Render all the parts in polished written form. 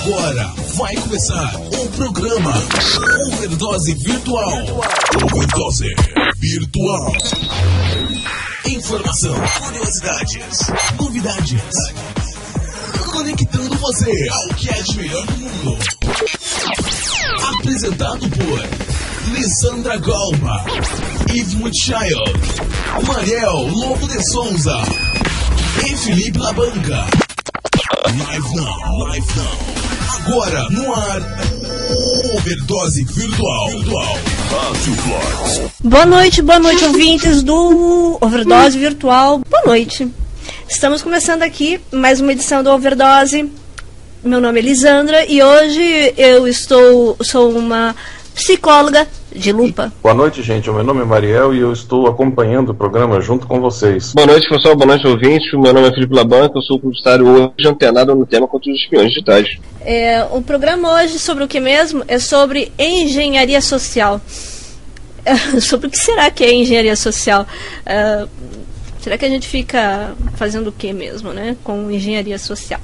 Agora vai começar o programa Overdose Virtual. Overdose Virtual. Informação, curiosidades, novidades. Conectando você ao que é de melhor do mundo. Apresentado por Lisandra Galba, Yves Mutschild, Mariel Lobo de Souza e Felipe Labanca. Live Now. Agora no ar, Overdose Virtual. Boa noite, ouvintes do Overdose Virtual. Boa noite. Estamos começando aqui mais uma edição do Overdose. Meu nome é Lisandra e hoje eu sou uma psicóloga de lupa. Boa noite, gente. Meu nome é Mariel e eu estou acompanhando o programa junto com vocês. Boa noite, pessoal. Boa noite, ouvintes. Meu nome é Felipe Labanca, eu sou publicitário hoje antenado no tema contra os espiões digitais. O programa hoje sobre o que mesmo? É sobre engenharia social. Sobre o que será que é engenharia social? Será que a gente fica fazendo o que mesmo, né? Com engenharia social?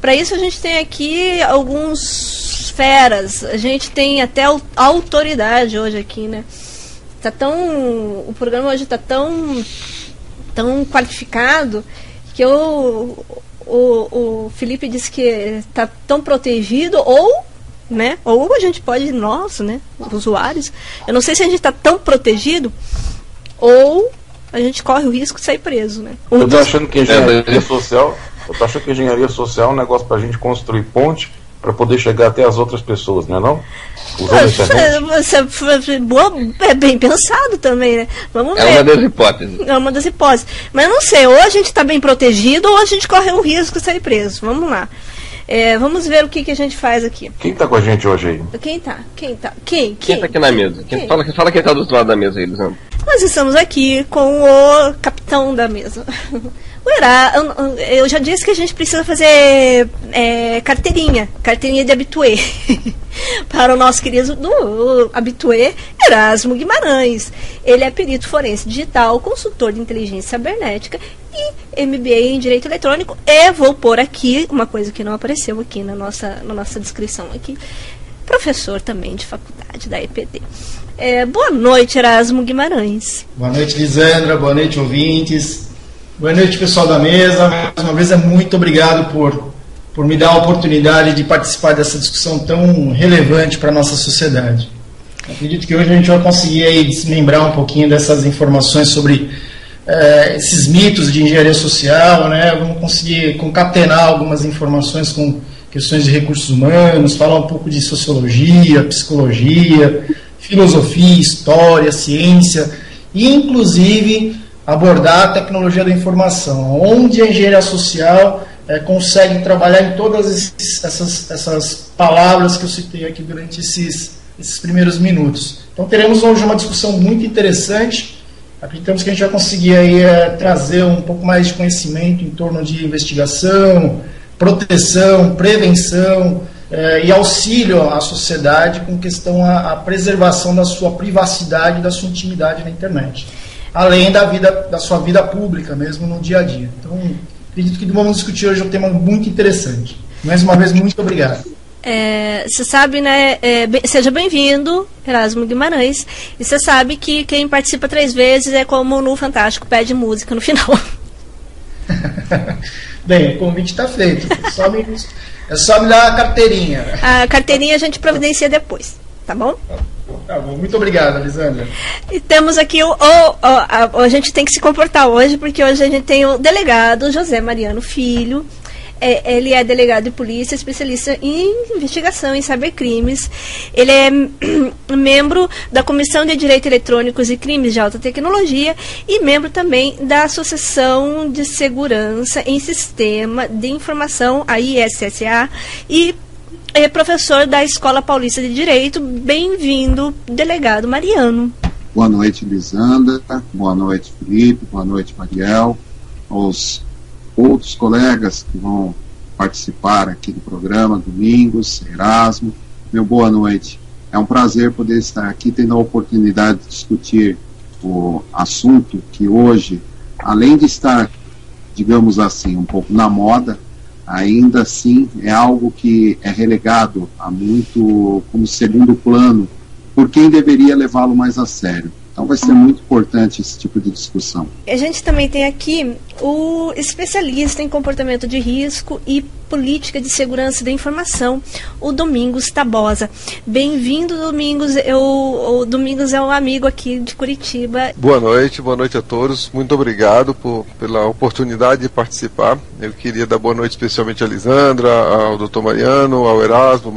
Para isso a gente tem aqui alguns feras. A gente tem até autoridade hoje aqui, né? O programa hoje está tão qualificado que o Felipe disse que está tão protegido, né? Ou a gente pode, nós, né? Usuários. Eu não sei se a gente está tão protegido ou a gente corre o risco de sair preso, né? Eu tô achando que engenharia social é um negócio pra gente construir ponte para poder chegar até as outras pessoas, não é não? É bem pensado também, né? Vamos ver. É uma das hipóteses. É uma das hipóteses. Mas não sei, ou a gente está bem protegido ou a gente corre o risco de sair preso. Vamos lá. Vamos ver o que a gente faz aqui. Quem está com a gente hoje aí? Quem tá aqui na mesa? Fala quem tá do outro lado da mesa aí, Lisandro. Nós estamos aqui com o capitão da mesa. Eu já disse que a gente precisa fazer carteirinha de habitué para o nosso querido habitué Erasmo Guimarães. Ele é perito forense digital, consultor de inteligência cibernética e MBA em Direito Eletrônico. E vou pôr aqui uma coisa que não apareceu aqui na nossa descrição aqui. Professor também de faculdade da EPD. Boa noite, Erasmo Guimarães. Boa noite, Lisandra. Boa noite, ouvintes. Boa noite, pessoal da mesa. Mais uma vez, muito obrigado por me dar a oportunidade de participar dessa discussão tão relevante para a nossa sociedade. Acredito que hoje a gente vai conseguir aí desmembrar um pouquinho dessas informações sobre esses mitos de engenharia social, né? Vamos conseguir concatenar algumas informações com questões de recursos humanos, falar um pouco de sociologia, psicologia, filosofia, história, ciência e, inclusive, abordar a tecnologia da informação, onde a engenharia social consegue trabalhar em todas essas palavras que eu citei aqui durante esses primeiros minutos. Então teremos hoje uma discussão muito interessante. Acreditamos que a gente vai conseguir aí, trazer um pouco mais de conhecimento em torno de investigação, proteção, prevenção e auxílio à sociedade com questão à preservação da sua privacidade e da sua intimidade na internet, além da sua vida pública mesmo no dia a dia. Então, acredito que vamos discutir hoje um tema muito interessante. Mais uma vez, muito obrigado. Você sabe, né? Seja bem-vindo, Erasmo Guimarães. E você sabe que quem participa 3 vezes é como no Fantástico, pede música no final. Bem, o convite está feito. É só me dar a carteirinha. A carteirinha a gente providencia depois, tá bom? Tá bom, muito obrigado, Lisandra. E temos aqui a gente tem que se comportar hoje, porque hoje a gente tem o delegado José Mariano Filho. Ele é delegado de polícia, especialista em investigação em cybercrimes. Ele é membro da Comissão de Direito Eletrônicos e Crimes de Alta Tecnologia e membro também da Associação de Segurança em Sistema de Informação, a ISSA, e é professor da Escola Paulista de Direito. Bem-vindo, delegado Mariano. Boa noite, Lisandra. Boa noite, Felipe. Boa noite, Mariel. Aos outros colegas que vão participar aqui do programa, Domingos, Erasmo, meu boa noite. É um prazer poder estar aqui tendo a oportunidade de discutir o assunto que hoje, além de estar, digamos assim, um pouco na moda, ainda assim é algo que é relegado a muito como segundo plano por quem deveria levá-lo mais a sério. Então vai ser muito importante esse tipo de discussão. A gente também tem aqui o especialista em comportamento de risco e política de segurança da informação, o Domingos Tabosa. Bem-vindo, Domingos. O Domingos é um amigo aqui de Curitiba. Boa noite a todos. Muito obrigado pela oportunidade de participar. Eu queria dar boa noite especialmente a Lisandra, ao Dr. Mariano, ao Erasmo,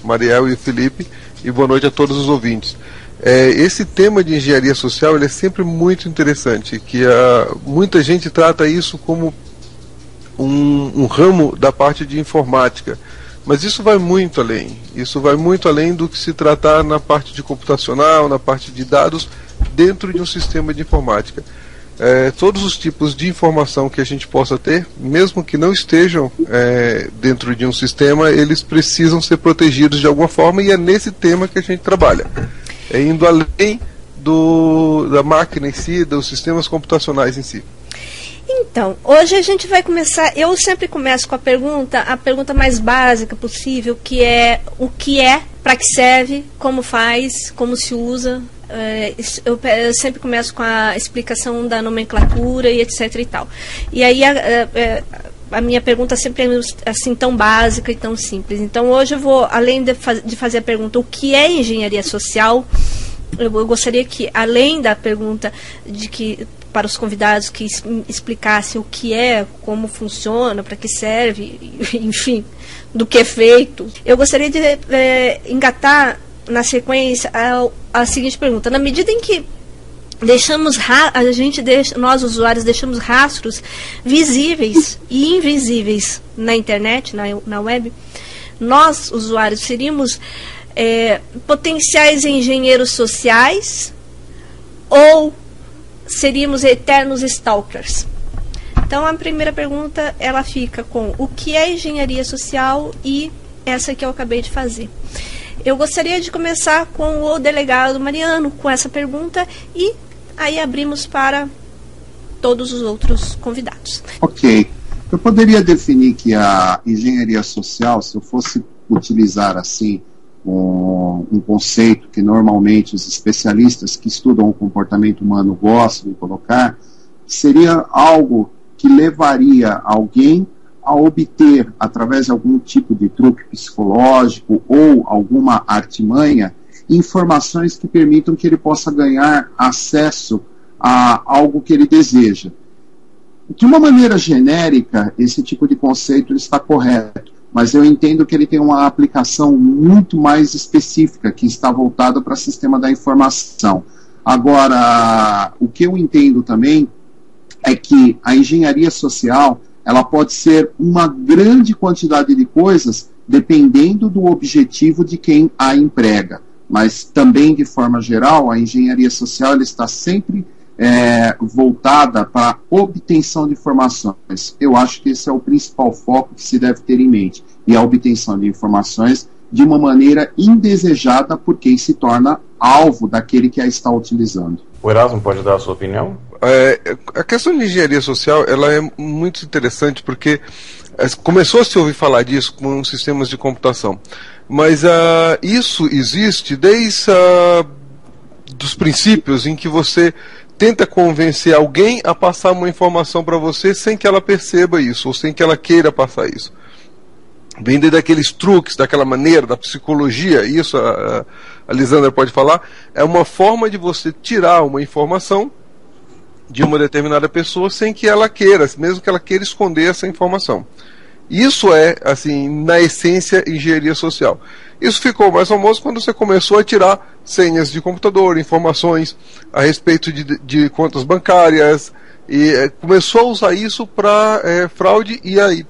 Mariel e o Felipe, e boa noite a todos os ouvintes. Esse tema de engenharia social ele é sempre muito interessante, que muita gente trata isso como um ramo da parte de informática, mas isso vai muito além do que se tratar na parte de computacional, na parte de dados, dentro de um sistema de informática. Todos os tipos de informação que a gente possa ter, mesmo que não estejam dentro de um sistema, eles precisam ser protegidos de alguma forma, e é nesse tema que a gente trabalha. Indo além da máquina em si, dos sistemas computacionais em si. Então, hoje a gente vai começar, eu sempre começo com a pergunta mais básica possível, que é o que é, para que serve, como faz, como se usa. Eu sempre começo com a explicação da nomenclatura e etc e tal. E aí a minha pergunta sempre é assim tão básica e tão simples. Então hoje eu vou, além de fazer a pergunta o que é engenharia social, eu gostaria que, além da pergunta para os convidados que explicassem o que é, como funciona, para que serve, enfim, do que é feito, eu gostaria de engatar na sequência a seguinte pergunta: na medida em que nós usuários deixamos rastros visíveis e invisíveis na internet, na web, nós usuários seríamos potenciais engenheiros sociais ou seríamos eternos stalkers? Então a primeira pergunta ela fica com o que é engenharia social e essa que eu acabei de fazer. Eu gostaria de começar com o delegado Mariano com essa pergunta e aí abrimos para todos os outros convidados. Ok. Eu poderia definir que a engenharia social, se eu fosse utilizar assim um conceito que normalmente os especialistas que estudam o comportamento humano gostam de colocar, seria algo que levaria alguém a obter, através de algum tipo de truque psicológico ou alguma artimanha, informações que permitam que ele possa ganhar acesso a algo que ele deseja. De uma maneira genérica, esse tipo de conceito está correto, mas eu entendo que ele tem uma aplicação muito mais específica, que está voltada para o sistema da informação. Agora, o que eu entendo também é que a engenharia social ela pode ser uma grande quantidade de coisas, dependendo do objetivo de quem a emprega. Mas também, de forma geral, a engenharia social ela está sempre voltada para a obtenção de informações. Eu acho que esse é o principal foco que se deve ter em mente, e a obtenção de informações de uma maneira indesejada por quem se torna alvo daquele que a está utilizando. O Erasmo pode dar a sua opinião? A questão de engenharia social ela é muito interessante porque começou a se ouvir falar disso com sistemas de computação, mas isso existe desde dos princípios em que você tenta convencer alguém a passar uma informação para você sem que ela perceba isso, ou sem que ela queira passar isso. Vem desde aqueles truques, daquela maneira, da psicologia, isso a Lisandra pode falar, é uma forma de você tirar uma informação de uma determinada pessoa sem que ela queira, mesmo que ela queira esconder essa informação. Isso é, assim, na essência, engenharia social. Isso ficou mais famoso quando você começou a tirar senhas de computador, informações a respeito de contas bancárias, e começou a usar isso para fraude, e aí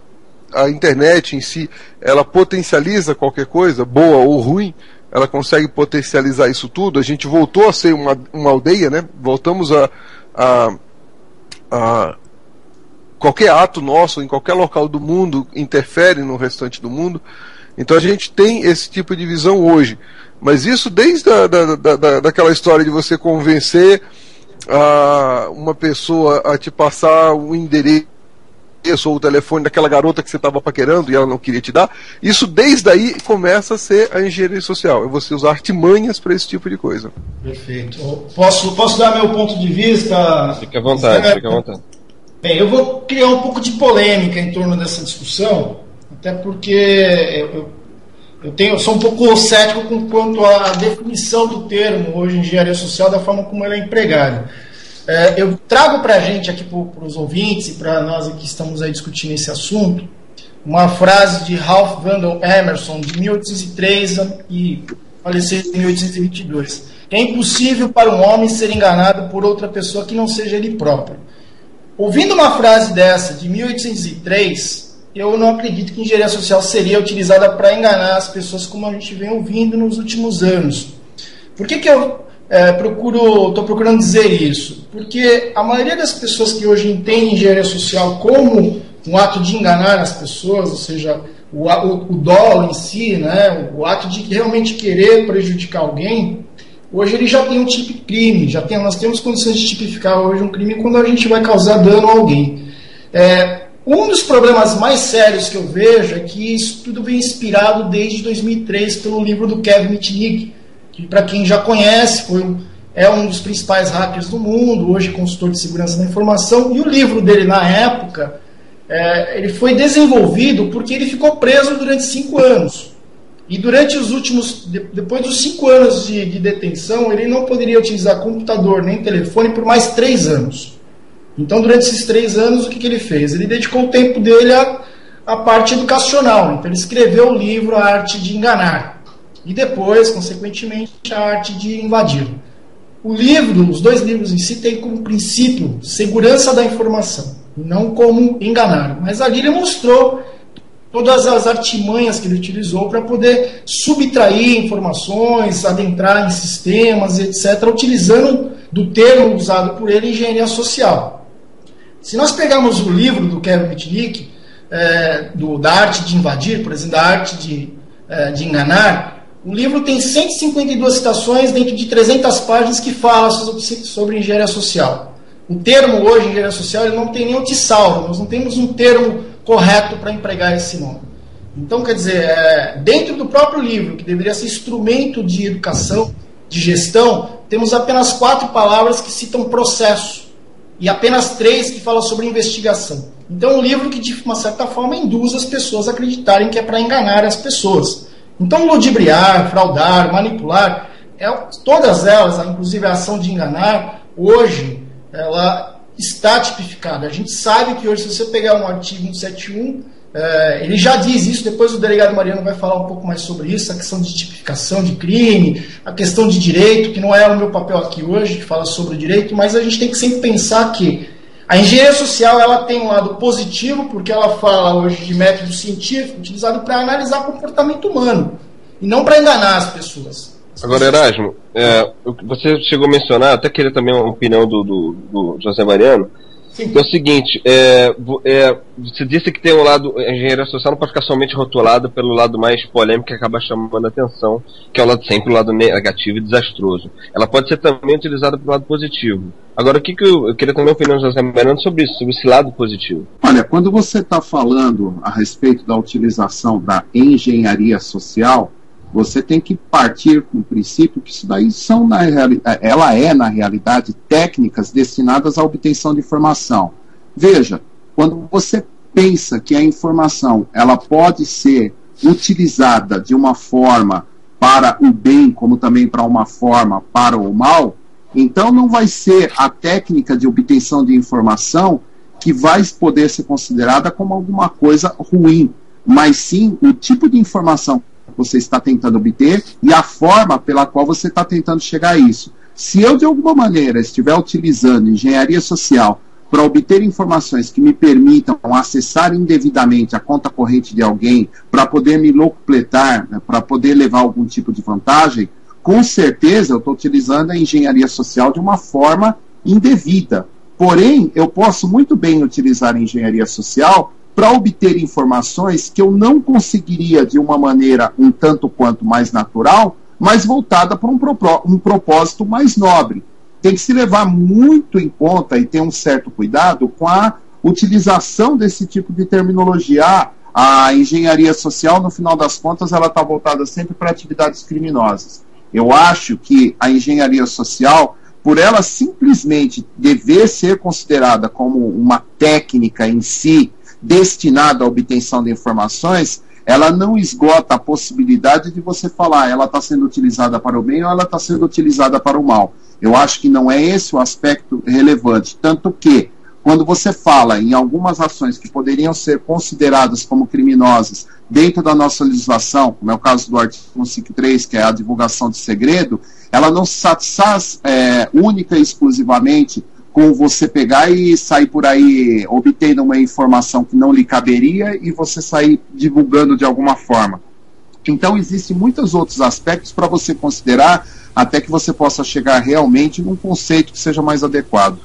a internet em si, ela potencializa qualquer coisa, boa ou ruim, ela consegue potencializar isso tudo. A gente voltou a ser uma aldeia, né? Voltamos a qualquer ato nosso, em qualquer local do mundo, interfere no restante do mundo. Então a gente tem esse tipo de visão hoje. Mas isso desde daquela história de você convencer uma pessoa a te passar um endereço endereço ou o telefone daquela garota que você estava paquerando e ela não queria te dar. Isso desde aí começa a ser a engenharia social. É você usar artimanhas para esse tipo de coisa. Perfeito. Posso dar meu ponto de vista? Fique à vontade, fique à vontade. Bem, eu vou criar um pouco de polêmica em torno dessa discussão, até porque eu sou um pouco cético quanto à definição do termo hoje engenharia social, da forma como ela é empregada. Eu trago para a gente aqui, para os ouvintes e para nós que estamos aí discutindo esse assunto, uma frase de Ralph Waldo Emerson, de 1803 e faleceu em 1822. É impossível para um homem ser enganado por outra pessoa que não seja ele próprio. Ouvindo uma frase dessa, de 1803, eu não acredito que engenharia social seria utilizada para enganar as pessoas como a gente vem ouvindo nos últimos anos. Por que eu estou procurando dizer isso? Porque a maioria das pessoas que hoje entendem engenharia social como um ato de enganar as pessoas, ou seja, o dolo em si, né, o ato de realmente querer prejudicar alguém, hoje ele já tem um tipo de crime, nós temos condições de tipificar hoje um crime quando a gente vai causar dano a alguém. Um dos problemas mais sérios que eu vejo é que isso tudo vem inspirado desde 2003 pelo livro do Kevin Mitnick, que, para quem já conhece, é um dos principais hackers do mundo, hoje consultor de segurança da informação, e o livro dele, na época, ele foi desenvolvido porque ele ficou preso durante 5 anos. E durante depois dos 5 anos de detenção, ele não poderia utilizar computador nem telefone por mais 3 anos. Então, durante esses 3 anos, o que ele fez? Ele dedicou o tempo dele à parte educacional. Então, ele escreveu o livro A Arte de Enganar. E depois, consequentemente, A Arte de Invadir. Os 2 livros em si têm como princípio segurança da informação, e não como enganar. Mas ali ele mostrou todas as artimanhas que ele utilizou para poder subtrair informações, adentrar em sistemas, etc., utilizando do termo usado por ele, engenharia social. Se nós pegarmos o livro do Kevin Mitnick, da Arte de Invadir, por exemplo, da Arte de Enganar, o livro tem 152 citações dentro de 300 páginas que falam sobre engenharia social. O termo hoje, engenharia social, ele não tem nem o Tissauro, nós não temos um termo correto para empregar esse nome. Então, quer dizer, dentro do próprio livro, que deveria ser instrumento de educação, de gestão, temos apenas 4 palavras que citam processo e apenas 3 que falam sobre investigação. Então, é um livro que, de uma certa forma, induz as pessoas a acreditarem que é para enganar as pessoas. Então, ludibriar, fraudar, manipular, todas elas, inclusive a ação de enganar, hoje, ela está tipificada. A gente sabe que hoje, se você pegar um artigo 171, ele já diz isso, depois o delegado Mariano vai falar um pouco mais sobre isso, a questão de tipificação de crime, a questão de direito, que não é o meu papel aqui hoje, que fala sobre o direito, mas a gente tem que sempre pensar que a engenharia social ela tem um lado positivo, porque ela fala hoje de método científico utilizado para analisar o comportamento humano, e não para enganar as pessoas. Agora, Erasmo, você chegou a mencionar, até queria também uma opinião do José Mariano, sim, que é o seguinte, você disse que tem um lado, a engenharia social não pode ficar somente rotulada pelo lado mais polêmico que acaba chamando a atenção, que é o lado sempre o lado negativo e desastroso. Ela pode ser também utilizada pelo lado positivo. Agora, o que eu queria também a opinião do José Mariano sobre isso, sobre esse lado positivo. Olha, quando você está falando a respeito da utilização da engenharia social, você tem que partir com o princípio que isso daí na realidade, técnicas destinadas à obtenção de informação. Veja, quando você pensa que a informação ela pode ser utilizada de uma forma para o bem, como também para uma forma para o mal, então não vai ser a técnica de obtenção de informação que vai poder ser considerada como alguma coisa ruim, mas sim o tipo de informação você está tentando obter e a forma pela qual você está tentando chegar a isso. Se eu, de alguma maneira, estiver utilizando engenharia social para obter informações que me permitam acessar indevidamente a conta corrente de alguém, para poder me locupletar, né, para poder levar algum tipo de vantagem, com certeza eu estou utilizando a engenharia social de uma forma indevida. Porém, eu posso muito bem utilizar a engenharia social para obter informações que eu não conseguiria de uma maneira um tanto quanto mais natural, mas voltada para um propósito mais nobre. Tem que se levar muito em conta e ter um certo cuidado com utilização desse tipo de terminologia. A engenharia social, no final das contas, ela está voltada sempre para atividades criminosas. Eu acho que a engenharia social, por ela simplesmente dever ser considerada como uma técnica em si, destinada à obtenção de informações, ela não esgota a possibilidade de você falar ela está sendo utilizada para o bem ou ela está sendo utilizada para o mal. Eu acho que não é esse o aspecto relevante, tanto que quando você fala em algumas ações que poderiam ser consideradas como criminosas dentro da nossa legislação, como é o caso do artigo 153, que é a divulgação de segredo, ela não se satisfaz única e exclusivamente com você pegar e sair por aí obtendo uma informação que não lhe caberia e você sair divulgando de alguma forma. Então, existem muitos outros aspectos para você considerar até que você possa chegar realmente num conceito que seja mais adequado.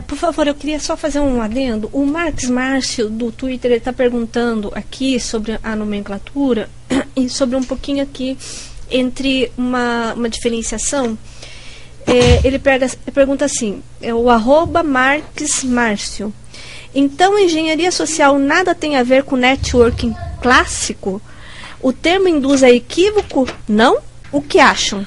Por favor, eu queria só fazer um adendo. O Marcos Márcio, do Twitter, ele está perguntando aqui sobre a nomenclatura e sobre um pouquinho aqui entre uma diferenciação. Ele pergunta assim, o @Marcos Márcio. Então, engenharia social nada tem a ver com networking clássico? O termo induz a equívoco? Não? O que acham?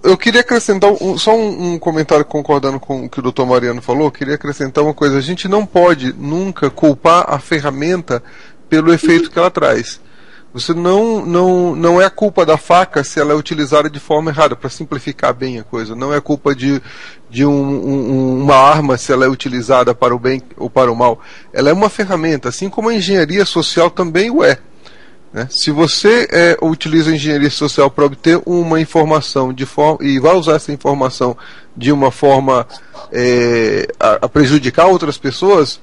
Eu queria acrescentar só um comentário concordando com o que o Dr. Mariano falou. Eu queria acrescentar uma coisa: a gente não pode nunca culpar a ferramenta pelo efeito que ela traz. Você não é a culpa da faca se ela é utilizada de forma errada, para simplificar bem a coisa. Não é culpa de uma arma se ela é utilizada para o bem ou para o mal. Ela é uma ferramenta, assim como a engenharia social também o é. Né? Se você utiliza a engenharia social para obter uma informação e vai usar essa informação de uma forma a prejudicar outras pessoas,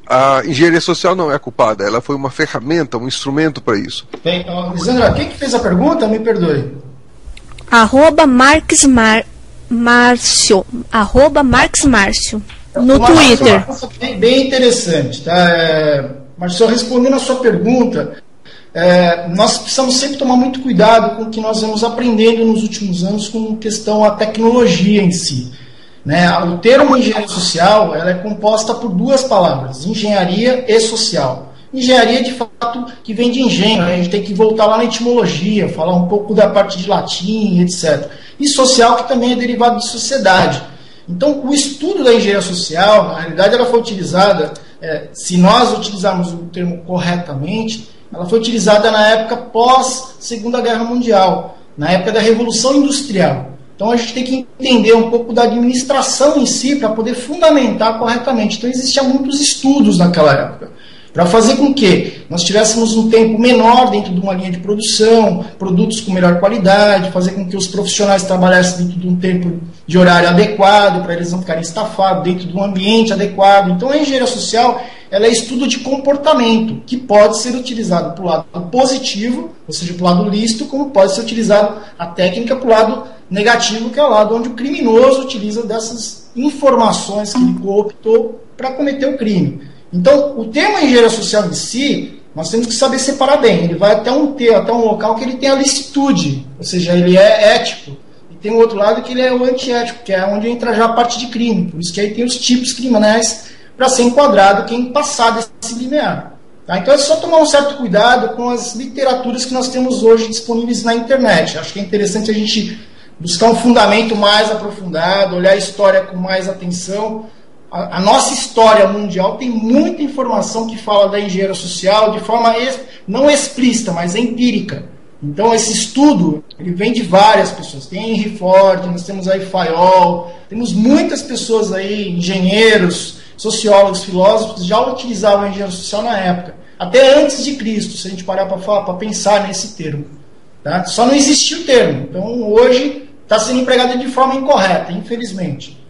a engenharia social não é culpada. Ela foi uma ferramenta, um instrumento para isso. Bem, Lisandra, quem que fez a pergunta? Me perdoe. @Marcos Márcio. @Marcos no Twitter. Bem interessante, tá? Marcelo, respondendo a sua pergunta, nós precisamos sempre tomar muito cuidado com o que nós vamos aprendendo nos últimos anos com questão à tecnologia em si. Né? O termo engenharia social ela é composta por duas palavras, engenharia e social. Engenharia, de fato, que vem de engenho, né? A gente tem que voltar lá na etimologia, falar um pouco da parte de latim, etc. E social, que também é derivado de sociedade. Então, o estudo da engenharia social, na realidade, ela foi utilizada, se nós utilizarmos o termo corretamente, ela foi utilizada na época pós-Segunda Guerra Mundial, na época da Revolução Industrial. Então a gente tem que entender um pouco da administração em si para poder fundamentar corretamente. Então existiam muitos estudos naquela época, para fazer com que nós tivéssemos um tempo menor dentro de uma linha de produção, produtos com melhor qualidade, fazer com que os profissionais trabalhassem dentro de um tempo de horário adequado, para eles não ficarem estafados, dentro de um ambiente adequado. Então a engenharia social ela é estudo de comportamento, que pode ser utilizado para o lado positivo, ou seja, para o lado lícito, como pode ser utilizado a técnica para o lado negativo, que é o lado onde o criminoso utiliza dessas informações que ele cooptou para cometer o crime. Então, o termo engenharia social em si, nós temos que saber separar bem. Ele vai até um local que ele tem a licitude, ou seja, ele é ético. E tem o outro lado que ele é o antiético, que é onde entra já a parte de crime. Por isso que aí tem os tipos criminais para ser enquadrado quem passar desse limiar. Tá? Então é só tomar um certo cuidado com as literaturas que nós temos hoje disponíveis na internet. Acho que é interessante a gente buscar um fundamento mais aprofundado, olhar a história com mais atenção. A nossa história mundial tem muita informação que fala da engenharia social de forma não explícita, mas empírica. Então esse estudo ele vem de várias pessoas. Tem Henry Ford, nós temos aí Fayol, temos muitas pessoas aí, engenheiros, sociólogos, filósofos, que já utilizavam a engenharia social na época. Até antes de Cristo, se a gente parar para pensar nesse termo. Tá? Só não existia o termo. Então hoje está sendo empregado de forma incorreta, infelizmente.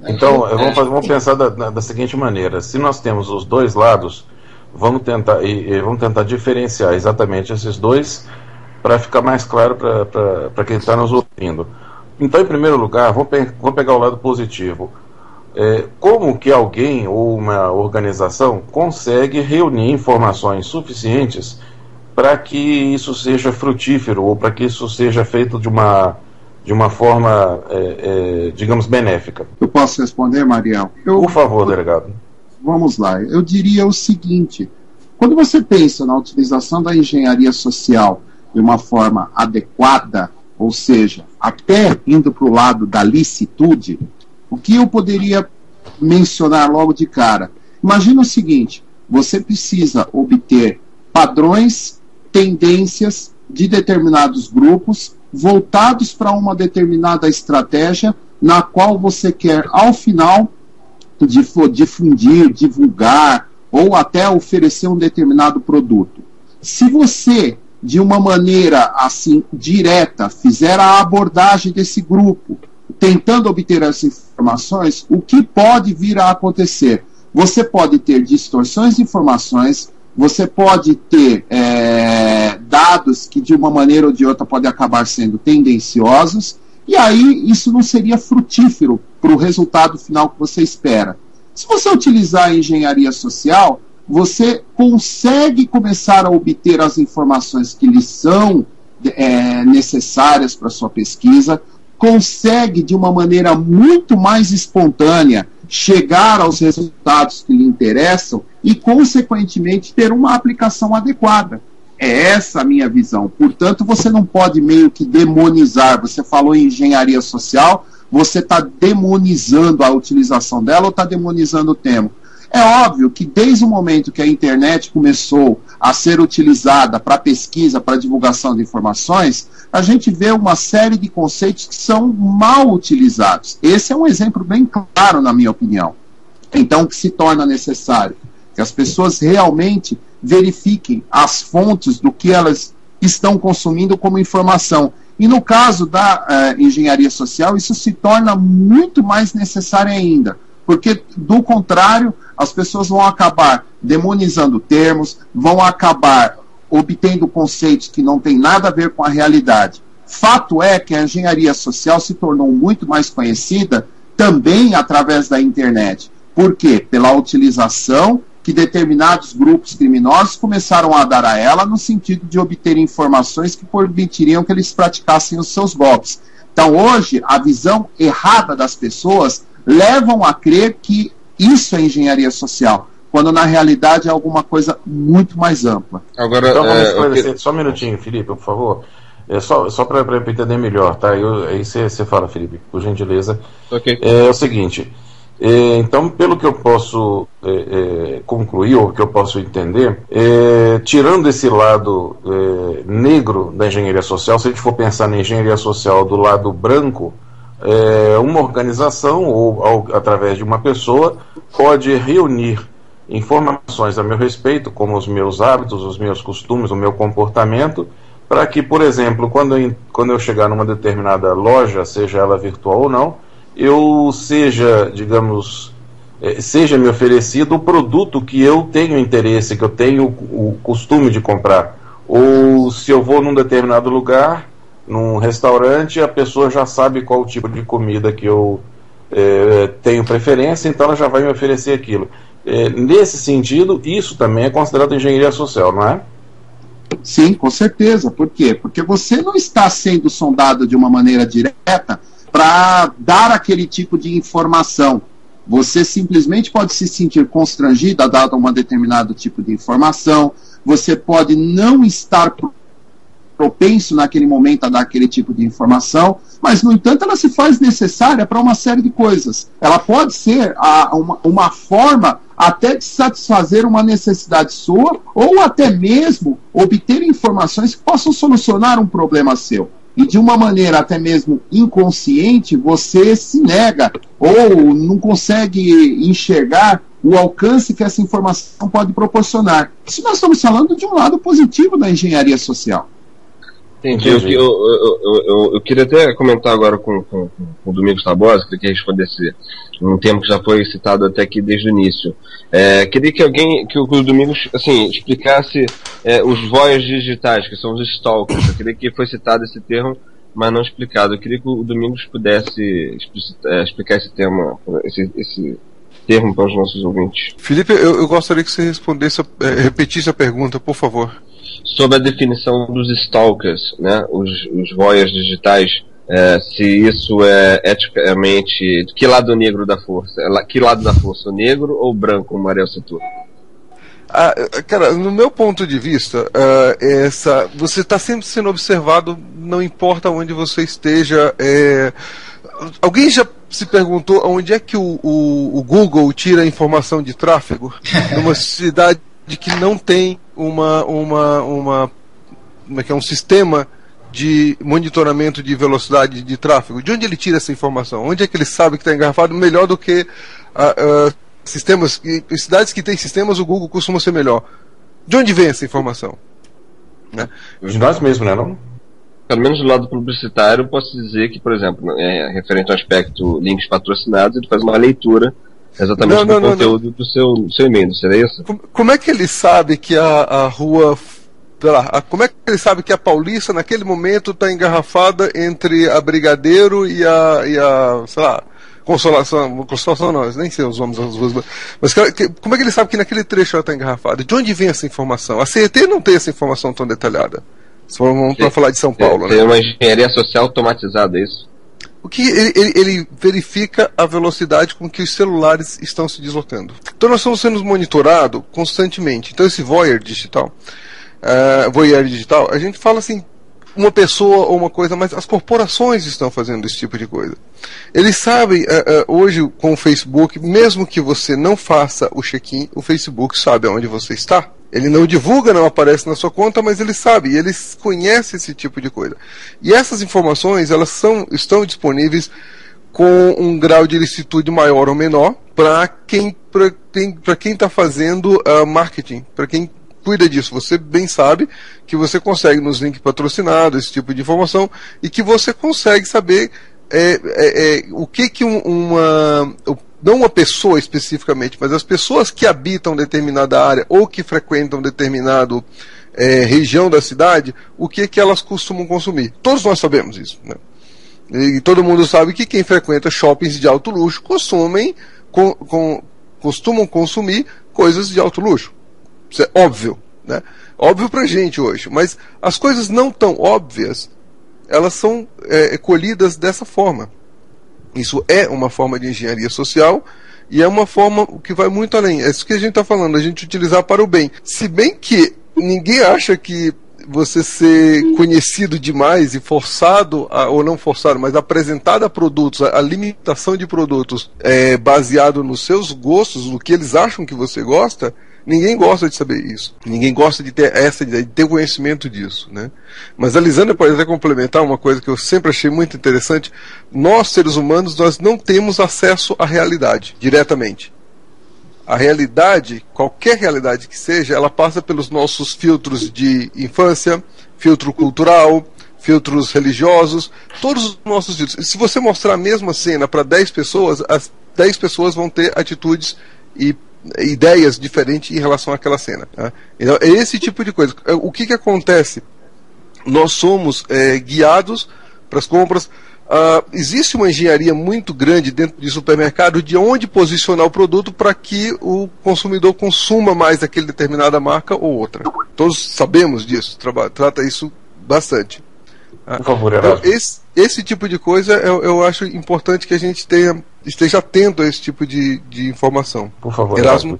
Então, vamos pensar da seguinte maneira: se nós temos os dois lados, vamos tentar diferenciar exatamente esses dois para ficar mais claro para quem está nos ouvindo. Então, em primeiro lugar, vamos pegar o lado positivo. Como que alguém ou uma organização consegue reunir informações suficientes para que isso seja frutífero ou para que isso seja feito de uma de uma forma, digamos, benéfica. Eu posso responder, Mariel? Por favor, delegado. Vamos lá. Eu diria o seguinte: quando você pensa na utilização da engenharia social de uma forma adequada, ou seja, até indo para o lado da licitude, o que eu poderia mencionar logo de cara? Imagina o seguinte: você precisa obter padrões, tendências de determinados grupos voltados para uma determinada estratégia na qual você quer, ao final, difundir, divulgar ou até oferecer um determinado produto. Se você, de uma maneira assim direta, fizer a abordagem desse grupo, tentando obter as informações, o que pode vir a acontecer? Você pode ter distorções de informações, você pode ter dados que de uma maneira ou de outra podem acabar sendo tendenciosos, e aí isso não seria frutífero para o resultado final que você espera. Se você utilizar a engenharia social, você consegue começar a obter as informações que lhe são necessárias para a sua pesquisa, consegue de uma maneira muito mais espontânea chegar aos resultados que lhe interessam e, consequentemente, ter uma aplicação adequada. É essa a minha visão. Portanto, você não pode meio que demonizar. Você falou em engenharia social, você está demonizando a utilização dela ou está demonizando o tema? É óbvio que desde o momento que a internet começou a ser utilizada para pesquisa, para divulgação de informações, a gente vê uma série de conceitos que são mal utilizados. Esse é um exemplo bem claro, na minha opinião. Então, o que se torna necessário? Que as pessoas realmente verifiquem as fontes do que elas estão consumindo como informação. E no caso da engenharia social, isso se torna muito mais necessário ainda, porque, do contrário, as pessoas vão acabar demonizando termos, vão acabar obtendo conceitos que não têm nada a ver com a realidade. Fato é que a engenharia social se tornou muito mais conhecida também através da internet. Por quê? Pela utilização que determinados grupos criminosos começaram a dar a ela no sentido de obter informações que permitiriam que eles praticassem os seus golpes. Então, hoje, a visão errada das pessoas levam a crer que isso é engenharia social, quando na realidade é alguma coisa muito mais ampla. Agora, então vamos esclarecer, só um minutinho, Felipe, por favor. Só para eu entender melhor, tá? Aí você fala, Felipe, por gentileza. Okay. É o seguinte, então, pelo que eu posso concluir, ou que eu posso entender, tirando esse lado negro da engenharia social, se a gente for pensar na engenharia social do lado branco, uma organização, ou através de uma pessoa, pode reunir informações a meu respeito, como os meus hábitos, os meus costumes, o meu comportamento, para que, por exemplo, quando eu chegar numa determinada loja, seja ela virtual ou não, eu seja me oferecido o produto que eu tenho interesse, que eu tenho o costume de comprar. Ou se eu vou num determinado lugar, num restaurante, a pessoa já sabe qual o tipo de comida que eu tenho preferência, então ela já vai me oferecer aquilo. Nesse sentido, isso também é considerado engenharia social, não é? Sim, com certeza. Por quê? Porque você não está sendo sondado de uma maneira direta para dar aquele tipo de informação. Você simplesmente pode se sentir constrangido a dar um determinado tipo de informação, você pode não estar propenso naquele momento a dar aquele tipo de informação, mas, no entanto, ela se faz necessária para uma série de coisas. Ela pode ser uma forma até de satisfazer uma necessidade sua, ou até mesmo obter informações que possam solucionar um problema seu. E de uma maneira até mesmo inconsciente, você se nega ou não consegue enxergar o alcance que essa informação pode proporcionar. Isso nós estamos falando de um lado positivo da engenharia social. Entendi. Eu queria até comentar agora com o Domingos Tabosa, que queria responder um tema que já foi citado até aqui desde o início. Queria que o Domingos explicasse os voyeurs digitais, que são os stalkers. Eu queria que fosse citado esse termo, mas não explicado. Eu queria que o Domingos pudesse explicar esse termo para os nossos ouvintes. Felipe, eu gostaria que você repetisse a pergunta, por favor. Sobre a definição dos stalkers, né, os voyeurs digitais, se isso é eticamente, que lado negro da força? Que lado da força, o negro ou o branco, como o Mariel citou? Cara, no meu ponto de vista, você está sempre sendo observado, não importa onde você esteja. Alguém já se perguntou onde é que o Google tira a informação de tráfego numa cidade que não tem um sistema de monitoramento de velocidade de tráfego? De onde ele tira essa informação? Onde é que ele sabe que está engarrafado melhor do que sistemas? Em cidades que têm sistemas, o Google costuma ser melhor. De onde vem essa informação? Né? De nós mesmos, né? Não? Pelo menos do lado publicitário, posso dizer que, por exemplo, referente ao aspecto links patrocinados, ele faz uma leitura exatamente do conteúdo do seu e-mail, não seria isso? Como é que ele sabe que a rua... como é que ele sabe que a Paulista, naquele momento, está engarrafada entre a Brigadeiro e a sei lá, Consolação não, nem sei os nomes das ruas, mas como é que ele sabe que naquele trecho ela está engarrafada? De onde vem essa informação? A CET não tem essa informação tão detalhada. Vamos para falar de São Paulo, tem né? uma engenharia social automatizada, é isso? O que ele verifica a velocidade com que os celulares estão se deslocando. Então nós estamos sendo monitorados constantemente. Então esse voyeur digital, a gente fala assim, uma pessoa ou uma coisa, mas as corporações estão fazendo esse tipo de coisa. Eles sabem, hoje com o Facebook, mesmo que você não faça o check-in, o Facebook sabe onde você está. Ele não divulga, não aparece na sua conta, mas ele sabe, e eles conhecem esse tipo de coisa. E essas informações, elas estão disponíveis com um grau de ilicitude maior ou menor para quem está fazendo marketing, para quem cuida disso. Você bem sabe que você consegue nos links patrocinados esse tipo de informação e que você consegue saber o que não uma pessoa especificamente, mas as pessoas que habitam determinada área ou que frequentam determinado região da cidade, o que elas costumam consumir. Todos nós sabemos isso, né? E todo mundo sabe que quem frequenta shoppings de alto luxo costumam consumir coisas de alto luxo. Isso é óbvio, né? Óbvio pra gente hoje, mas as coisas não tão óbvias, elas são colhidas dessa forma. Isso é uma forma de engenharia social e é uma forma que vai muito além. É isso que a gente está falando, a gente utilizar para o bem. Se bem que ninguém acha que você ser conhecido demais e forçado, ou não forçado, mas apresentado a produtos, a limitação de produtos baseado nos seus gostos, no que eles acham que você gosta, ninguém gosta de saber isso. Ninguém gosta de ter essa ideia, de ter conhecimento disso, né? Mas a Lisandra pode até complementar uma coisa que eu sempre achei muito interessante. Nós, seres humanos, nós não temos acesso à realidade diretamente. A realidade, qualquer realidade que seja, ela passa pelos nossos filtros de infância, filtro cultural, filtros religiosos, todos os nossos filtros. Se você mostrar a mesma cena para 10 pessoas, as 10 pessoas vão ter atitudes e ideias diferentes em relação àquela cena. Tá? Então, é esse tipo de coisa. O que acontece? Nós somos guiados para as compras. Existe uma engenharia muito grande dentro de supermercado de onde posicionar o produto para que o consumidor consuma mais aquela determinada marca ou outra. Todos sabemos disso, trata isso bastante. Por favor, então, esse tipo de coisa eu acho importante que a gente esteja atento a esse tipo de informação. Por favor, Erasmo.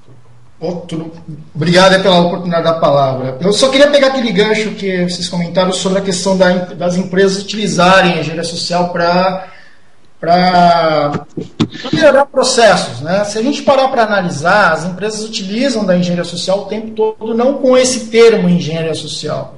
Obrigado pela oportunidade da palavra. Eu só queria pegar aquele gancho que vocês comentaram sobre a questão das empresas utilizarem a engenharia social para melhorar processos, né? Se a gente parar para analisar, as empresas utilizam da engenharia social o tempo todo, não com esse termo engenharia social.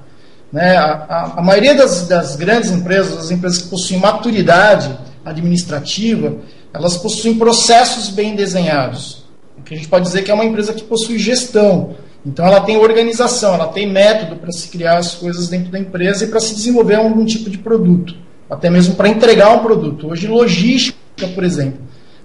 Né? A maioria das grandes empresas, as empresas que possuem maturidade administrativa, elas possuem processos bem desenhados. Que a gente pode dizer que é uma empresa que possui gestão. Então ela tem organização, ela tem método para se criar as coisas dentro da empresa e para se desenvolver algum tipo de produto, até mesmo para entregar um produto. Hoje logística, por exemplo,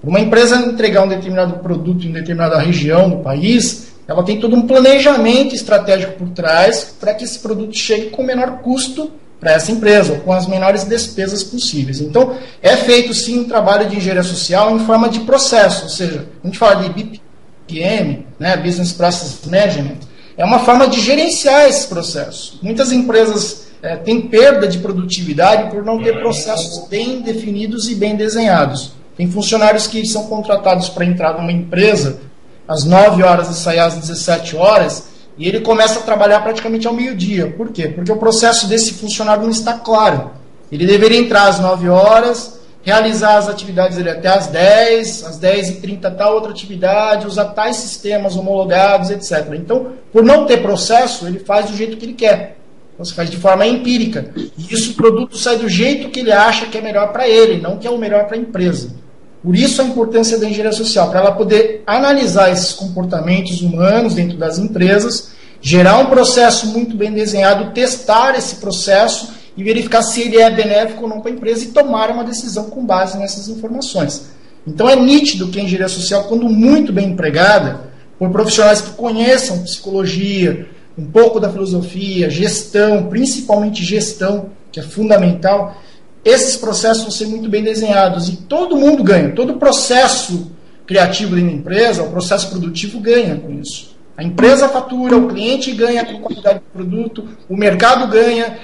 uma empresa entregar um determinado produto em determinada região do país, ela tem todo um planejamento estratégico por trás para que esse produto chegue com o menor custo para essa empresa, ou com as menores despesas possíveis. Então é feito sim um trabalho de engenharia social em forma de processo, ou seja, a gente fala de BPM, né, Business Process Management, é uma forma de gerenciar esses processos. Muitas empresas tem perda de produtividade por não ter processos bem definidos e bem desenhados. Tem funcionários que são contratados para entrar numa empresa às 9 horas e sair às 17 horas, e ele começa a trabalhar praticamente ao meio-dia. Por quê? Porque o processo desse funcionário não está claro. Ele deveria entrar às 9 horas, realizar as atividades dele até às 10, às 10h30 tal outra atividade, usar tais sistemas homologados, etc. Então, por não ter processo, ele faz do jeito que ele quer. Você faz de forma empírica. E isso, o produto sai do jeito que ele acha que é melhor para ele, não que é o melhor para a empresa. Por isso a importância da engenharia social, para ela poder analisar esses comportamentos humanos dentro das empresas, gerar um processo muito bem desenhado, testar esse processo e verificar se ele é benéfico ou não para a empresa e tomar uma decisão com base nessas informações. Então é nítido que a engenharia social, quando muito bem empregada, por profissionais que conheçam psicologia, um pouco da filosofia, gestão, principalmente gestão, que é fundamental, esses processos vão ser muito bem desenhados e todo mundo ganha. Todo processo criativo dentro da empresa, o processo produtivo ganha com isso. A empresa fatura, o cliente ganha com qualidade do produto, o mercado ganha,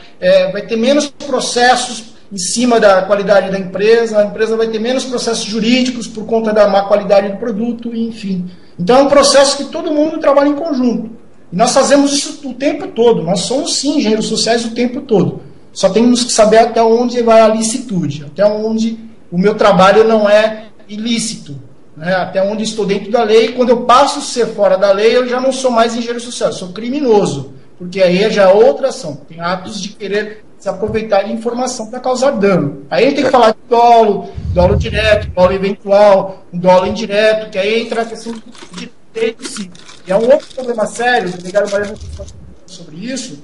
vai ter menos processos em cima da qualidade da empresa, a empresa vai ter menos processos jurídicos por conta da má qualidade do produto, enfim. Então é um processo que todo mundo trabalha em conjunto. E nós fazemos isso o tempo todo, nós somos sim engenheiros sociais o tempo todo. Só temos que saber até onde vai a licitude, até onde o meu trabalho não é ilícito, né? Até onde estou dentro da lei. Quando eu passo a ser fora da lei, eu já não sou mais engenheiro social, eu sou criminoso, porque aí já é outra ação. Tem atos de querer se aproveitar de informação para causar dano. Aí a gente tem que falar de dolo direto, dolo eventual, dolo indireto, que aí entra a questão de direito em si. E é um outro problema sério, o delegado Mariano falou sobre isso,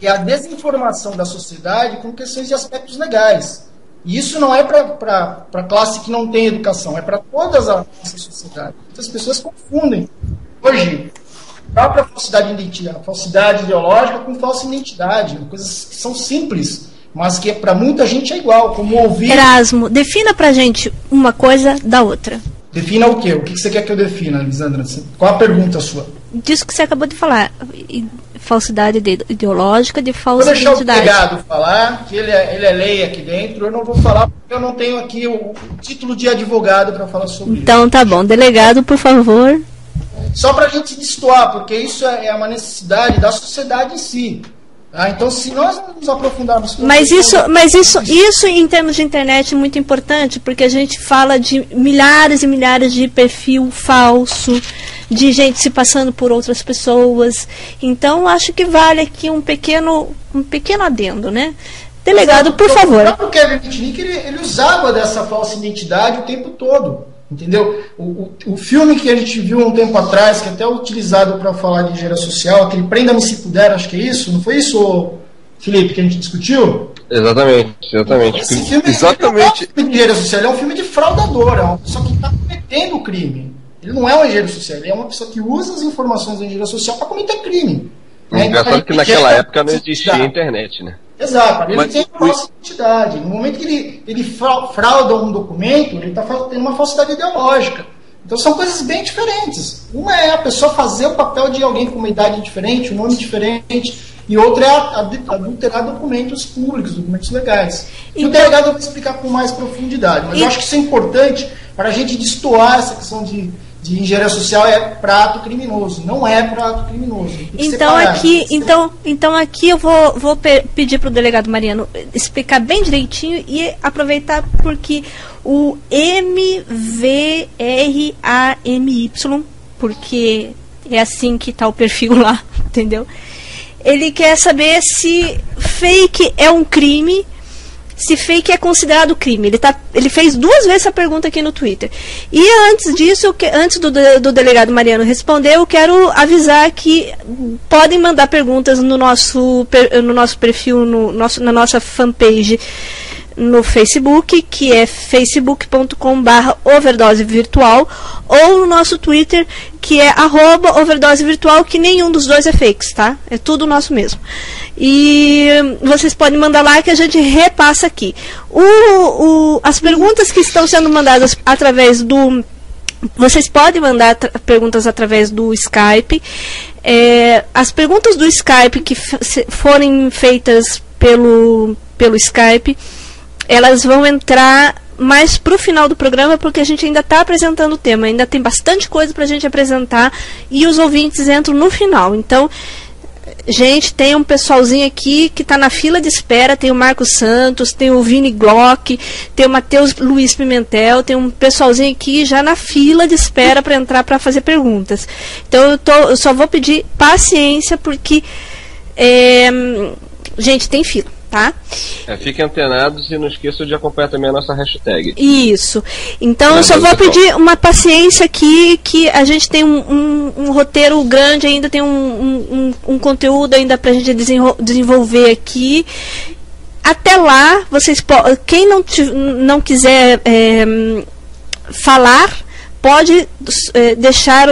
que é a desinformação da sociedade com questões de aspectos legais. E isso não é para a classe que não tem educação, é para todas a nossa sociedade. Muitas pessoas confundem hoje a própria falsidade ideológica com falsa identidade, coisas que são simples, mas que para muita gente é igual, como ouvir... Erasmo, defina para a gente uma coisa da outra. Defina o quê? O que você quer que eu defina, Lisandra? Qual a pergunta sua? Disso que você acabou de falar. Falsidade ideológica, de falsa identidade. Vou deixar identidade. o delegado falar, que ele é lei aqui dentro. Eu não vou falar porque eu não tenho aqui o título de advogado para falar sobre isso. Então tá bom. Delegado, por favor. Só para a gente destoar, porque isso é uma necessidade da sociedade em si. Então, se nós não nos aprofundarmos... Mas isso em termos de internet é muito importante, porque a gente fala de milhares e milhares de perfil falso, de gente se passando por outras pessoas. Então, acho que vale aqui um pequeno adendo, né? Delegado, por favor. O próprio Kevin Mitnick, ele usava dessa falsa identidade o tempo todo. Entendeu? O filme que a gente viu um tempo atrás, que é até utilizado para falar de engenharia social, aquele Prenda-me Se Puder, acho que é isso, não foi isso, Felipe, que a gente discutiu? Exatamente. Esse filme Exatamente. Não é um filme de engenharia social, ele é um filme de fraudador, é uma pessoa que está cometendo o crime. Ele não é um engenheiro social, ele é uma pessoa que usa as informações da engenharia social para cometer crime. Engraçado que naquela época não existia a internet, né? Exato, ele tem uma falsa identidade. No momento que ele frauda um documento, ele está tendo uma falsidade ideológica. Então são coisas bem diferentes. Uma é a pessoa fazer o papel de alguém com uma idade diferente, um nome diferente, e outra é adulterar documentos públicos, documentos legais. E o delegado vai explicar com mais profundidade. Mas eu acho que isso é importante para a gente destoar essa questão de engenharia social para ato criminoso. Não é para ato criminoso. Então aqui eu vou pedir para o delegado Mariano explicar bem direitinho e aproveitar porque o MVRAMY, porque é assim que está o perfil lá, entendeu? Ele quer saber se fake é um crime, se fake é considerado crime. Ele fez 2 vezes essa pergunta aqui no Twitter. E antes disso, antes do delegado Mariano responder, eu quero avisar que podem mandar perguntas no nosso perfil, na nossa fanpage no Facebook, que é facebook.com/overdosevirtual, ou no nosso Twitter, que é @overdosevirtual, que nenhum dos dois é fakes, tá? É tudo nosso mesmo. E vocês podem mandar lá que a gente repassa aqui. As perguntas que estão sendo mandadas através do... Vocês podem mandar perguntas através do Skype. As perguntas do Skype que forem feitas pelo Skype, elas vão entrar mais pro final do programa, porque a gente ainda está apresentando o tema, ainda tem bastante coisa para a gente apresentar, e os ouvintes entram no final. Então, gente, tem um pessoalzinho aqui que está na fila de espera, tem o Marcos Santos, tem o Vini Glock, tem o Matheus Luiz Pimentel, tem um pessoalzinho aqui já na fila de espera para entrar para fazer perguntas. Então eu só vou pedir paciência, porque gente, tem fila, tá? Fiquem antenados e não esqueçam de acompanhar também a nossa hashtag. Isso. Então eu só vou pedir uma paciência aqui, que a gente tem um roteiro grande ainda, tem um conteúdo ainda pra gente desenvolver aqui. Até lá, vocês quem não quiser falar, pode deixar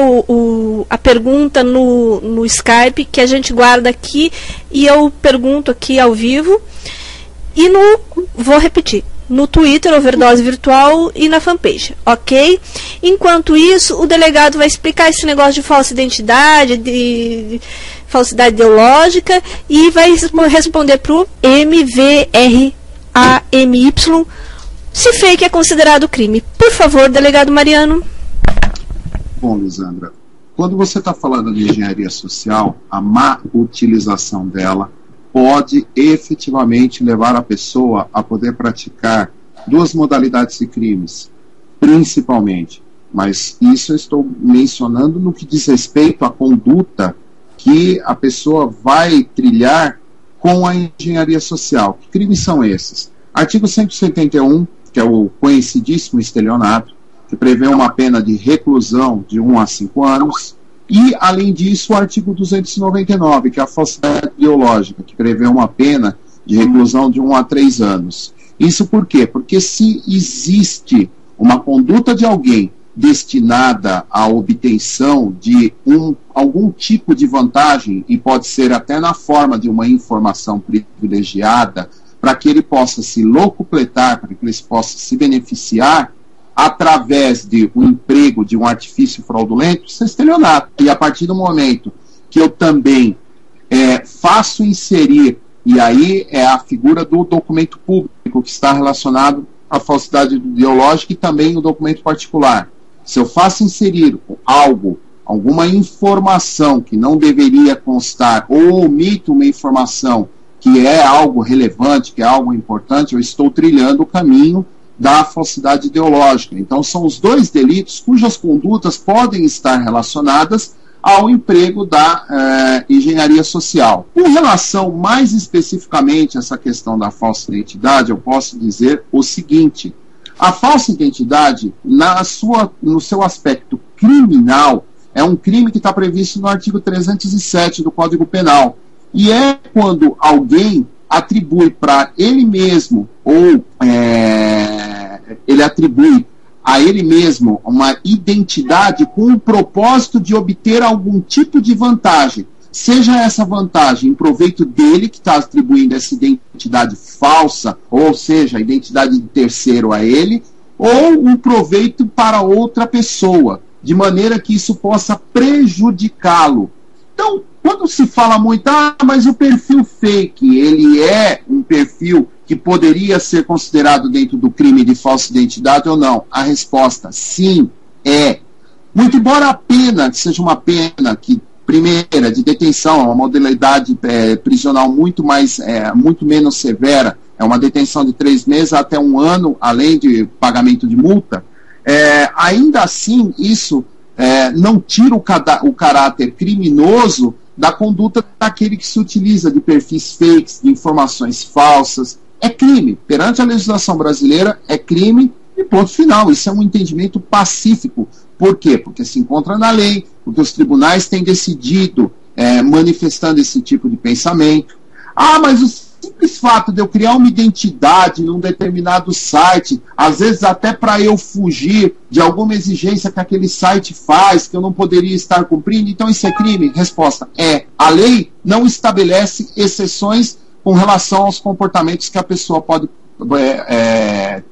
a pergunta no Skype, que a gente guarda aqui, e eu pergunto aqui ao vivo. E vou repetir, no Twitter, Overdose Virtual, e na fanpage, ok? Enquanto isso, o delegado vai explicar esse negócio de falsa identidade, de falsidade ideológica, e vai responder para o MVRAMY, se fake é considerado crime. Por favor, delegado Mariano. Bom, Lisandra, quando você está falando de engenharia social, a má utilização dela pode efetivamente levar a pessoa a poder praticar duas modalidades de crimes, principalmente. Mas isso eu estou mencionando no que diz respeito à conduta que a pessoa vai trilhar com a engenharia social. Que crimes são esses? Artigo 171, que é o conhecidíssimo estelionato, que prevê uma pena de reclusão de 1 a 5 anos, e, além disso, o artigo 299, que é a falsidade ideológica, que prevê uma pena de reclusão de 1 a 3 anos. Isso por quê? Porque se existe uma conduta de alguém destinada à obtenção de algum tipo de vantagem, e pode ser até na forma de uma informação privilegiada, para que ele possa se locupletar, para que ele possa se beneficiar, através de um emprego de um artifício fraudulento, isso é estelionato. E a partir do momento que eu também faço inserir, e aí é a figura do documento público que está relacionado à falsidade ideológica, e também o documento particular. Se eu faço inserir alguma informação que não deveria constar, ou omito uma informação que é algo relevante, que é algo importante, eu estou trilhando o caminho da falsidade ideológica. Então são os dois delitos cujas condutas podem estar relacionadas ao emprego da engenharia social. Com relação mais especificamente a essa questão da falsa identidade, eu posso dizer o seguinte: a falsa identidade, no seu aspecto criminal, é um crime que está previsto no artigo 307 do Código Penal, e é quando alguém atribui para ele mesmo, ou ele atribui a ele mesmo uma identidade com o propósito de obter algum tipo de vantagem, seja essa vantagem em proveito dele, que está atribuindo essa identidade falsa, ou seja, a identidade de terceiro a ele, ou um proveito para outra pessoa, de maneira que isso possa prejudicá-lo. Então, quando se fala muito, mas o perfil fake, ele é um perfil que poderia ser considerado dentro do crime de falsa identidade ou não? A resposta, sim, é. Muito embora a pena seja uma pena que, primeira, de detenção, é uma modalidade prisional muito menos severa, é uma detenção de 3 meses até 1 ano, além de pagamento de multa, ainda assim isso não tira o caráter criminoso da conduta daquele que se utiliza de perfis fakes, de informações falsas. É crime. Perante a legislação brasileira, é crime e ponto final. Isso é um entendimento pacífico. Por quê? Porque se encontra na lei, porque os tribunais têm decidido manifestando esse tipo de pensamento. Mas o simples fato de eu criar uma identidade num determinado site, às vezes até para eu fugir de alguma exigência que aquele site faz, que eu não poderia estar cumprindo, então isso é crime? Resposta, é. A lei não estabelece exceções com relação aos comportamentos que a pessoa pode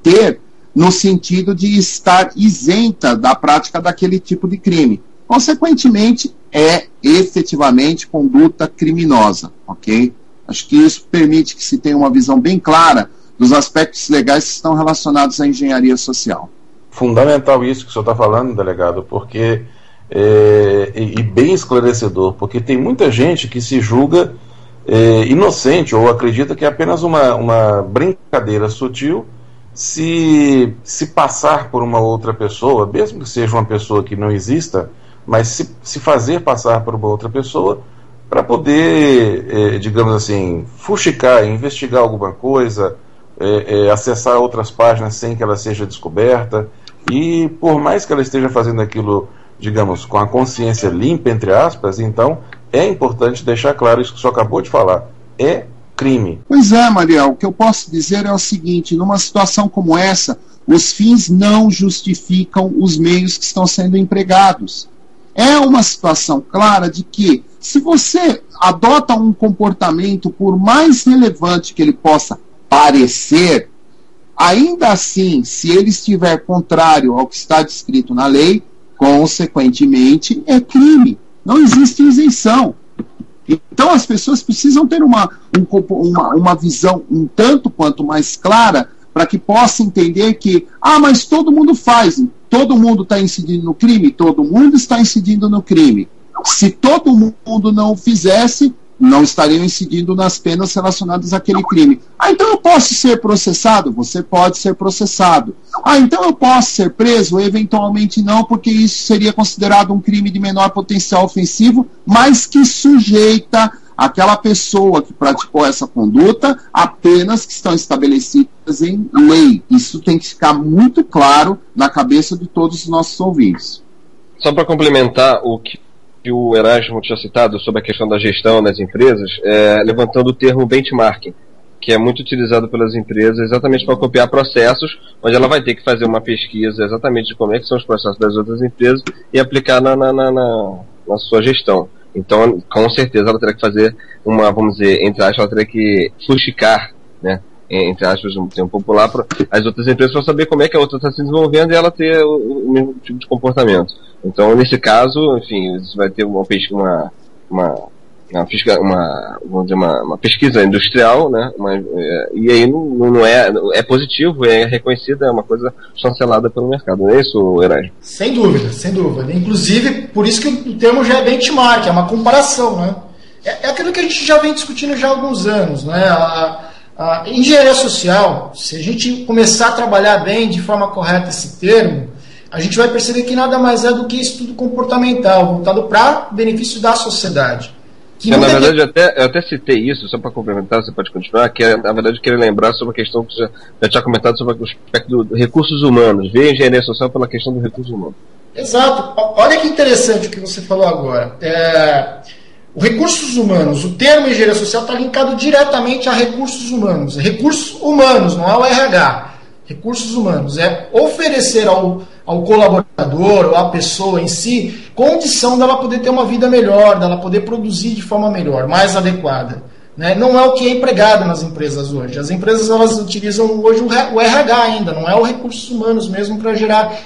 ter, no sentido de estar isenta da prática daquele tipo de crime. Consequentemente, é efetivamente conduta criminosa, ok? Acho que isso permite que se tenha uma visão bem clara dos aspectos legais que estão relacionados à engenharia social. Fundamental isso que o senhor está falando, delegado, porque e bem esclarecedor, porque tem muita gente que se julga inocente ou acredita que é apenas uma brincadeira sutil se passar por uma outra pessoa, mesmo que seja uma pessoa que não exista, mas se fazer passar por uma outra pessoa para poder, digamos assim, fuxicar, investigar alguma coisa, acessar outras páginas sem que ela seja descoberta, e por mais que ela esteja fazendo aquilo, digamos, com a consciência limpa, entre aspas, então é importante deixar claro isso que o senhor acabou de falar, é crime. Pois é, Mariel, o que eu posso dizer é o seguinte: numa situação como essa, os fins não justificam os meios que estão sendo empregados. É uma situação clara de que, se você adota um comportamento, por mais relevante que ele possa parecer, ainda assim, se ele estiver contrário ao que está descrito na lei, consequentemente é crime. Não existe isenção. Então as pessoas precisam ter uma visão um tanto quanto mais clara para que possa entender que, mas todo mundo faz, todo mundo está incidindo no crime, todo mundo está incidindo no crime. Se todo mundo não fizesse, não estariam incidindo nas penas relacionadas àquele crime. Então eu posso ser processado? Você pode ser processado. Então eu posso ser preso? Eventualmente não, porque isso seria considerado um crime de menor potencial ofensivo, mas que sujeita aquela pessoa que praticou essa conduta a penas que estão estabelecidas em lei. Isso tem que ficar muito claro na cabeça de todos os nossos ouvintes. Só para complementar o que o Erasmo tinha citado sobre a questão da gestão das empresas, levantando o termo benchmarking, que é muito utilizado pelas empresas exatamente para copiar processos, onde ela vai ter que fazer uma pesquisa exatamente de como é que são os processos das outras empresas e aplicar na sua gestão. Então, com certeza, ela terá que fazer vamos dizer, entre aspas, ela terá que fuxicar, né, entre aspas, um termo popular, para as outras empresas para saber como é que a outra está se desenvolvendo e ela ter o mesmo tipo de comportamento. Então, nesse caso, enfim, você vai ter uma pesquisa industrial, né, e aí não é positivo, é reconhecida, é uma coisa chancelada pelo mercado. Não é isso, Erasmo? Sem dúvida, sem dúvida. Inclusive, por isso que o termo já é benchmark, é uma comparação, né? É aquilo que a gente já vem discutindo já há alguns anos, né? A engenharia social, se a gente começar a trabalhar bem, de forma correta esse termo, a gente vai perceber que nada mais é do que estudo comportamental, voltado para benefício da sociedade. Na verdade, eu até citei isso, só para complementar, você pode continuar, que na verdade eu queria lembrar sobre a questão que você já tinha comentado sobre o aspecto dos recursos humanos, ver a engenharia social pela questão dos recursos humanos. Exato. Olha que interessante o que você falou agora. Os recursos humanos, o termo engenharia social está linkado diretamente a recursos humanos. Recursos humanos, não é o RH. Recursos humanos é oferecer ao colaborador ou à pessoa em si condição dela poder ter uma vida melhor, dela poder produzir de forma melhor, mais adequada. Né? Não é o que é empregado nas empresas hoje. As empresas elas utilizam hoje o RH ainda, não é o recursos humanos mesmo para gerar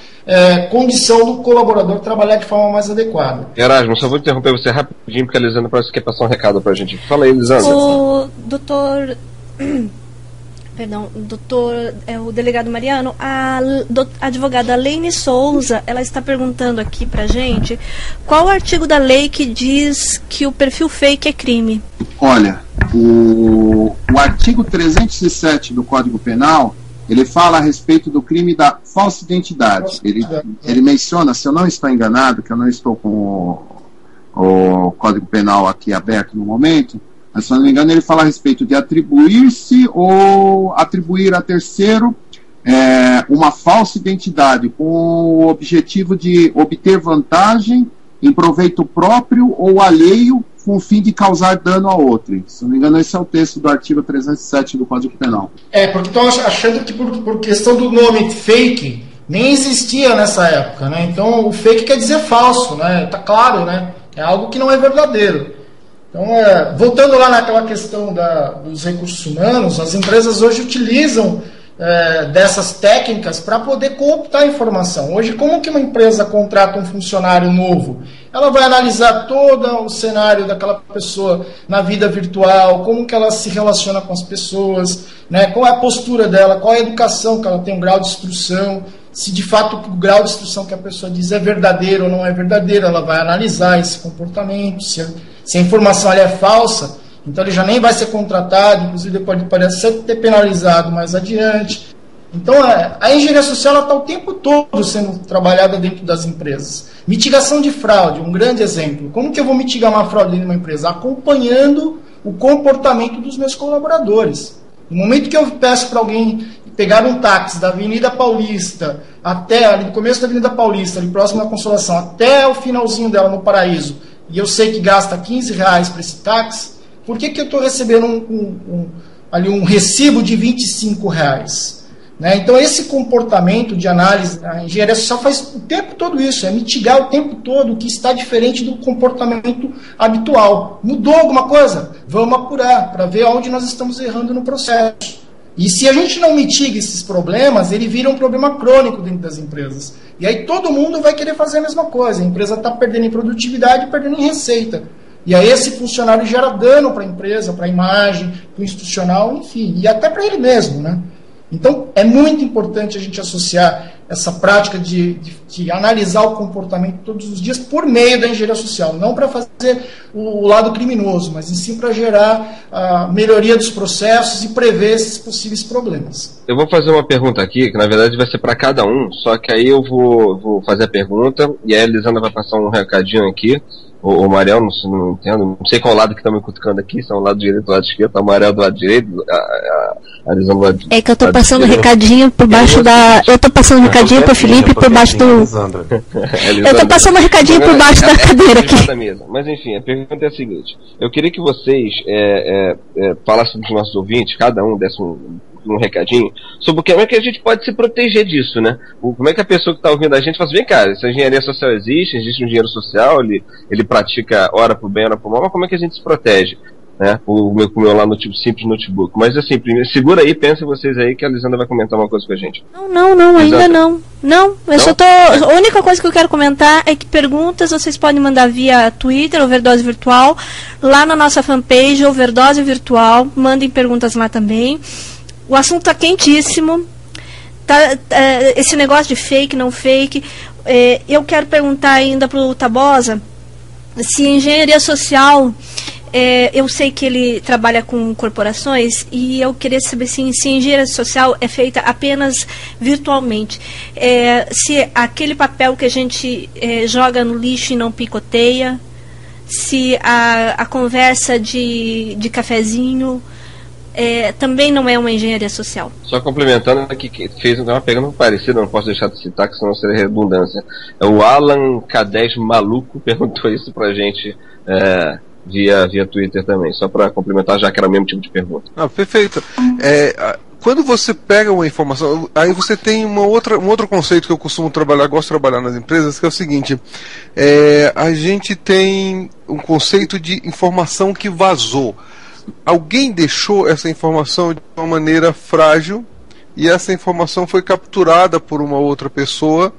condição do colaborador trabalhar de forma mais adequada. Erasmo, só vou interromper você rapidinho, porque a Lisandra parece que quer passar um recado para a gente. Fala aí, Lisandra. O doutor... Perdão, o delegado Mariano, a advogada Leine Souza, ela está perguntando aqui pra gente qual o artigo da lei que diz que o perfil fake é crime. Olha, o artigo 307 do Código Penal, ele fala a respeito do crime da falsa identidade. Ele menciona, se eu não estou enganado, que eu não estou com o Código Penal aqui aberto no momento, mas, se não me engano, ele fala a respeito de atribuir-se ou atribuir a terceiro uma falsa identidade com o objetivo de obter vantagem em proveito próprio ou alheio com o fim de causar dano a outro. Se não me engano, esse é o texto do artigo 307 do Código Penal. Porque estão achando que por questão do nome fake nem existia nessa época, né? Então o fake quer dizer falso, né? Tá claro, né? É algo que não é verdadeiro. Então, voltando lá naquela questão dos recursos humanos, as empresas hoje utilizam dessas técnicas para poder cooptar a informação. Hoje, como que uma empresa contrata um funcionário novo? Ela vai analisar todo o cenário daquela pessoa na vida virtual, como que ela se relaciona com as pessoas, né? Qual é a postura dela, qual é a educação que ela tem, um grau de instrução, se de fato o grau de instrução que a pessoa diz é verdadeiro ou não é verdadeiro, ela vai analisar esse comportamento, se a informação ali é falsa, então ele já nem vai ser contratado, inclusive pode ser penalizado mais adiante. Então a engenharia social está o tempo todo sendo trabalhada dentro das empresas. Mitigação de fraude, um grande exemplo. Como que eu vou mitigar uma fraude dentro de uma empresa? Acompanhando o comportamento dos meus colaboradores. No momento que eu peço para alguém pegar um táxi da Avenida Paulista até ali no começo da Avenida Paulista, ali próximo da Consolação, até o finalzinho dela no Paraíso, e eu sei que gasta R$15 para esse táxi, por que eu estou recebendo um recibo de R$25? Né? Então, esse comportamento de análise, a engenharia social faz o tempo todo isso, é mitigar o tempo todo o que está diferente do comportamento habitual. Mudou alguma coisa? Vamos apurar, para ver onde nós estamos errando no processo. E se a gente não mitiga esses problemas, ele vira um problema crônico dentro das empresas. E aí todo mundo vai querer fazer a mesma coisa. A empresa está perdendo em produtividade e perdendo em receita. E aí esse funcionário gera dano para a empresa, para a imagem, para o institucional, enfim, e até para ele mesmo, né? Então, é muito importante a gente associar essa prática de analisar o comportamento todos os dias por meio da engenharia social, não para fazer o lado criminoso, mas em sim para gerar a melhoria dos processos e prever esses possíveis problemas. Eu vou fazer uma pergunta aqui, que na verdade vai ser para cada um, só que aí eu vou fazer a pergunta, e aí a Elisandra vai passar um recadinho aqui. O Mariel, não entendo, não sei qual lado que está me cutucando aqui, se é o lado direito ou do lado esquerdo, tá o Mariel do lado direito, a Elisandra do lado direito. É que eu tô passando recadinho por baixo da... Eu tô passando recadinho pro Felipe por baixo do... Eu tô passando recadinho por baixo da cadeira aqui. Mas enfim, a pergunta é a seguinte, eu queria que vocês falassem dos nossos ouvintes, cada um desse um recadinho, sobre como é que a gente pode se proteger disso, né? Como é que a pessoa que está ouvindo a gente fala assim, vem cá, essa engenharia social existe um engenheiro social, ele pratica hora pro bem, hora pro mal, mas como é que a gente se protege? Né? O meu lá no simples notebook. Mas assim, primeiro, segura aí, pensem vocês aí que a Lisandra vai comentar uma coisa com a gente. Não, ainda não. Não, eu só tô... A única coisa que eu quero comentar é que perguntas vocês podem mandar via Twitter, Overdose Virtual, lá na nossa fanpage, Overdose Virtual, mandem perguntas lá também. O assunto está quentíssimo. Esse negócio de fake, não fake. Eu quero perguntar ainda para o Tabosa se engenharia social... eu sei que ele trabalha com corporações e eu queria saber se engenharia social é feita apenas virtualmente. Se aquele papel que a gente joga no lixo e não picoteia, se a conversa de cafezinho... também não é uma engenharia social. Só complementando que fez uma pergunta parecida, não posso deixar de citar, que senão seria redundância. O Alan K10 Maluco perguntou isso pra gente via Twitter também, só para complementar, já que era o mesmo tipo de pergunta. Perfeito. Quando você pega uma informação, aí você tem um outro conceito que eu costumo trabalhar, gosto de trabalhar nas empresas, que é o seguinte, a gente tem um conceito de informação que vazou. Alguém deixou essa informação de uma maneira frágil e essa informação foi capturada por uma outra pessoa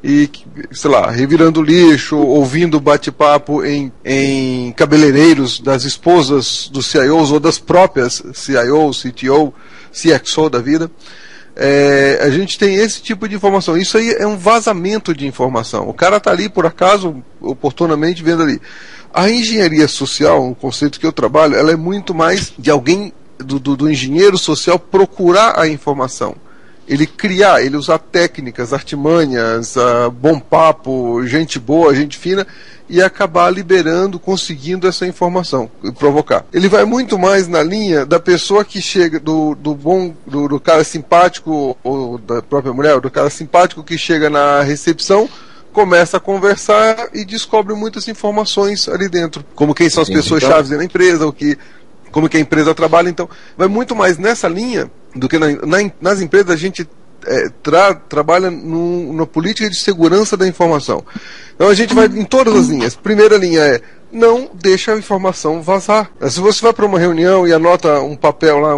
e, sei lá, revirando lixo, ouvindo bate-papo em cabeleireiros das esposas dos CIOs ou das próprias CIO, CTO, CXO da vida. A gente tem esse tipo de informação. Isso aí é um vazamento de informação. O cara está ali, por acaso, oportunamente vendo ali. A engenharia social, um conceito que eu trabalho, ela é muito mais de alguém, do engenheiro social, procurar a informação. Ele criar, ele usar técnicas, artimanhas, bom papo, gente boa, gente fina, e acabar liberando, conseguindo essa informação, provocar. Ele vai muito mais na linha da pessoa que chega, do cara simpático, ou da própria mulher, ou do cara simpático que chega na recepção, começa a conversar e descobre muitas informações ali dentro, como quem são as pessoas chaves da empresa, como que a empresa trabalha. Então vai muito mais nessa linha do que nas empresas. A gente trabalha na política de segurança da informação. Então a gente vai em todas as linhas. Primeira linha é não deixa a informação vazar. Se você vai para uma reunião e anota um papel lá,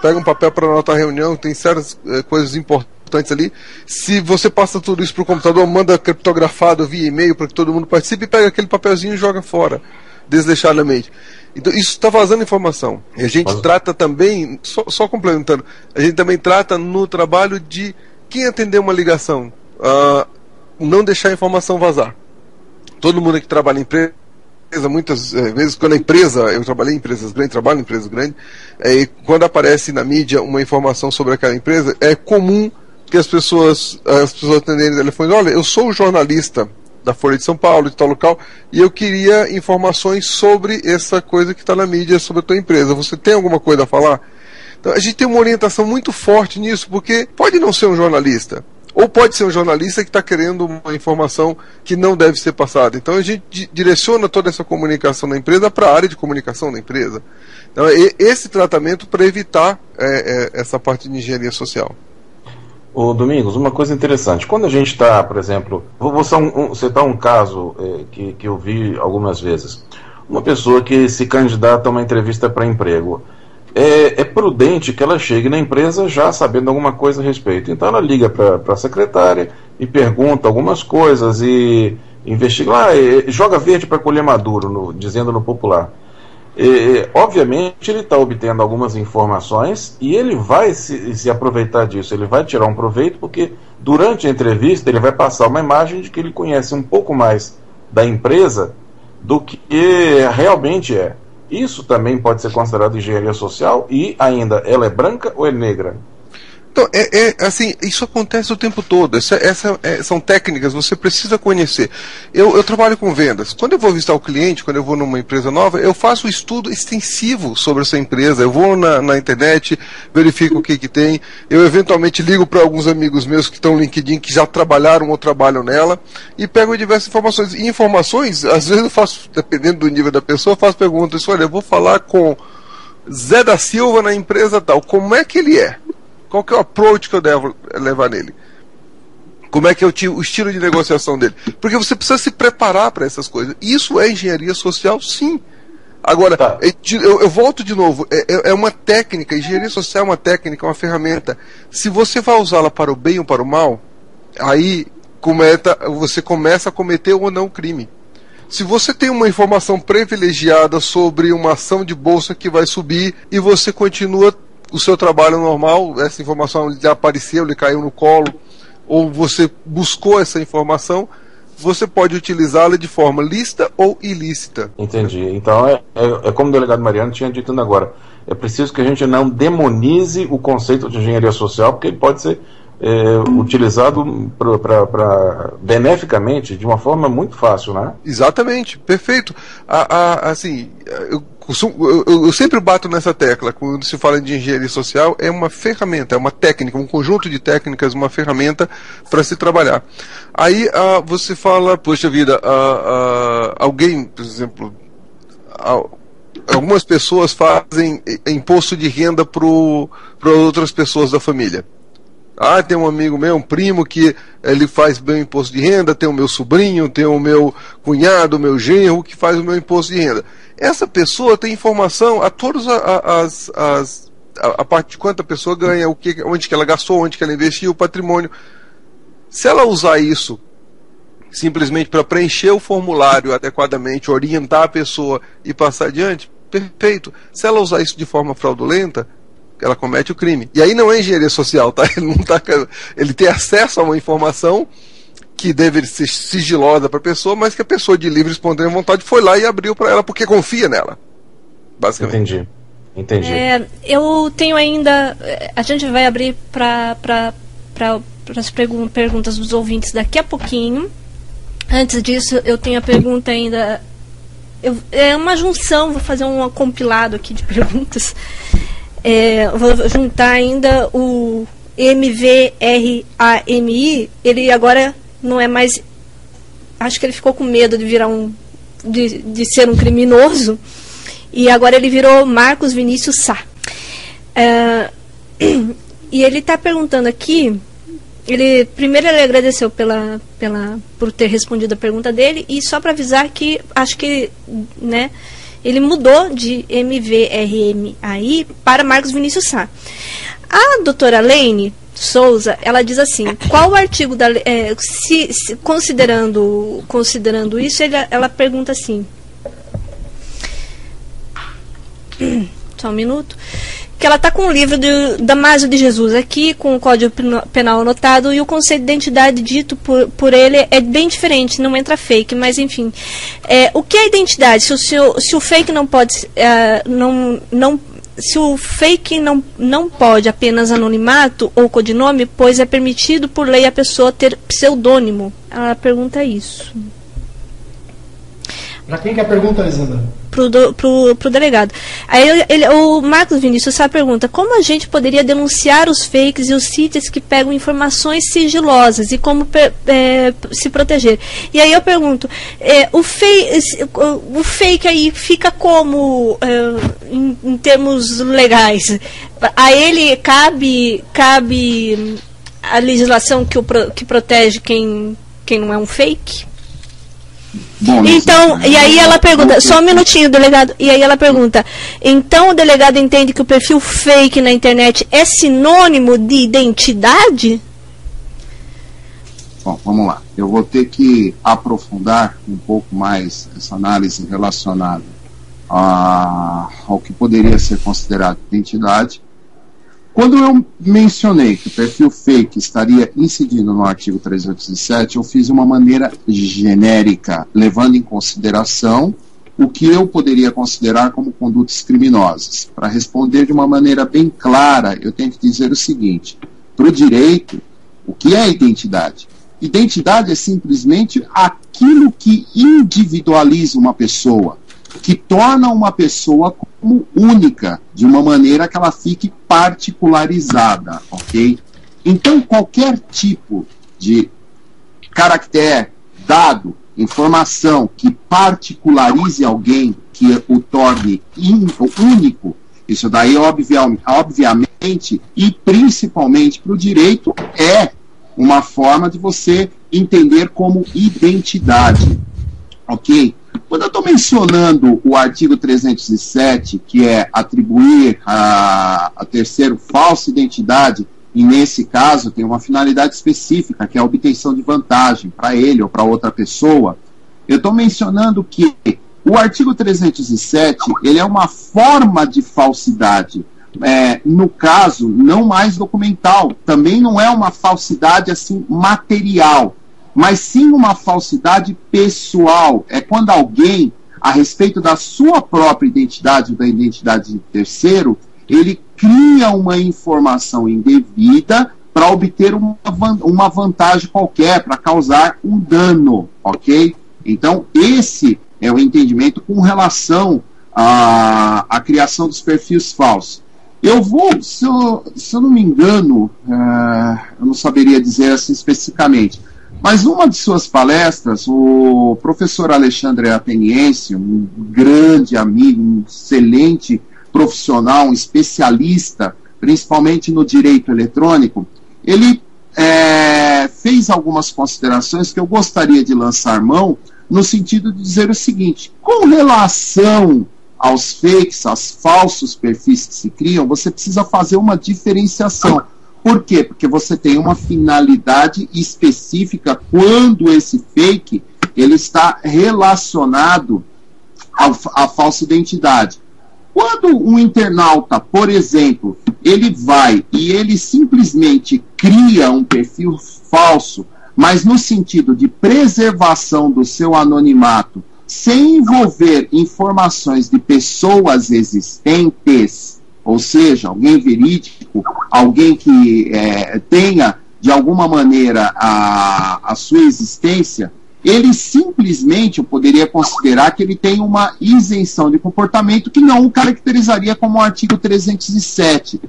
pega um papel para anotar a reunião, tem certas coisas importantes ali, se você passa tudo isso para o computador, manda criptografado via e-mail para que todo mundo participe, pega aquele papelzinho e joga fora, desleixadamente. Então isso está vazando informação. E a gente trata também, só complementando, a gente também trata no trabalho de quem atender uma ligação, não deixar a informação vazar. Todo mundo que trabalha em empresa, muitas vezes, quando a empresa, eu trabalhei em empresas grandes, trabalho em empresas grandes, quando aparece na mídia uma informação sobre aquela empresa, é comum que as pessoas atenderem telefones: olha, eu sou o jornalista da Folha de São Paulo, de tal local, e eu queria informações sobre essa coisa que está na mídia, sobre a tua empresa. Você tem alguma coisa a falar? Então, a gente tem uma orientação muito forte nisso, porque pode não ser um jornalista, ou pode ser um jornalista que está querendo uma informação que não deve ser passada. Então a gente direciona toda essa comunicação da empresa para a área de comunicação da empresa. Então, esse tratamento para evitar essa parte de engenharia social. Ô Domingos, uma coisa interessante, quando a gente está, por exemplo, vou citar um caso que eu vi algumas vezes, uma pessoa que se candidata a uma entrevista para emprego, é prudente que ela chegue na empresa já sabendo alguma coisa a respeito. Então ela liga para a secretária e pergunta algumas coisas e investiga, joga verde para colher maduro, dizendo no popular. Obviamente ele está obtendo algumas informações e ele vai se aproveitar disso, ele vai tirar um proveito, porque durante a entrevista ele vai passar uma imagem de que ele conhece um pouco mais da empresa do que realmente é. Isso também pode ser considerado engenharia social, e ainda, ela é branca ou é negra? Então, assim, isso acontece o tempo todo. São técnicas, você precisa conhecer. Eu trabalho com vendas. Quando eu vou visitar o cliente, quando eu vou numa empresa nova, eu faço um estudo extensivo sobre essa empresa. Eu vou na internet, verifico o que tem. Eu eventualmente ligo para alguns amigos meus que estão no LinkedIn, que já trabalharam ou trabalham nela, e pego diversas informações. E informações, às vezes eu faço, dependendo do nível da pessoa, eu faço perguntas. Olha, eu vou falar com Zé da Silva na empresa tal. Como é que ele é? Qual que é o approach que eu devo levar nele? Como é que é o estilo de negociação dele? Porque você precisa se preparar para essas coisas. Isso é engenharia social, sim. Agora, eu volto de novo. É uma técnica. Engenharia social é uma técnica, uma ferramenta. Se você vai usá-la para o bem ou para o mal, aí você começa a cometer ou não crime. Se você tem uma informação privilegiada sobre uma ação de bolsa que vai subir e você continua o seu trabalho normal, essa informação lhe apareceu, lhe caiu no colo, ou você buscou essa informação, você pode utilizá-la de forma lícita ou ilícita. Entendi. Então é como o delegado Mariano tinha dito agora, é preciso que a gente não demonize o conceito de engenharia social, porque ele pode ser utilizado beneficamente de uma forma muito fácil, né? Exatamente, perfeito. Assim, eu sempre bato nessa tecla quando se fala de engenharia social. É uma ferramenta, é uma técnica, um conjunto de técnicas, uma ferramenta para se trabalhar. Aí você fala, poxa vida, alguém, por exemplo, algumas pessoas fazem imposto de renda para outras pessoas da família. Tem um amigo meu, um primo, que ele faz meu imposto de renda, tem o meu sobrinho, tem o meu cunhado, o meu genro, que faz o meu imposto de renda. Essa pessoa tem informação a todas a parte de quanto a pessoa ganha, onde que ela gastou, onde que ela investiu, o patrimônio. Se ela usar isso simplesmente para preencher o formulário adequadamente, orientar a pessoa e passar adiante, perfeito. Se ela usar isso de forma fraudulenta, ela comete o crime. E aí não é engenharia social, tá? Ele tem acesso a uma informação que deve ser sigilosa para a pessoa, mas que a pessoa de livre e espontânea vontade foi lá e abriu para ela porque confia nela. Basicamente. Entendi. Eu tenho ainda... A gente vai abrir para as perguntas dos ouvintes daqui a pouquinho. Antes disso, eu tenho a pergunta ainda... É uma junção, vou fazer um compilado aqui de perguntas. Vou juntar ainda o MVRAMI. Ele agora não é mais... Acho que ele ficou com medo de virar de ser um criminoso. E agora ele virou Marcos Vinícius Sá. E ele está perguntando aqui primeiro ele agradeceu por ter respondido a pergunta dele, e só para avisar que acho que, né, ele mudou de MVRMAI para Marcos Vinícius Sá. A doutora Lene Souza, ela diz assim, qual o artigo da considerando isso, ela pergunta assim, só um minuto, que ela está com o livro do Damásio de Jesus aqui, com o Código Penal anotado, e o conceito de identidade dito por ele é bem diferente, não entra fake, mas enfim. O que é identidade? Se o fake não pode... se o fake não pode apenas anonimato ou codinome, pois é permitido por lei a pessoa ter pseudônimo. Ela pergunta isso. Para quem que é a pergunta, Lisandra? Pro delegado. Aí o Marcos Vinícius Sá pergunta, como a gente poderia denunciar os fakes e os sites que pegam informações sigilosas e como se proteger? E aí eu pergunto, o fake aí fica como em termos legais? A ele cabe a legislação que protege quem não é um fake? Bom, então, e aí ela pergunta, só um minutinho, delegado, e aí ela pergunta, então o delegado entende que o perfil fake na internet é sinônimo de identidade? Bom, vamos lá. Eu vou ter que aprofundar um pouco mais essa análise relacionada ao que poderia ser considerado identidade. Quando eu mencionei que o perfil fake estaria incidindo no artigo 387, eu fiz uma maneira genérica, levando em consideração o que eu poderia considerar como condutas criminosas. Para responder de uma maneira bem clara, eu tenho que dizer o seguinte: para o direito, o que é identidade? Identidade é simplesmente aquilo que individualiza uma pessoa, que torna uma pessoa como única, de uma maneira que ela fique particularizada, ok? Então, qualquer tipo de caractere, dado, informação que particularize alguém, que o torne único, isso daí, obviamente, e principalmente para o direito, é uma forma de você entender como identidade, ok? Quando eu estou mencionando o artigo 307, que é atribuir a terceiro falsa identidade, e nesse caso tem uma finalidade específica, que é a obtenção de vantagem para ele ou para outra pessoa, eu estou mencionando que o artigo 307 ele é uma forma de falsidade, no caso, não mais documental, também não é uma falsidade assim material, mas sim uma falsidade pessoal. É quando alguém, a respeito da sua própria identidade ou da identidade de terceiro, ele cria uma informação indevida para obter uma vantagem qualquer, para causar um dano, ok? Então, esse é o entendimento com relação à criação dos perfis falsos. Eu vou, se eu não me engano, eu não saberia dizer assim especificamente, mas numa de suas palestras, o professor Alexandre Ateniense, um grande amigo, um excelente profissional, um especialista, principalmente no direito eletrônico, ele fez algumas considerações que eu gostaria de lançar mão, no sentido de dizer o seguinte: com relação aos fakes, aos falsos perfis que se criam, você precisa fazer uma diferenciação. Por quê? Porque você tem uma finalidade específica quando esse fake ele está relacionado à falsa identidade. Quando um internauta, por exemplo, ele vai e ele simplesmente cria um perfil falso, mas no sentido de preservação do seu anonimato, sem envolver informações de pessoas existentes, ou seja, alguém verídico, alguém que tenha, de alguma maneira, a sua existência, ele simplesmente, eu poderia considerar que ele tem uma isenção de comportamento que não o caracterizaria como o artigo 307.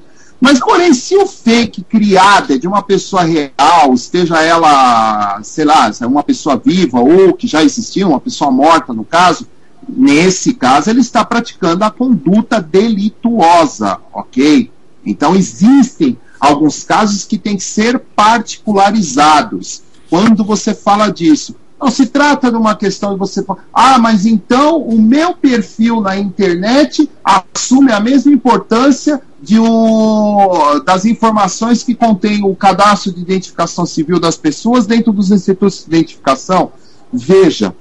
Mas, porém, se o fake criado é de uma pessoa real, esteja ela, sei lá, se é uma pessoa viva ou que já existiu, uma pessoa morta, no caso, nesse caso, ele está praticando a conduta delituosa, ok? Então, existem alguns casos que têm que ser particularizados. Quando você fala disso, não se trata de uma questão de você falar, mas então o meu perfil na internet assume a mesma importância das informações que contém o cadastro de identificação civil das pessoas dentro dos institutos de identificação. Veja,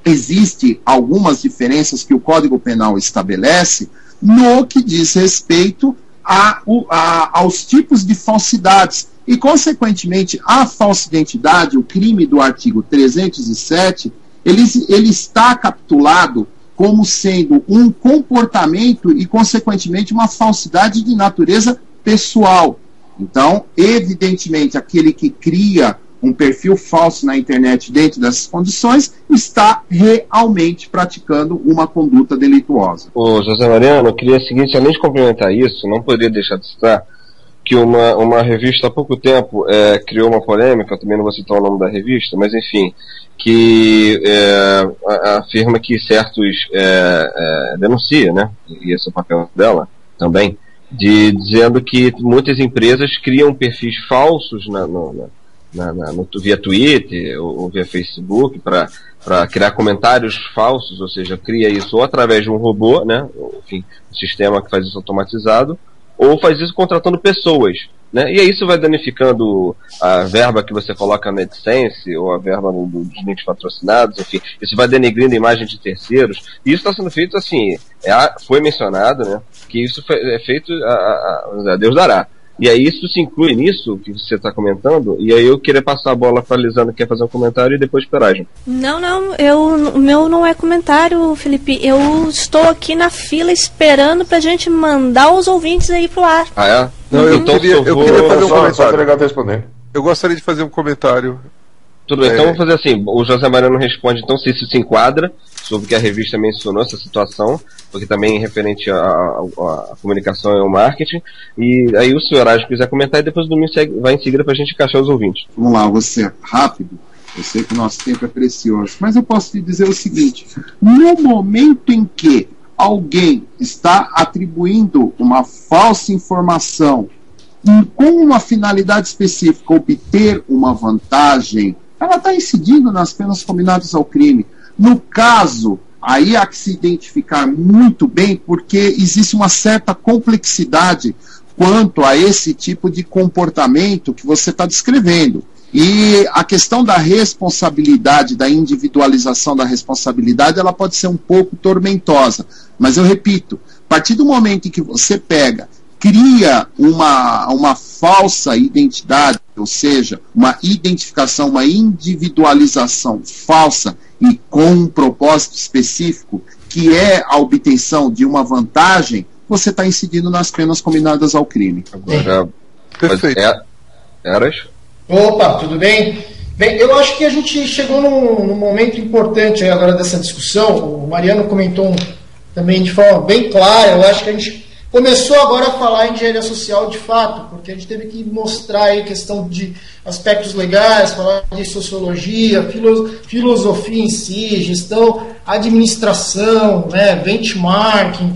existem algumas diferenças que o Código Penal estabelece no que diz respeito aos tipos de falsidades. E, consequentemente, a falsa identidade, o crime do artigo 307, ele está capitulado como sendo um comportamento e, consequentemente, uma falsidade de natureza pessoal. Então, evidentemente, aquele que cria um perfil falso na internet dentro dessas condições está realmente praticando uma conduta delituosa. Ô, José Mariano, eu queria seguinte, complementar isso, não poderia deixar de citar que uma revista há pouco tempo criou uma polêmica, eu também não vou citar o nome da revista, mas enfim, que afirma que certos denuncia, né, e esse é o papel dela também, dizendo que muitas empresas criam perfis falsos via Twitter ou via Facebook para criar comentários falsos, ou seja, cria isso ou através de um robô, né, enfim, um sistema que faz isso automatizado, ou faz isso contratando pessoas, né, e aí isso vai danificando a verba que você coloca na AdSense ou a verba dos links patrocinados, enfim, isso vai denegrindo a imagem de terceiros, e isso está sendo feito assim, foi mencionado, né, que isso é feito a Deus dará. E aí isso se inclui nisso que você está comentando, e aí eu queria passar a bola para a Lisandra, que quer fazer um comentário, e depois para a Erasmo. Não, o meu não é comentário, Felipe. Eu estou aqui na fila esperando pra gente mandar os ouvintes aí pro ar. Ah, é? Não, eu queria fazer um comentário. Eu gostaria de fazer um comentário. Tudo bem, então vamos fazer assim, o José Mariano responde então se isso se enquadra sobre o que a revista mencionou, essa situação, porque também é referente à comunicação e ao marketing, e aí o senhor Erasmo quiser comentar e depois o Domingo vai em seguida para a gente encaixar os ouvintes. Vamos lá, vou ser rápido, eu sei que o nosso tempo é precioso, mas eu posso te dizer o seguinte, no momento em que alguém está atribuindo uma falsa informação com uma finalidade específica, obter uma vantagem, ela está incidindo nas penas combinadas ao crime. No caso, aí há que se identificar muito bem, porque existe uma certa complexidade quanto a esse tipo de comportamento que você está descrevendo. E a questão da responsabilidade, da individualização da responsabilidade, ela pode ser um pouco tormentosa. Mas eu repito, a partir do momento em que você cria uma falsa identidade, ou seja, uma identificação, uma individualização falsa e com um propósito específico, que é a obtenção de uma vantagem, você está incidindo nas penas combinadas ao crime. Agora, perfeito. Eras? Opa, tudo bem? Bem, eu acho que a gente chegou num momento importante agora dessa discussão. O Mariano comentou também de forma bem clara. Eu acho que a gente começou agora a falar em engenharia social de fato, porque a gente teve que mostrar aí questão de aspectos legais, falar de sociologia, filosofia em si, gestão, administração, né, benchmarking,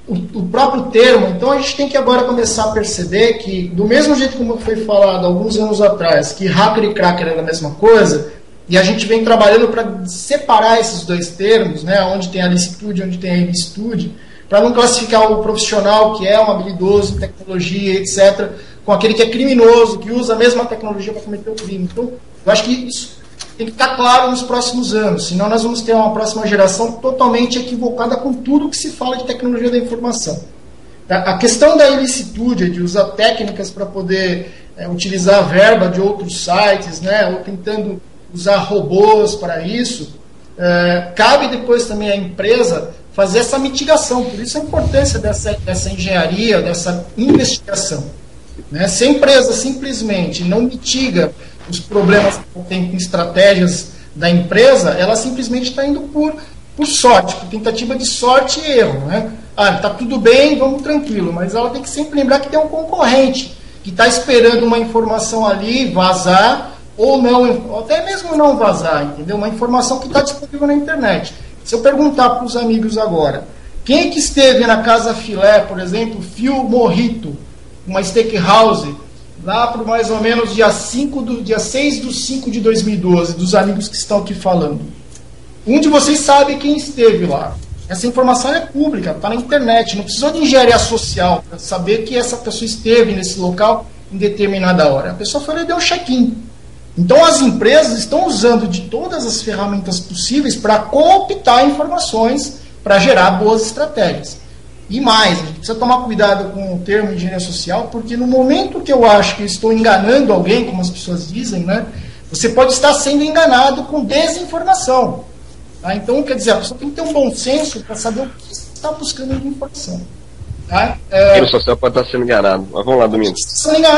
o próprio termo. Então a gente tem que agora começar a perceber que, do mesmo jeito como foi falado alguns anos atrás, que hacker e cracker era a mesma coisa, e a gente vem trabalhando para separar esses dois termos, né, onde tem a licitude, onde tem a ilicitude, para não classificar o profissional que é um habilidoso em tecnologia, etc., com aquele que é criminoso, que usa a mesma tecnologia para cometer o crime. Então, eu acho que isso tem que ficar claro nos próximos anos, senão nós vamos ter uma próxima geração totalmente equivocada com tudo que se fala de tecnologia da informação. A questão da ilicitude, de usar técnicas para poder utilizar a verba de outros sites, né, ou tentando usar robôs para isso, cabe depois também à empresa fazer essa mitigação. Por isso a importância dessa engenharia, dessa investigação. Né? Se a empresa simplesmente não mitiga os problemas que tem com estratégias da empresa, ela simplesmente está indo por sorte, por tentativa de sorte e erro. Né? Está tudo bem, vamos tranquilo, mas ela tem que sempre lembrar que tem um concorrente que está esperando uma informação ali vazar, ou não, ou até mesmo não vazar, entendeu? Uma informação que está disponível na internet. Se eu perguntar para os amigos agora, quem é que esteve na Casa Filé, por exemplo, Phil Morrito, uma steakhouse, lá por mais ou menos dia 6/5 de 2012, dos amigos que estão aqui falando. Um de vocês sabe quem esteve lá. Essa informação é pública, está na internet, não precisa de engenharia social para saber que essa pessoa esteve nesse local em determinada hora. A pessoa foi lá e deu um check-in. Então as empresas estão usando de todas as ferramentas possíveis para cooptar informações para gerar boas estratégias. E mais, a gente precisa tomar cuidado com o termo engenharia social, porque no momento que eu acho que eu estou enganando alguém, como as pessoas dizem, né, você pode estar sendo enganado com desinformação. Tá? Então, quer dizer, a pessoa tem que ter um bom senso para saber o que está buscando de informação. Tá? O social pode estar sendo enganado. Mas vamos lá, Domingos.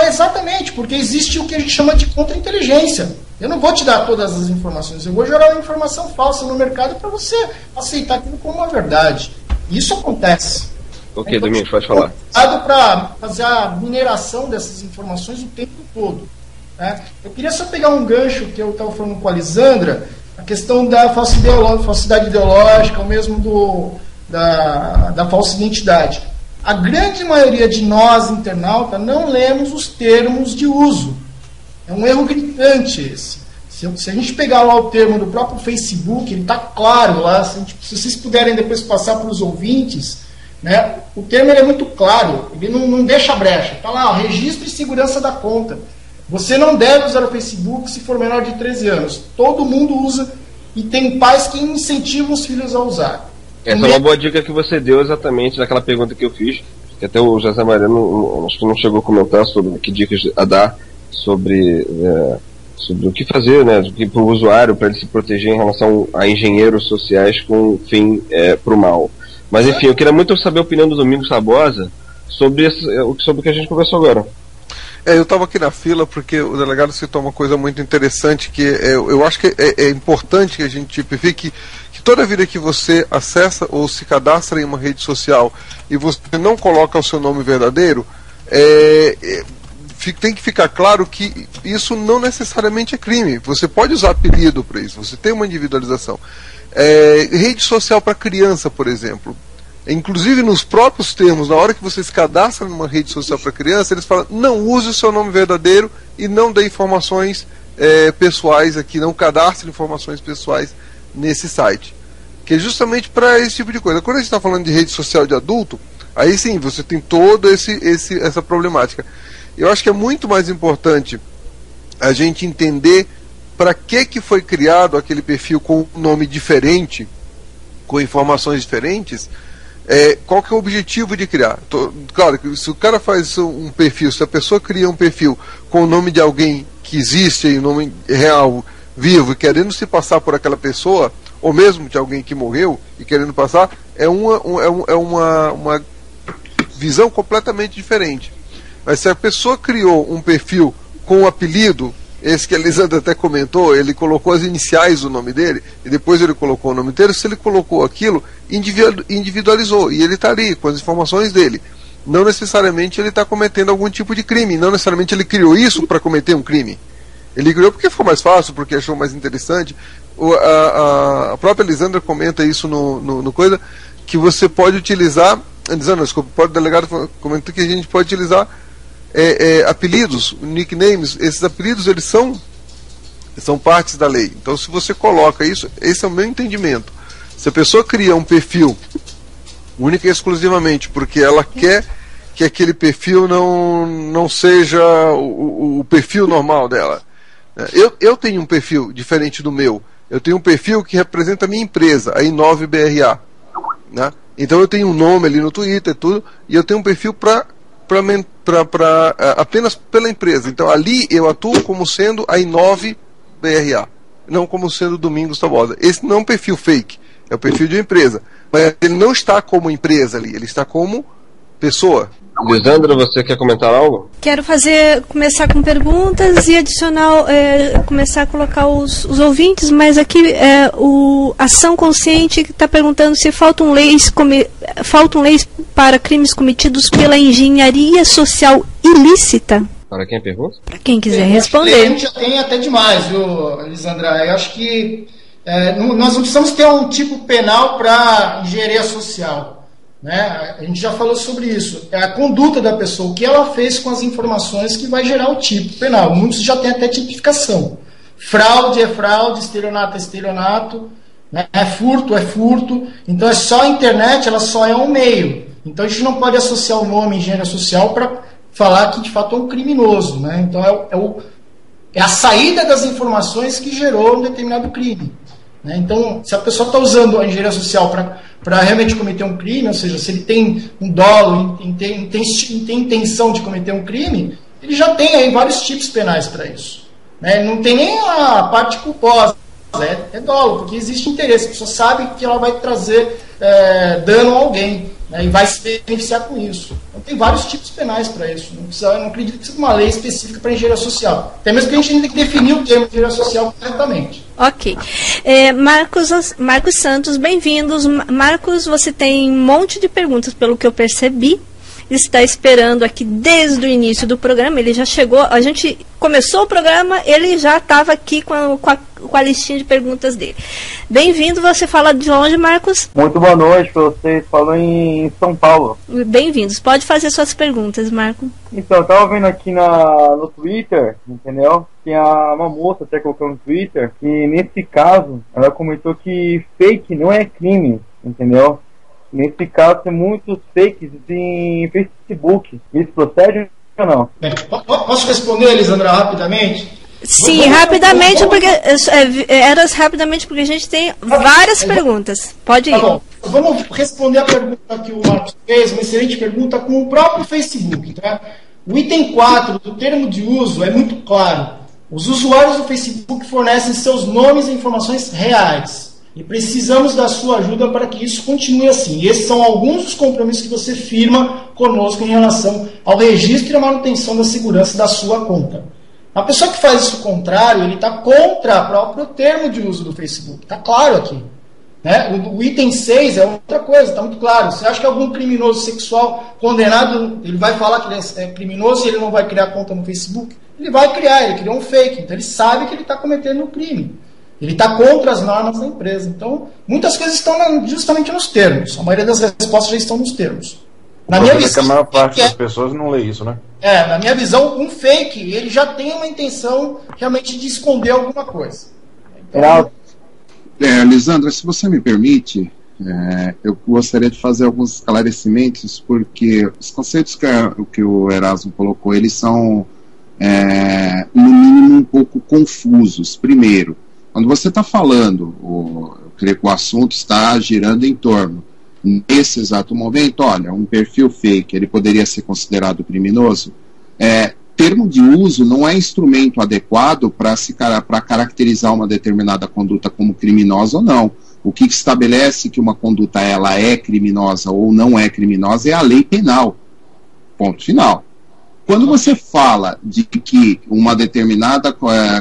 Exatamente, porque existe o que a gente chama de contra-inteligência. Eu não vou te dar todas as informações, eu vou gerar uma informação falsa no mercado para você aceitar aquilo como uma verdade. Isso acontece. Ok, Domingos, pode falar. Para fazer a mineração dessas informações o tempo todo. Né? Eu queria só pegar um gancho que eu estava falando com a Lisandra, a questão da falsidade ideológica, ou mesmo da falsa identidade. A grande maioria de nós, internautas, não lemos os termos de uso. É um erro gritante esse. Se a gente pegar lá o termo do próprio Facebook, ele está claro lá. Se vocês puderem depois passar para os ouvintes, né, o termo ele é muito claro, ele não deixa brecha. Está lá, registro e segurança da conta. Você não deve usar o Facebook se for menor de 13 anos. Todo mundo usa e tem pais que incentivam os filhos a usar. Essa é uma boa dica que você deu exatamente naquela pergunta que eu fiz, que até o José Mariano acho que não chegou a comentar sobre que dicas a dar sobre o que fazer, né, para o usuário, para ele se proteger em relação a engenheiros sociais com fim para o mal. Mas enfim, eu queria muito saber a opinião do Domingos Tabosa sobre o que a gente conversou agora. Eu estava aqui na fila porque o delegado citou uma coisa muito interessante que eu acho que é importante que a gente tipifique que toda vida que você acessa ou se cadastra em uma rede social e você não coloca o seu nome verdadeiro, tem que ficar claro que isso não necessariamente é crime. Você pode usar apelido para isso, você tem uma individualização. Rede social para criança, por exemplo. Inclusive nos próprios termos, na hora que você se cadastra numa rede social para criança, eles falam, não use o seu nome verdadeiro e não dê informações pessoais aqui, não cadastre informações pessoais nesse site. Que é justamente para esse tipo de coisa. Quando a gente está falando de rede social de adulto, aí sim, você tem toda essa problemática. Eu acho que é muito mais importante a gente entender para que foi criado aquele perfil com um nome diferente, com informações diferentes. Qual que é o objetivo de criar? Claro que se o cara faz um perfil, se a pessoa cria um perfil com o nome de alguém que existe, um nome real, vivo, e querendo se passar por aquela pessoa, ou mesmo de alguém que morreu e querendo passar, é uma visão completamente diferente. Mas se a pessoa criou um perfil com um apelido, esse que a Lisandra até comentou, ele colocou as iniciais do nome dele, e depois ele colocou o nome inteiro, se ele colocou aquilo, individualizou, e ele está ali com as informações dele. Não necessariamente ele está cometendo algum tipo de crime, não necessariamente ele criou isso para cometer um crime. Ele criou porque ficou mais fácil, porque achou mais interessante. A própria Lisandra comenta isso no coisa, que você pode utilizar, Lisandra, desculpa, o delegado comenta que a gente pode utilizar apelidos, nicknames. Esses apelidos eles são partes da lei. Então se você coloca isso, esse é o meu entendimento. Se a pessoa cria um perfil única e exclusivamente porque ela quer que aquele perfil não seja o perfil normal dela. Eu tenho um perfil diferente do meu. Eu tenho um perfil que representa a minha empresa, a I9BRA, né? Então eu tenho um nome ali no Twitter, tudo, e eu tenho um perfil apenas pela empresa. Então ali eu atuo como sendo a I9BRA, não como sendo Domingos Tabosa. Esse não é um perfil fake, é o perfil de uma empresa. Mas ele não está como empresa ali, ele está como pessoa. Lisandra, você quer comentar algo? Quero começar com perguntas e adicional, começar a colocar os ouvintes, mas aqui o Ação Consciente está perguntando se faltam leis para crimes cometidos pela engenharia social ilícita. Para quem pergunta? Para quem quiser responder. A gente já tem até demais, viu, Lisandra? Eu acho que nós não precisamos ter um tipo penal para engenharia social. né? A gente já falou sobre isso. É a conduta da pessoa, o que ela fez com as informações que vai gerar o tipo penal. Muitos já tem até tipificação. Fraude é fraude, estelionato é estelionato, né? É furto. Então é só a internet, ela só é um meio. Então a gente não pode associar o nome engenharia social para falar que de fato é um criminoso, né? Então é a saída das informações que gerou um determinado crime, né? Então, se a pessoa está usando a engenharia social para realmente cometer um crime, ou seja, se ele tem um dolo, tem intenção de cometer um crime, ele já tem aí vários tipos penais para isso, né? Não tem nem a parte culposa, é dolo, porque existe interesse, a pessoa sabe que ela vai trazer dano a alguém, né, e vai se beneficiar com isso. Então tem vários tipos penais para isso. Não acredito que precisa de uma lei específica para engenharia social. Até mesmo que a gente ainda tem que definir o termo engenharia social corretamente. Ok. Marcos Santos, bem-vindos. Marcos, você tem um monte de perguntas, pelo que eu percebi. Está esperando aqui desde o início do programa. Ele já chegou, a gente começou o programa, ele já estava aqui com a listinha de perguntas dele. Bem-vindo, você fala de onde, Marcos? Muito boa noite para vocês, falo em São Paulo. Bem-vindos, pode fazer suas perguntas, Marco. Então, eu estava vendo aqui no Twitter, entendeu? Tinha uma moça até colocou no Twitter, e nesse caso, ela comentou que fake não é crime, entendeu? Nesse caso, tem muitos fakes em Facebook. Isso procede ou não? Posso responder, Elisandra, rapidamente? Sim, rapidamente, porque a gente tem várias perguntas. Pode ir. Tá bom. Vamos responder a pergunta que o Marcos fez, uma excelente pergunta, com o próprio Facebook. Tá? O item 4 do termo de uso é muito claro. Os usuários do Facebook fornecem seus nomes e informações reais. E precisamos da sua ajuda para que isso continue assim. E esses são alguns dos compromissos que você firma conosco em relação ao registro e à manutenção da segurança da sua conta. A pessoa que faz isso contrário, ele está contra o próprio termo de uso do Facebook. Está claro aqui. Né? O item 6 é outra coisa, está muito claro. Você acha que algum criminoso sexual condenado, ele vai falar que ele é criminoso e ele não vai criar conta no Facebook? Ele vai criar, ele criou um fake. Então ele sabe que ele está cometendo um crime. Ele está contra as normas da empresa. Então, muitas coisas estão justamente nos termos. A maioria das respostas já estão nos termos. Na minha visão, a maior parte das pessoas não lê isso, né? Na minha visão, um fake, ele já tem uma intenção realmente de esconder alguma coisa. Então, Lisandra, se você me permite, eu gostaria de fazer alguns esclarecimentos, porque os conceitos que o Erasmo colocou, eles são, no mínimo, um pouco confusos. Primeiro, quando você está falando, eu creio que o assunto está girando em torno, nesse exato momento, olha, um perfil fake, ele poderia ser considerado criminoso? Termo de uso não é instrumento adequado para caracterizar uma determinada conduta como criminosa ou não. O que estabelece que uma conduta ela é criminosa ou não é criminosa é a lei penal. Ponto final. Quando você fala de que uma determinada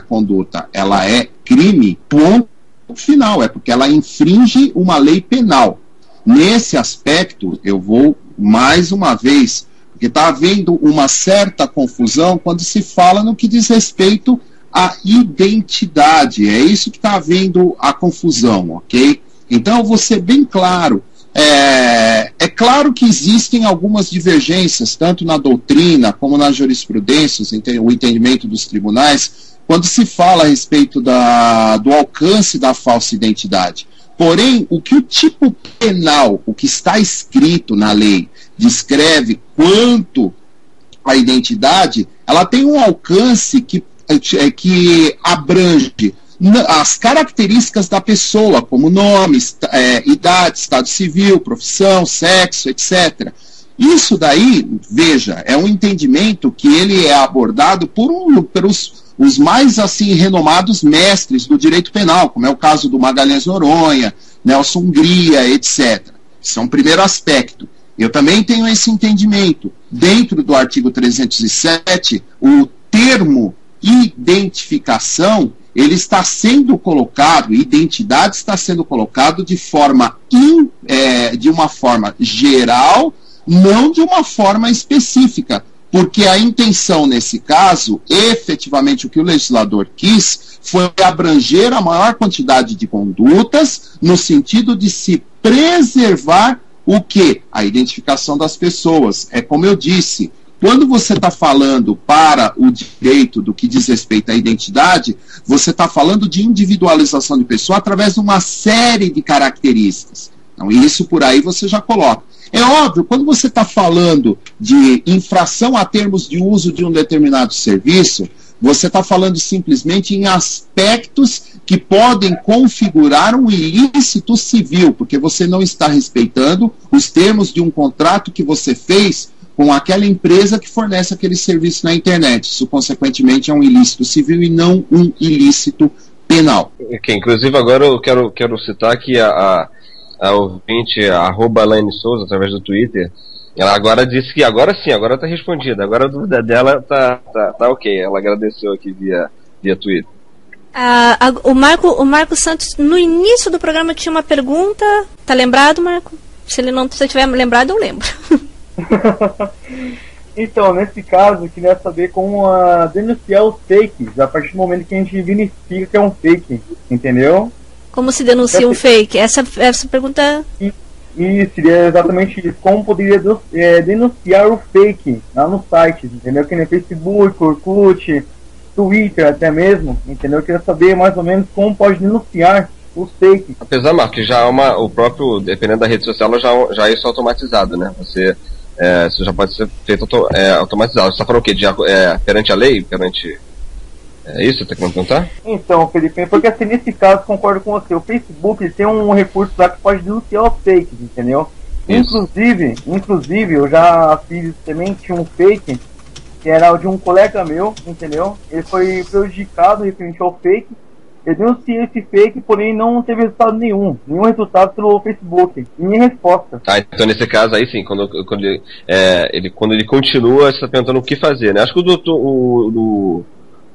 conduta ela é crime, ponto final, é porque ela infringe uma lei penal. Nesse aspecto, eu vou mais uma vez, porque está havendo uma certa confusão quando se fala no que diz respeito à identidade. É isso que está havendo a confusão, ok? Então, eu vou ser bem claro. É claro que existem algumas divergências, tanto na doutrina como na jurisprudência, o entendimento dos tribunais, quando se fala a respeito do alcance da falsa identidade. Porém, o que o tipo penal, o que está escrito na lei, descreve quanto à identidade, ela tem um alcance que abrange as características da pessoa, como nome, idade, estado civil, profissão, sexo, etc. Isso daí, veja, é um entendimento que ele é abordado pelos os mais assim renomados mestres do direito penal, como é o caso do Magalhães Noronha, Nelson Hungria, etc. Isso é um primeiro aspecto. Eu também tenho esse entendimento. Dentro do artigo 307, o termo identificação, ele está sendo colocado, identidade está sendo colocado de uma forma geral, não de uma forma específica. Porque a intenção, nesse caso, efetivamente o que o legislador quis foi abranger a maior quantidade de condutas no sentido de se preservar O que? A identificação das pessoas. É como eu disse, quando você está falando para o direito do que diz respeito à identidade, você está falando de individualização de pessoa através de uma série de características. Então, isso por aí você já coloca. É óbvio, quando você está falando de infração a termos de uso de um determinado serviço, você está falando simplesmente em aspectos que podem configurar um ilícito civil, porque você não está respeitando os termos de um contrato que você fez com aquela empresa que fornece aquele serviço na internet. Isso, consequentemente, é um ilícito civil e não um ilícito penal. Okay, inclusive, agora eu quero citar que a ouvinte, @Laine Souza, através do Twitter, ela agora disse que agora sim, agora está respondida. Agora a dúvida dela tá ok. Ela agradeceu aqui via Twitter. O Marco Santos, no início do programa, tinha uma pergunta. Tá lembrado, Marco? Se ele não tiver lembrado, eu lembro. Então, nesse caso, eu queria saber como denunciar os fakes, a partir do momento que a gente verifica que é um fake, entendeu? Como se denuncia um fake? Essa pergunta... Isso, seria exatamente isso. Como poderia denunciar o fake lá nos sites, entendeu? Que nem Facebook, Orkut, Twitter até mesmo, entendeu? Eu queria saber mais ou menos como pode denunciar os fakes. Apesar, Marco, que já há o próprio, dependendo da rede social, já é isso automatizado, né? Isso já pode ser feito automatizado. Você está falando o quê? Perante a lei? É isso que você está querendo perguntar? Então, Felipe, porque assim, nesse caso, concordo com você, o Facebook tem um recurso lá que pode denunciar os fakes, entendeu? Inclusive, eu já fiz também, tinha um fake, que era de um colega meu, entendeu? Ele foi prejudicado referente ao fake. Eu denunciei esse fake, porém não teve resultado nenhum resultado pelo Facebook, nem resposta. Então nesse caso aí sim, quando ele continua, você está perguntando o que fazer, né? Acho que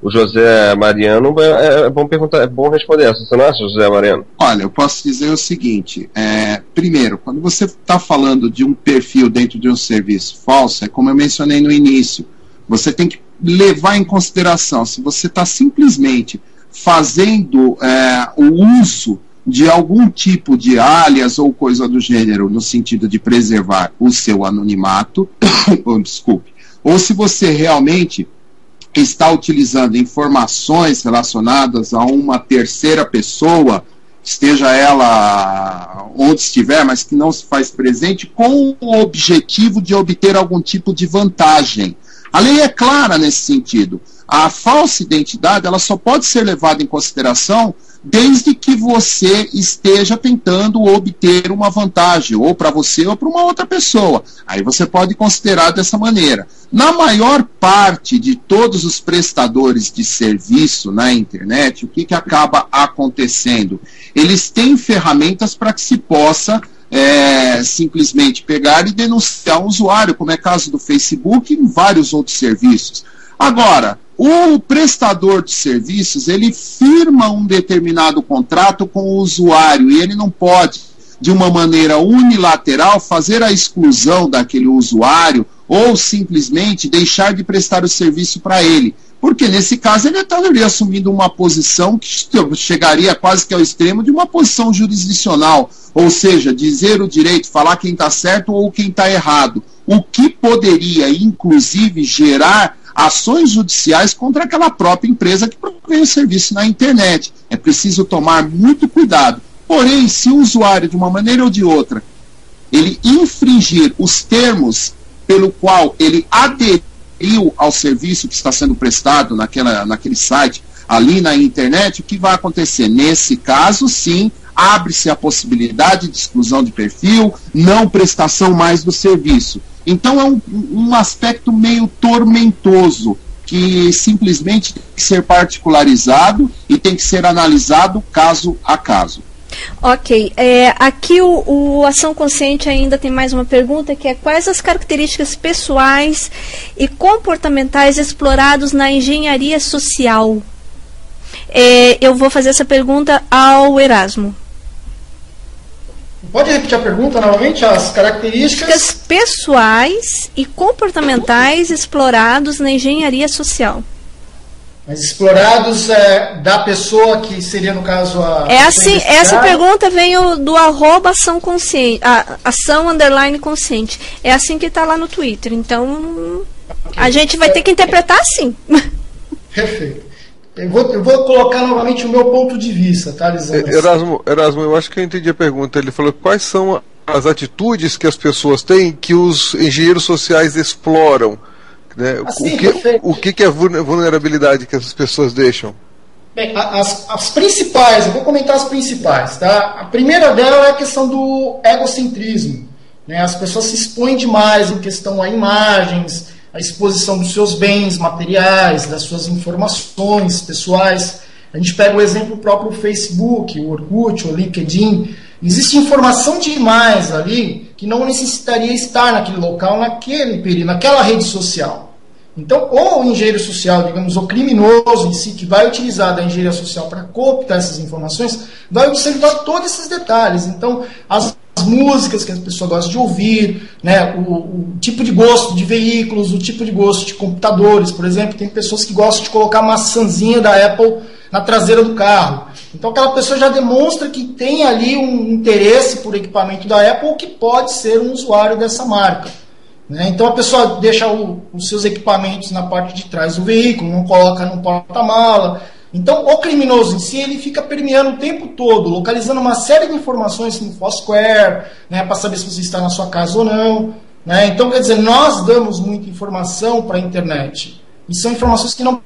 o José Mariano é bom perguntar, é bom responder essa, você não acha, José Mariano? Olha, eu posso dizer o seguinte, primeiro, quando você está falando de um perfil dentro de um serviço falso, é como eu mencionei no início, você tem que levar em consideração, se você está simplesmente fazendo o uso de algum tipo de alias ou coisa do gênero, no sentido de preservar o seu anonimato, ou se você realmente está utilizando informações relacionadas a uma terceira pessoa, esteja ela onde estiver, mas que não se faz presente, com o objetivo de obter algum tipo de vantagem. A lei é clara nesse sentido. A falsa identidade ela só pode ser levada em consideração desde que você esteja tentando obter uma vantagem, ou para você ou para uma outra pessoa. Aí você pode considerar dessa maneira. Na maior parte de todos os prestadores de serviço na internet, o que acaba acontecendo? Eles têm ferramentas para que se possa simplesmente pegar e denunciar um usuário, como é o caso do Facebook e em vários outros serviços. Agora, o prestador de serviços, ele firma um determinado contrato com o usuário e ele não pode, de uma maneira unilateral, fazer a exclusão daquele usuário ou simplesmente deixar de prestar o serviço para ele. Porque nesse caso ele estaria assumindo uma posição que chegaria quase que ao extremo de uma posição jurisdicional, ou seja, dizer o direito, falar quem está certo ou quem está errado, o que poderia inclusive gerar ações judiciais contra aquela própria empresa que provém o serviço na internet. É preciso tomar muito cuidado. Porém, se o usuário, de uma maneira ou de outra, ele infringir os termos pelo qual ele aderiu ao serviço que está sendo prestado naquele site, ali na internet, o que vai acontecer? Nesse caso, sim, abre-se a possibilidade de exclusão de perfil, não prestação mais do serviço. Então é um aspecto meio tormentoso, que simplesmente tem que ser particularizado e tem que ser analisado caso a caso. Ok, aqui o Ação Consciente ainda tem mais uma pergunta, que é: quais as características pessoais e comportamentais explorados na engenharia social? Eu vou fazer essa pergunta ao Erasmo. Pode repetir a pergunta novamente? As características pessoais e comportamentais explorados na engenharia social. Mas explorados da pessoa que seria, no caso, a... Essa pergunta veio do @ação consciente, ação _ consciente. É assim que está lá no Twitter. Então, a gente vai ter que interpretar assim. Perfeito. Eu vou colocar novamente o meu ponto de vista, tá, Lisandro? Erasmo, eu acho que eu entendi a pergunta. Ele falou quais são as atitudes que as pessoas têm que os engenheiros sociais exploram. Né? Assim, o que é a vulnerabilidade que essas pessoas deixam? Bem, as principais, eu vou comentar as principais. Tá? A primeira dela é a questão do egocentrismo. Né? As pessoas se expõem demais em questão a imagens, a exposição dos seus bens materiais, das suas informações pessoais. A gente pega o exemplo próprio do Facebook, o Orkut, o LinkedIn. Existe informação demais ali que não necessitaria estar naquele local, naquele período, naquela rede social. Então, ou o engenheiro social, digamos, o criminoso em si, que vai utilizar da engenharia social para cooptar essas informações, vai observar todos esses detalhes. Então, as músicas que a pessoa gosta de ouvir, né, o tipo de gosto de veículos, o tipo de gosto de computadores, por exemplo, tem pessoas que gostam de colocar a maçãzinha da Apple na traseira do carro. Então aquela pessoa já demonstra que tem ali um interesse por equipamento da Apple ou que pode ser um usuário dessa marca. Né? Então a pessoa deixa os seus equipamentos na parte de trás do veículo, não coloca no porta-mala. Então o criminoso em si, ele fica permeando o tempo todo, localizando uma série de informações no Foursquare, né, para saber se você está na sua casa ou não. Né? Então, quer dizer, nós damos muita informação para a internet. E são informações que não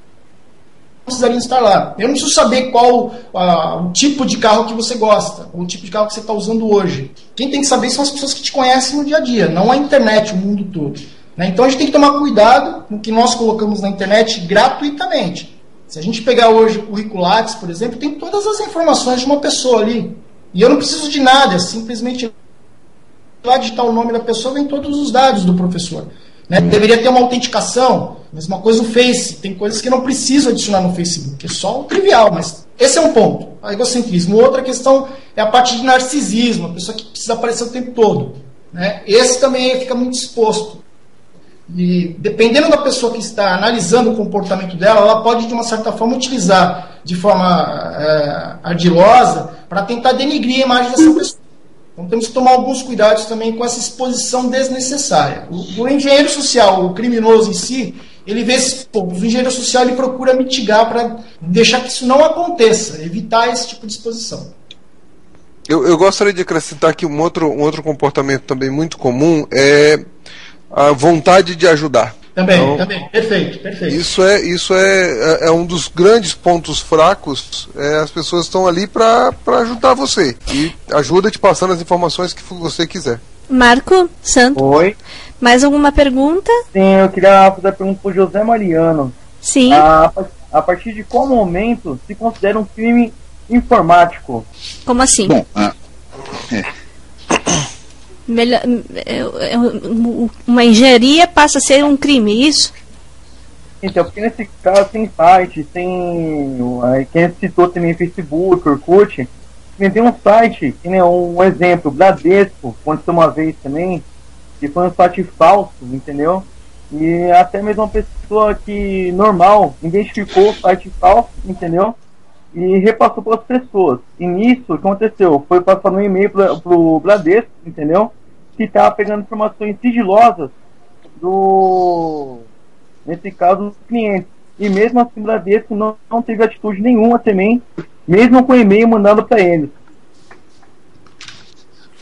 precisariam estar lá. Eu não preciso saber qual o tipo de carro que você gosta, ou o tipo de carro que você está usando hoje. Quem tem que saber são as pessoas que te conhecem no dia a dia, não a internet, o mundo todo. Né? Então a gente tem que tomar cuidado no que nós colocamos na internet gratuitamente. Se a gente pegar hoje o Curriculates, por exemplo, tem todas as informações de uma pessoa ali. E eu não preciso de nada, é simplesmente lá digitar o nome da pessoa, vem todos os dados do professor. Né? Deveria ter uma autenticação, mesma coisa o Face, tem coisas que não preciso adicionar no Facebook, é só o trivial, mas esse é um ponto, o egocentrismo. Outra questão é a parte de narcisismo, a pessoa que precisa aparecer o tempo todo. Né? Esse também fica muito exposto. E dependendo da pessoa que está analisando o comportamento dela, ela pode, de uma certa forma, utilizar de forma ardilosa para tentar denigrir a imagem dessa pessoa. Então temos que tomar alguns cuidados também com essa exposição desnecessária. O engenheiro social, o criminoso em si, ele vê esses pontos. O engenheiro social ele procura mitigar para deixar que isso não aconteça, evitar esse tipo de exposição. Eu gostaria de acrescentar que um outro comportamento também muito comum é a vontade de ajudar. Também, perfeito. Isso é um dos grandes pontos fracos. As pessoas estão ali para ajudar você. E ajuda te passando as informações que você quiser. Marco Santos. Oi. Mais alguma pergunta? Sim, eu queria fazer a pergunta para o José Mariano. Sim. A partir de qual momento se considera um crime informático? Como assim? Bom, uma engenharia passa a ser um crime, isso? Então, porque nesse caso tem site, tem quem citou também Facebook, Orkut, tem um site, um exemplo, Bradesco, aconteceu uma vez também, que foi um site falso, entendeu? E até mesmo uma pessoa que normal identificou o site falso, entendeu? E repassou para as pessoas. E nisso, o que aconteceu? Foi passar um e-mail pro Bradesco, entendeu? Que estava pegando informações sigilosas nesse caso, dos clientes. E mesmo assim o Bradesco não teve atitude nenhuma também, mesmo com o e-mail mandado para eles.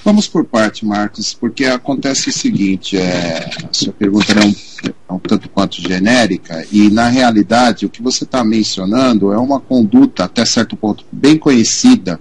Vamos por parte, Marcos, porque acontece o seguinte, a sua pergunta é um tanto quanto genérica, e na realidade o que você está mencionando é uma conduta, até certo ponto, bem conhecida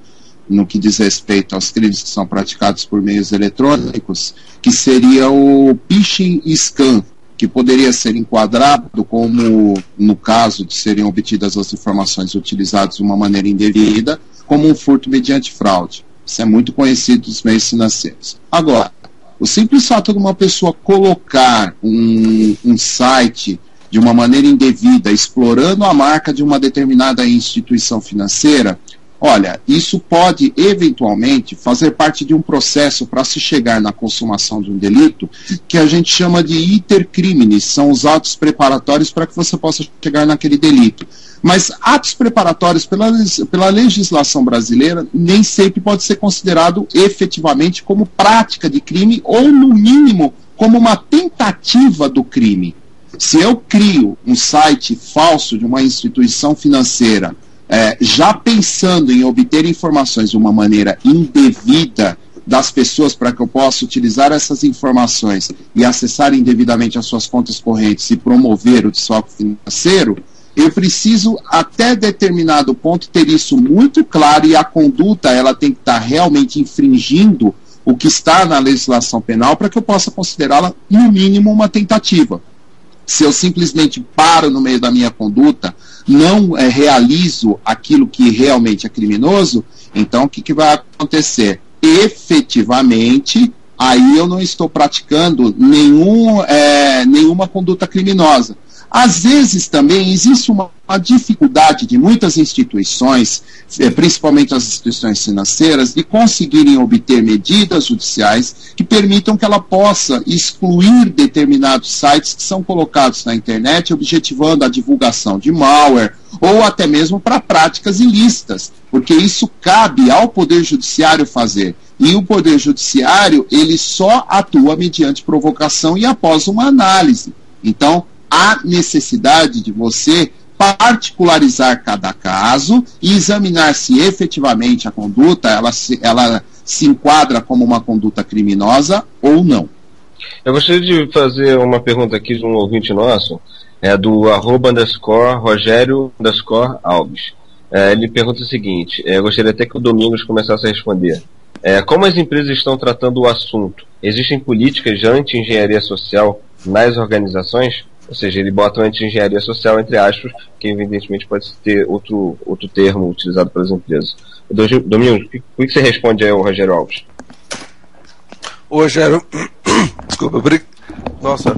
no que diz respeito aos crimes que são praticados por meios eletrônicos, que seria o phishing e scam, que poderia ser enquadrado como, no caso de serem obtidas as informações utilizadas de uma maneira indevida, como um furto mediante fraude. Isso é muito conhecido dos meios financeiros. Agora, o simples fato de uma pessoa colocar um site de uma maneira indevida, explorando a marca de uma determinada instituição financeira, olha, isso pode eventualmente fazer parte de um processo para se chegar na consumação de um delito que a gente chama de iter criminis, são os atos preparatórios para que você possa chegar naquele delito. Mas atos preparatórios pela legislação brasileira nem sempre pode ser considerado efetivamente como prática de crime ou, no mínimo, como uma tentativa do crime. Se eu crio um site falso de uma instituição financeira, já pensando em obter informações de uma maneira indevida das pessoas para que eu possa utilizar essas informações e acessar indevidamente as suas contas correntes e promover o desfalque financeiro, eu preciso, até determinado ponto, ter isso muito claro, e a conduta ela tem que estar realmente infringindo o que está na legislação penal para que eu possa considerá-la, no mínimo, uma tentativa. Se eu simplesmente paro no meio da minha conduta, não realizo aquilo que realmente é criminoso, então o que vai acontecer? Efetivamente, aí eu não estou praticando nenhuma conduta criminosa. Às vezes também existe uma dificuldade de muitas instituições, principalmente as instituições financeiras, de conseguirem obter medidas judiciais que permitam que ela possa excluir determinados sites que são colocados na internet, objetivando a divulgação de malware, ou até mesmo para práticas ilícitas, porque isso cabe ao Poder Judiciário fazer. E o Poder Judiciário, ele só atua mediante provocação e após uma análise. Então, há necessidade de você particularizar cada caso e examinar se efetivamente a conduta ela se enquadra como uma conduta criminosa ou não. Eu gostaria de fazer uma pergunta aqui de um ouvinte nosso, do @Rogério_Alves. Ele pergunta o seguinte, eu gostaria até que o Domingos começasse a responder. Como as empresas estão tratando o assunto? Existem políticas de anti-engenharia social nas organizações? Ou seja, ele bota anti-engenharia social entre aspas, que evidentemente pode ter outro termo utilizado pelas empresas. Domingos, por que você responde aí ao Rogério Alves? Ô, Rogério, desculpa, nossa.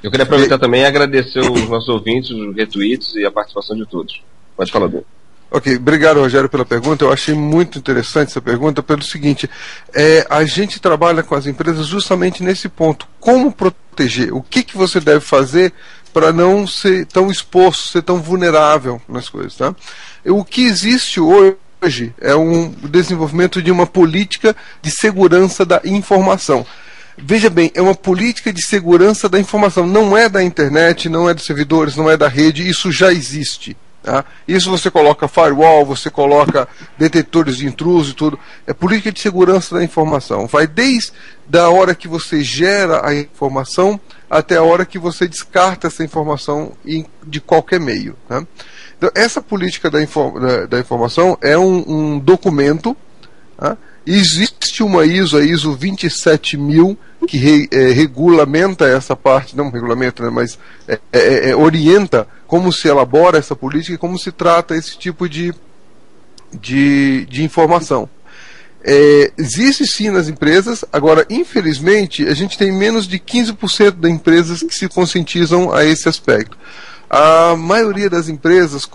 Eu queria aproveitar também e agradecer os nossos ouvintes, os retweets e a participação de todos. Pode falar, Dom. Ok, obrigado, Rogério, pela pergunta. Eu achei muito interessante essa pergunta pelo seguinte, a gente trabalha com as empresas justamente nesse ponto, como proteger, o que você deve fazer para não ser tão exposto, ser tão vulnerável nas coisas, tá? O que existe hoje é um desenvolvimento de uma política de segurança da informação. Veja bem, é uma política de segurança da informação, não é da internet, não é dos servidores, não é da rede, isso já existe. Tá? Isso você coloca firewall, você coloca detectores de intruso e tudo. É política de segurança da informação. Vai desde a hora que você gera a informação até a hora que você descarta essa informação de qualquer meio. Tá? Então, essa política da informação é um documento. Tá? Existe uma ISO, a ISO 27000, que regulamenta essa parte, não regulamenta, né, mas orienta como se elabora essa política e como se trata esse tipo de informação. Existe sim nas empresas, agora, infelizmente, a gente tem menos de 15% das empresas que se conscientizam a esse aspecto. A maioria das empresas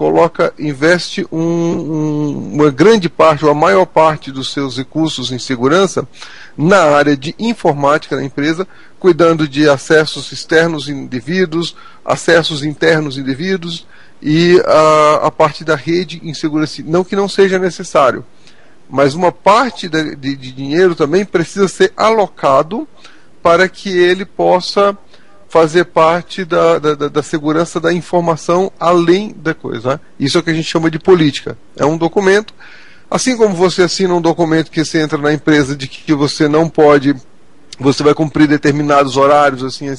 investe uma grande parte, ou a maior parte dos seus recursos em segurança na área de informática da empresa, cuidando de acessos externos indevidos, acessos internos indevidos e a parte da rede em segurança. Não que não seja necessário, mas uma parte de dinheiro também precisa ser alocado para que ele possa fazer parte da segurança da informação além da coisa. Né? Isso é o que a gente chama de política. É um documento, assim como você assina um documento que você entra na empresa de que você não pode, você vai cumprir determinados horários, assim,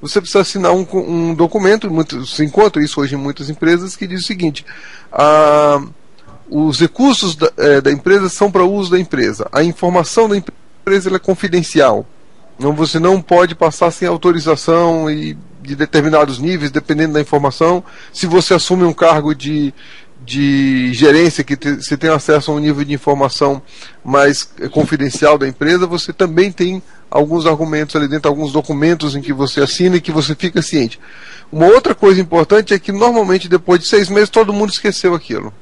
você precisa assinar um documento, se encontra isso hoje em muitas empresas, que diz o seguinte, os recursos da empresa são para uso da empresa, a informação da empresa ela é confidencial. Então você não pode passar sem autorização de determinados níveis, dependendo da informação. Se você assume um cargo de gerência, que você tem acesso a um nível de informação mais confidencial da empresa, você também tem alguns argumentos ali dentro, alguns documentos em que você assina e que você fica ciente. Uma outra coisa importante é que normalmente depois de 6 meses todo mundo esqueceu aquilo.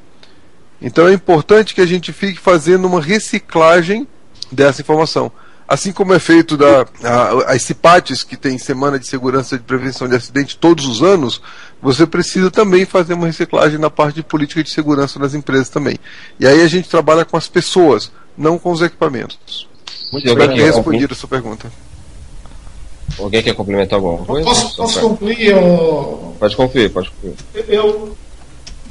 Então é importante que a gente fique fazendo uma reciclagem dessa informação. Assim como é feito as CIPATs, que tem Semana de Segurança de Prevenção de Acidente todos os anos, você precisa também fazer uma reciclagem na parte de política de segurança das empresas também. E aí a gente trabalha com as pessoas, não com os equipamentos. Espero ter respondido a sua pergunta. Alguém quer complementar alguma coisa? Posso concluir? Pode concluir.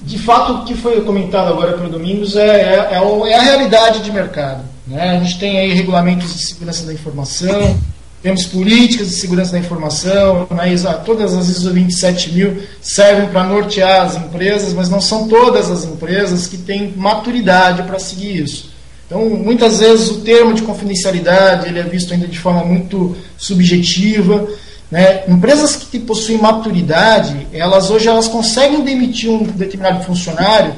De fato, o que foi comentado agora pelo Domingos é a realidade de mercado. Né? A gente tem aí regulamentos de segurança da informação, temos políticas de segurança da informação, todas as ISO 27000 servem para nortear as empresas, mas não são todas as empresas que têm maturidade para seguir isso. Então, muitas vezes o termo de confidencialidade ele é visto ainda de forma muito subjetiva. Né? Empresas que possuem maturidade, elas conseguem demitir um determinado funcionário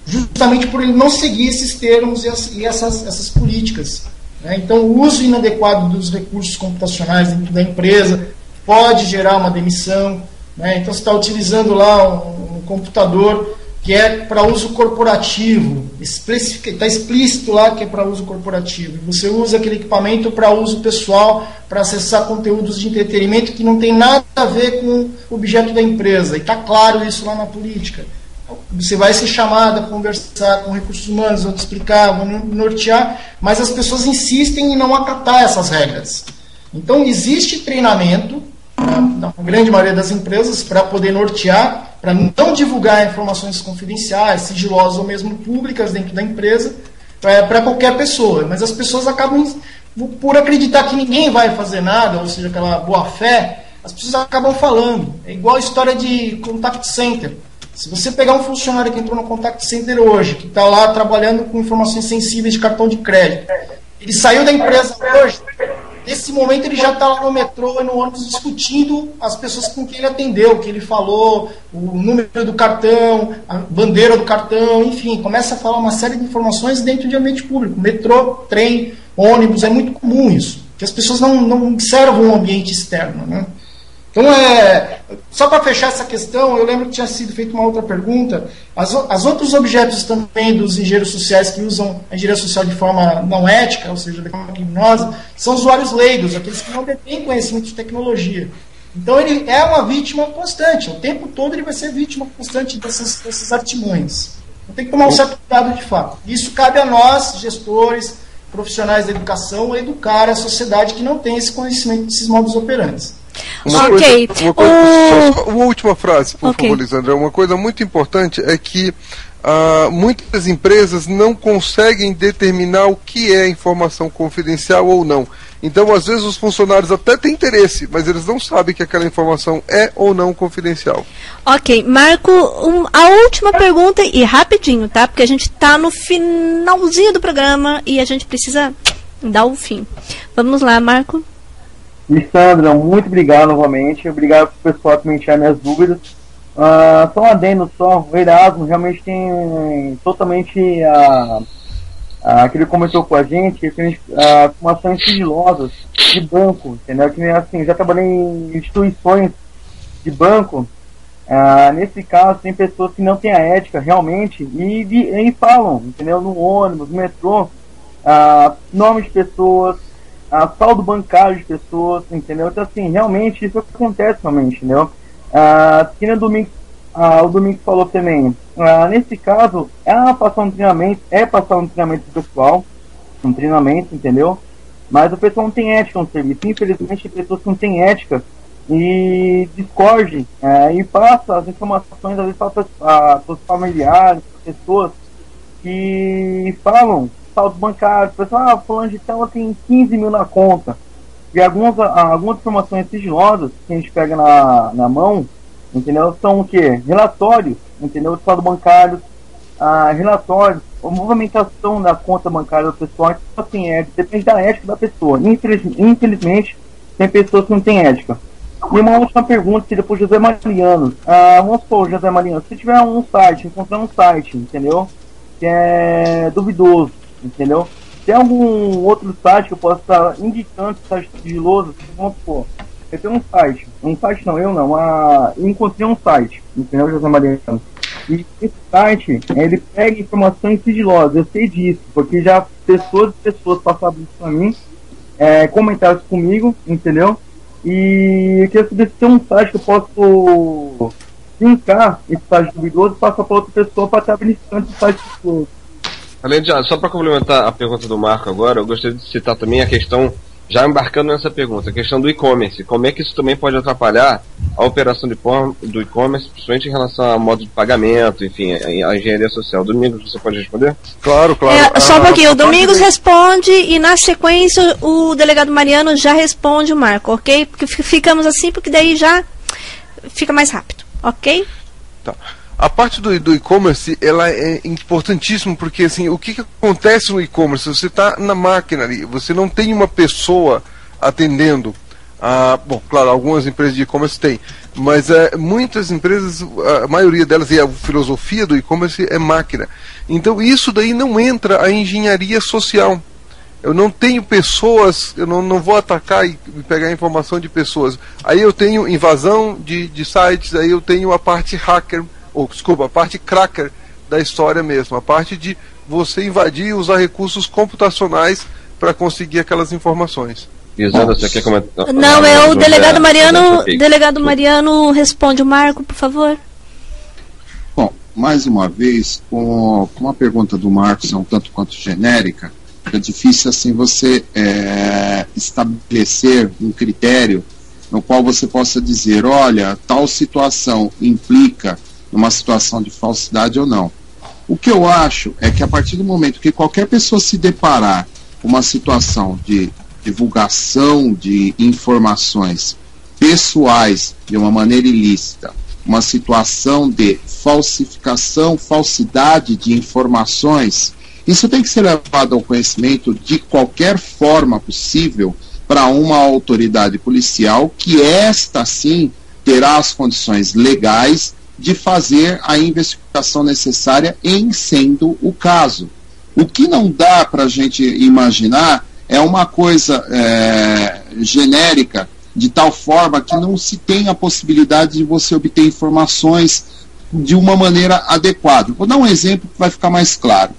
justamente por ele não seguir esses termos e essas políticas. Né? Então, o uso inadequado dos recursos computacionais dentro da empresa pode gerar uma demissão. Né? Então, você está utilizando lá um computador que é para uso corporativo, está explícito lá que é para uso corporativo. Você usa aquele equipamento para uso pessoal, para acessar conteúdos de entretenimento que não tem nada a ver com o objeto da empresa. E está claro isso lá na política. Você vai ser chamado a conversar com recursos humanos, vão te explicar, vão nortear, mas as pessoas insistem em não acatar essas regras. Então, existe treinamento, na grande maioria das empresas, para poder nortear, para não divulgar informações confidenciais, sigilosas ou mesmo públicas dentro da empresa, para qualquer pessoa. Mas as pessoas acabam, por acreditar que ninguém vai fazer nada, ou seja, aquela boa-fé, as pessoas acabam falando. É igual a história de contact center. Se você pegar um funcionário que entrou no contact center hoje, que está lá trabalhando com informações sensíveis de cartão de crédito, ele saiu da empresa hoje, nesse momento ele já está lá no metrô e no ônibus discutindo as pessoas com quem ele atendeu, o que ele falou, o número do cartão, a bandeira do cartão, enfim, começa a falar uma série de informações dentro de ambiente público, metrô, trem, ônibus, é muito comum isso, que as pessoas não observam o ambiente externo, né? Então, só para fechar essa questão, eu lembro que tinha sido feita uma outra pergunta. As outros objetos também dos engenheiros sociais que usam a engenharia social de forma não ética, ou seja, de forma criminosa, são usuários leigos, aqueles que não detêm conhecimento de tecnologia. Então, ele é uma vítima constante. O tempo todo ele vai ser vítima constante dessas artimanhas. Então, tem que tomar um certo cuidado de fato. Isso cabe a nós, gestores, profissionais da educação, educar a sociedade que não tem esse conhecimento desses modos operantes. Uma última frase, por favor, Lisandra. Uma coisa muito importante é que muitas empresas não conseguem determinar o que é informação confidencial ou não. Então, às vezes, os funcionários até têm interesse, mas eles não sabem que aquela informação é ou não confidencial. Ok, Marco, a última pergunta, e rapidinho, tá? Porque a gente está no finalzinho do programa e a gente precisa dar o fim. Vamos lá, Marco. Lissandra, muito obrigado novamente. Obrigado pro pessoal que me tirar minhas dúvidas. Só um adendo só, o Erasmo realmente tem totalmente que ele comentou com a gente, informações sigilosas de banco, entendeu? Que assim, já trabalhei em instituições de banco. Nesse caso, tem pessoas que não têm a ética realmente e falam, entendeu? No ônibus, no metrô, nome de pessoas, saldo bancário de pessoas, entendeu? Então, assim, realmente, isso acontece realmente, entendeu? Que no domingo, o Domingo falou também, nesse caso, passar um treinamento do pessoal, um treinamento, entendeu? Mas o pessoal não tem ética no serviço. Infelizmente, tem pessoas que não têm ética e discorde e passa as informações, às vezes, para os familiares, para pessoas que falam saldo bancário, o pessoal, falando de tal, tem 15 mil na conta. E algumas informações sigilosas que a gente pega na mão, entendeu? São o quê? Relatórios, entendeu? De saldo bancário, relatórios, a movimentação da conta bancária do pessoal, então, assim, depende da ética da pessoa. Infelizmente, tem pessoas que não têm ética. E uma última pergunta seria para o José Mariano. Vamos supor, José Mariano, se tiver encontrar um site, entendeu? Que é duvidoso, entendeu? Tem algum outro site que eu possa estar indicando site sigiloso? Vamos supor, eu tenho eu encontrei um site, entendeu, José Mariano? E esse site, ele pega informações sigilosas, eu sei disso, porque já pessoas passaram isso pra mim, comentaram isso comigo, entendeu? E eu queria saber se tem um site que eu posso linkar esse site duvidoso e passar para outra pessoa para estar beneficiando esse site duvidoso. Além de, só para complementar a pergunta do Marco agora, eu gostaria de citar também a questão, já embarcando nessa pergunta, a questão do e-commerce. Como é que isso também pode atrapalhar a operação do e-commerce, principalmente em relação a modo de pagamento, enfim, a engenharia social? Domingos, você pode responder? Claro. Só um pouquinho, o Domingos responde e na sequência o delegado Mariano já responde o Marco, ok? Porque ficamos assim, porque daí já fica mais rápido, ok? Tá. A parte do e-commerce, ela é importantíssima, porque assim, o que acontece no e-commerce? Você está na máquina ali, você não tem uma pessoa atendendo. Bom, claro, algumas empresas de e-commerce têm, mas muitas empresas, a maioria delas, e a filosofia do e-commerce é máquina. Então isso daí não entra a engenharia social. Eu não tenho pessoas, eu não vou atacar e pegar informação de pessoas. Aí eu tenho invasão de sites, aí eu tenho a parte hacker, a parte cracker da história mesmo, a parte de você invadir e usar recursos computacionais para conseguir aquelas informações. Isandra, você quer comentar? Não, é o delegado Mariano. Delegado Mariano, responde o Marco, por favor. Bom, mais uma vez, com a pergunta do Marcos é um tanto quanto genérica, é difícil assim você estabelecer um critério no qual você possa dizer, olha, tal situação implica numa situação de falsidade ou não. O que eu acho é que a partir do momento que qualquer pessoa se deparar com uma situação de divulgação de informações pessoais de uma maneira ilícita, uma situação de falsidade de informações, isso tem que ser levado ao conhecimento de qualquer forma possível para uma autoridade policial que esta sim terá as condições legais de fazer a investigação necessária em sendo o caso. O que não dá para a gente imaginar é uma coisa genérica, de tal forma que não se tem a possibilidade de você obter informações de uma maneira adequada. Vou dar um exemplo que vai ficar mais claro.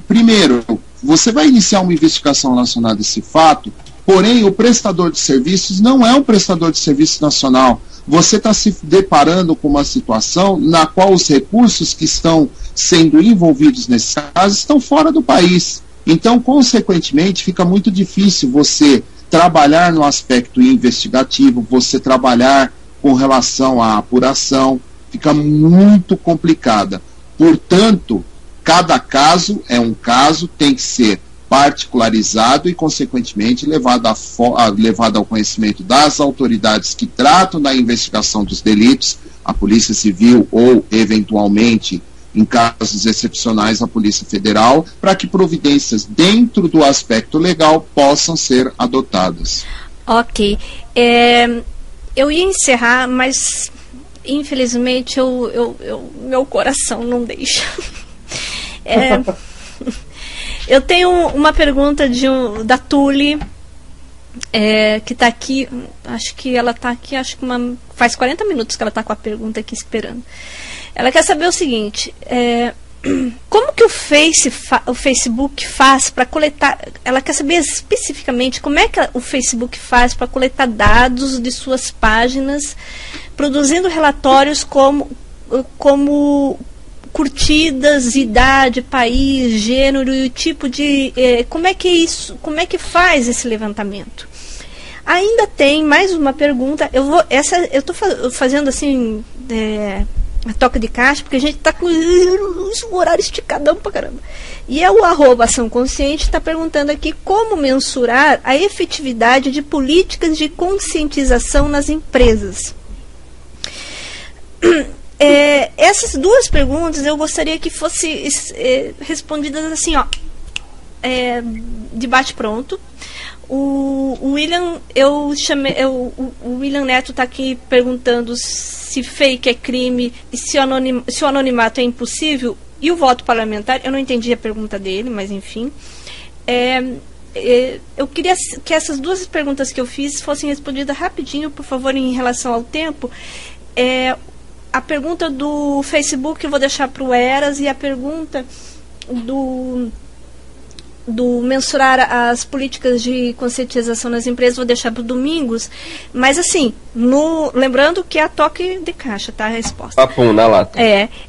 Primeiro, você vai iniciar uma investigação relacionada a esse fato, porém o prestador de serviços não é um prestador de serviço nacional. Você está se deparando com uma situação na qual os recursos que estão sendo envolvidos nesse caso estão fora do país. Então, consequentemente, fica muito difícil você trabalhar no aspecto investigativo, você trabalhar com relação à apuração, fica muito complicada. Portanto, cada caso é um caso, tem que ser particularizado e, consequentemente, levado ao conhecimento das autoridades que tratam da investigação dos delitos, a Polícia Civil ou, eventualmente, em casos excepcionais, a Polícia Federal, para que providências dentro do aspecto legal possam ser adotadas. Ok. Eu ia encerrar, mas, infelizmente, meu coração não deixa. Eu tenho uma pergunta da Tuli, que está aqui, acho que ela está aqui, faz 40 minutos que ela está com a pergunta aqui esperando. Ela quer saber o seguinte, como que o Facebook faz para coletar, ela quer saber especificamente como é que o Facebook faz para coletar dados de suas páginas, produzindo relatórios como curtidas, idade, país, gênero e o tipo de... como é que faz esse levantamento? Ainda tem mais uma pergunta. Eu estou fazendo assim a toca de caixa, porque a gente está com o horário esticadão pra caramba. E o @ação consciente está perguntando aqui como mensurar a efetividade de políticas de conscientização nas empresas. Essas duas perguntas eu gostaria que fossem respondidas assim, de bate-pronto. O William Neto está aqui perguntando se fake é crime e se o anonimato é impossível e o voto parlamentar. Eu não entendi a pergunta dele, mas enfim. Eu queria que essas duas perguntas que eu fiz fossem respondidas rapidinho, por favor, em relação ao tempo. a pergunta do Facebook eu vou deixar para o Eras, e a pergunta do mensurar as políticas de conscientização nas empresas vou deixar para o Domingos, mas assim, lembrando que é a toque de caixa, tá? A resposta. Papum, na lata.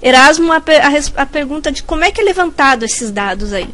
Erasmo, a pergunta de como é que é levantado esses dados aí.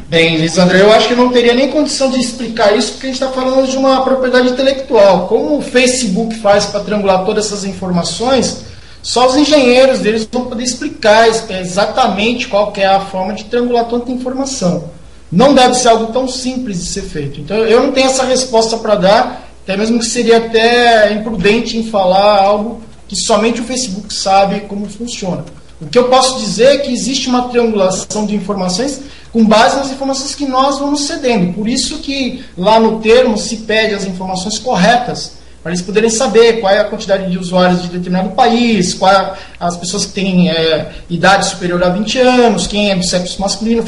Bem, Lisandra, eu acho que não teria nem condição de explicar isso, porque a gente está falando de uma propriedade intelectual. Como o Facebook faz para triangular todas essas informações, só os engenheiros deles vão poder explicar exatamente qual que é a forma de triangular tanta informação. Não deve ser algo tão simples de ser feito. Então, eu não tenho essa resposta para dar, até mesmo que seria até imprudente em falar algo que somente o Facebook sabe como funciona. O que eu posso dizer é que existe uma triangulação de informações com base nas informações que nós vamos cedendo. Por isso que lá no termo se pede as informações corretas, para eles poderem saber qual é a quantidade de usuários de determinado país, qual as pessoas que têm idade superior a 20 anos, quem é do sexo masculino,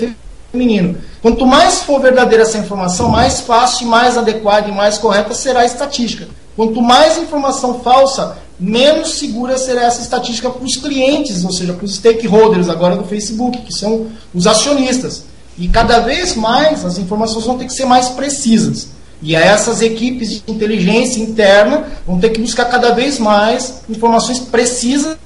feminino. Quanto mais for verdadeira essa informação, mais fácil, mais adequada e mais correta será a estatística. Quanto mais informação falsa, menos segura será essa estatística para os clientes, ou seja, para os stakeholders agora do Facebook, que são os acionistas. E cada vez mais as informações vão ter que ser mais precisas. E essas equipes de inteligência interna vão ter que buscar cada vez mais informações precisas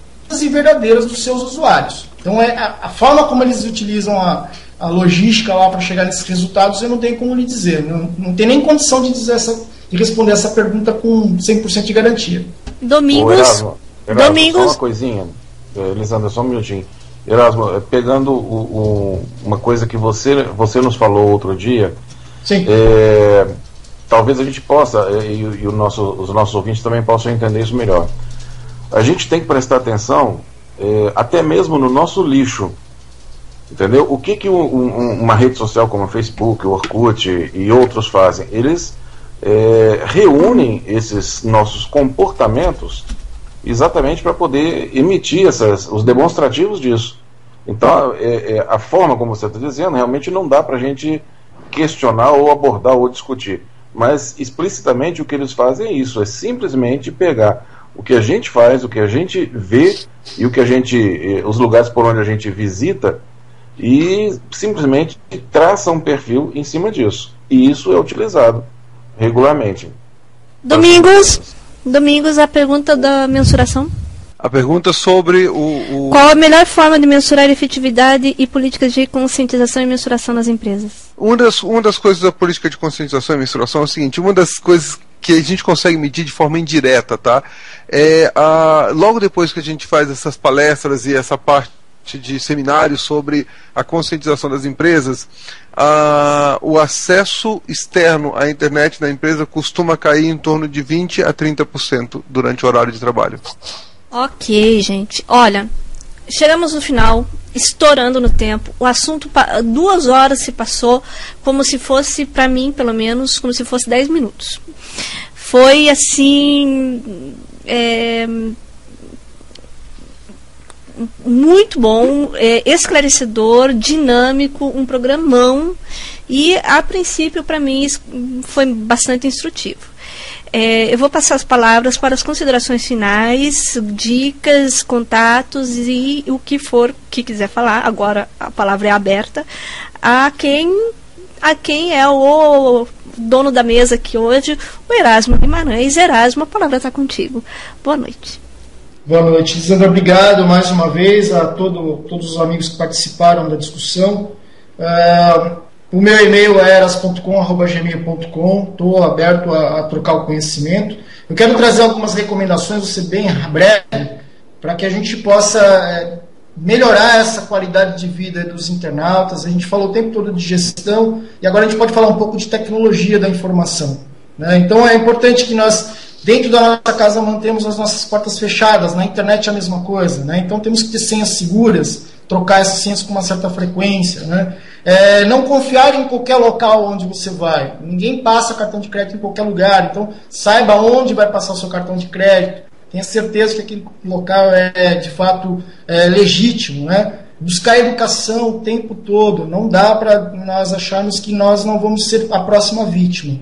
e verdadeiras dos seus usuários. Então, a forma como eles utilizam a logística lá para chegar nesses resultados, eu não tenho como lhe dizer. Não tenho nem condição de responder essa pergunta com 100% de garantia. Domingos. Erasmo, só uma coisinha, Lisandra, só um minutinho. Erasmo, pegando uma coisa que você nos falou outro dia. Sim. Talvez a gente possa, e os nossos ouvintes também possam entender isso melhor. A gente tem que prestar atenção até mesmo no nosso lixo. Entendeu? O que uma rede social como o Facebook, o Orkut e outros fazem? Eles reúnem esses nossos comportamentos exatamente para poder emitir os demonstrativos disso. Então, a forma como você está dizendo, realmente não dá para a gente questionar ou abordar ou discutir. Mas explicitamente o que eles fazem é isso, é simplesmente pegar o que a gente faz, o que a gente vê e os lugares por onde a gente visita e simplesmente traça um perfil em cima disso. E isso é utilizado regularmente. Domingos, a pergunta da mensuração. A pergunta sobre Qual a melhor forma de mensurar a efetividade e políticas de conscientização e mensuração nas empresas? Uma das coisas da política de conscientização e mensuração é o seguinte: uma das coisas que a gente consegue medir de forma indireta, tá? Logo depois que a gente faz essas palestras e essa parte de seminários sobre a conscientização das empresas, o acesso externo à internet na empresa costuma cair em torno de 20% a 30% durante o horário de trabalho. Ok, gente. Olha, chegamos no final, estourando no tempo. O assunto, 2 horas se passou como se fosse, para mim, pelo menos, como se fosse 10 minutos. Foi, assim, muito bom, esclarecedor, dinâmico, um programão. E, a princípio, para mim, foi bastante instrutivo. Eu vou passar as palavras para as considerações finais, dicas, contatos e o que for que quiser falar. Agora a palavra é aberta a quem é o dono da mesa aqui hoje, o Erasmo Guimarães. Erasmo, a palavra está contigo. Boa noite. Boa noite, Lisandra. Obrigado mais uma vez a todos os amigos que participaram da discussão. O meu e-mail é eras.com@gmail.com. Estou aberto a trocar o conhecimento. Eu quero trazer algumas recomendações, vou ser bem breve, para que a gente possa melhorar essa qualidade de vida dos internautas. A gente falou o tempo todo de gestão e agora a gente pode falar um pouco de tecnologia da informação, né? Então é importante que nós, dentro da nossa casa, mantemos as nossas portas fechadas. Na internet é a mesma coisa, né? Então temos que ter senhas seguras, trocar essas senhas com uma certa frequência, né? Não confiar em qualquer local onde você vai. Ninguém passa cartão de crédito em qualquer lugar, então saiba onde vai passar o seu cartão de crédito, tenha certeza que aquele local é de fato legítimo, né? Buscar educação o tempo todo. Não dá para nós acharmos que nós não vamos ser a próxima vítima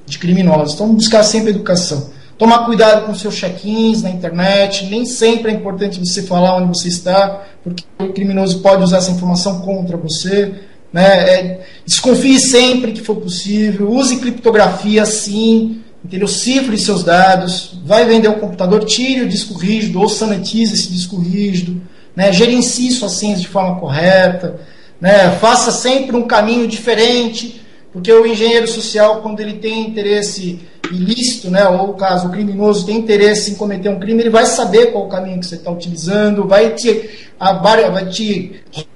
de criminosos. Então buscar sempre educação. tomar cuidado com seus check-ins na internet, nem sempre é importante você falar onde você está, porque o criminoso pode usar essa informação contra você, né? Desconfie sempre que for possível, use criptografia sim, entendeu? Cifre seus dados, vai vender um computador, tire o disco rígido ou sanitize esse disco rígido, né? Gerencie suas senhas de forma correta, né? Faça sempre um caminho diferente, porque o engenheiro social, quando ele tem interesse ilícito, né, ou caso o criminoso tem interesse em cometer um crime, ele vai saber qual o caminho que você está utilizando, vai te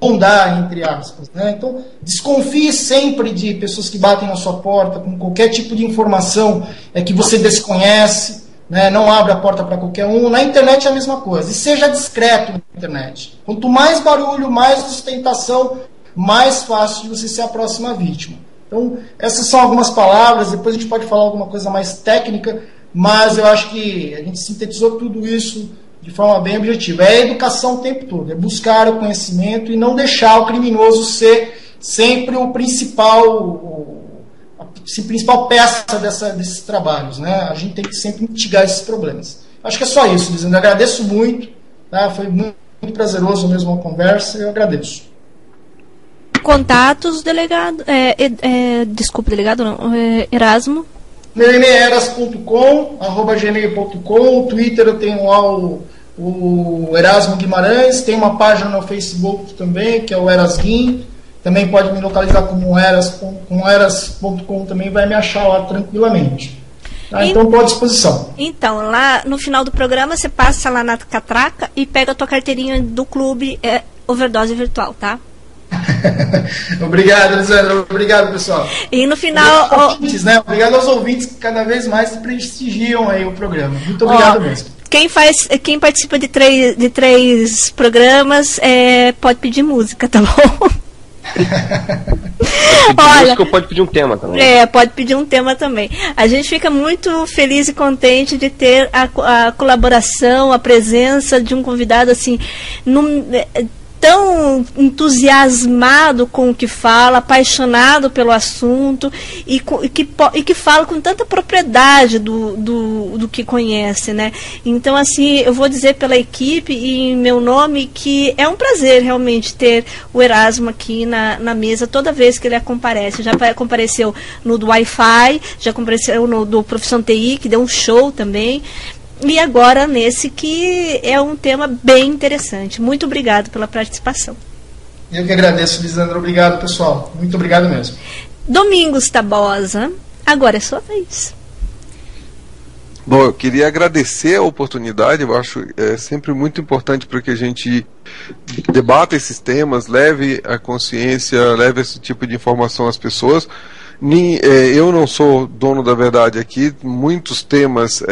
rondar, entre aspas, né? Então, desconfie sempre de pessoas que batem na sua porta com qualquer tipo de informação que você desconhece, né? Não abra a porta para qualquer um. Na internet é a mesma coisa, e seja discreto na internet. Quanto mais barulho, mais ostentação, mais fácil de você ser a próxima vítima. Então, essas são algumas palavras, depois a gente pode falar alguma coisa mais técnica, mas eu acho que a gente sintetizou tudo isso de forma bem objetiva. É a educação o tempo todo, é buscar o conhecimento e não deixar o criminoso ser sempre a principal peça desses trabalhos, né? A gente tem que sempre mitigar esses problemas. Acho que é só isso, Lisandro. Eu agradeço muito, tá? Foi muito prazeroso mesmo a conversa, eu agradeço. Contatos, delegado. Desculpa, delegado não. Erasmo. Meu e-mail é eras.com@gmail.com. O Twitter eu tenho lá o Erasmo Guimarães. Tem uma página no Facebook também, que é o Erasguim. Também pode me localizar como eras.com, também vai me achar lá tranquilamente. Tá? Então, estou à disposição. Então, lá no final do programa, você passa lá na catraca e pega a tua carteirinha do clube Overdose Virtual, tá? Obrigado, Lisandro. Obrigado, pessoal. E no final... Obrigado aos ouvintes que cada vez mais prestigiam aí o programa. Muito obrigado mesmo. Quem participa de três programas pode pedir música, tá bom? Olha, pode pedir um tema também. Pode pedir um tema também. A gente fica muito feliz e contente de ter a colaboração, a presença de um convidado assim, tão entusiasmado com o que fala, apaixonado pelo assunto e que fala com tanta propriedade do que conhece, né? Então, assim, eu vou dizer pela equipe e em meu nome que é um prazer realmente ter o Erasmo aqui na mesa toda vez que ele comparece. Já compareceu no do Wi-Fi, já compareceu no do Profissão TI, que deu um show também. E agora nesse que é um tema bem interessante. Muito obrigado pela participação. Eu que agradeço, Lisandro. Obrigado, pessoal. Muito obrigado mesmo. Domingos Tabosa, agora é sua vez. Bom, eu queria agradecer a oportunidade. Eu acho sempre muito importante para que a gente debata esses temas, leve a consciência, leve esse tipo de informação às pessoas. Eu não sou dono da verdade aqui, muitos temas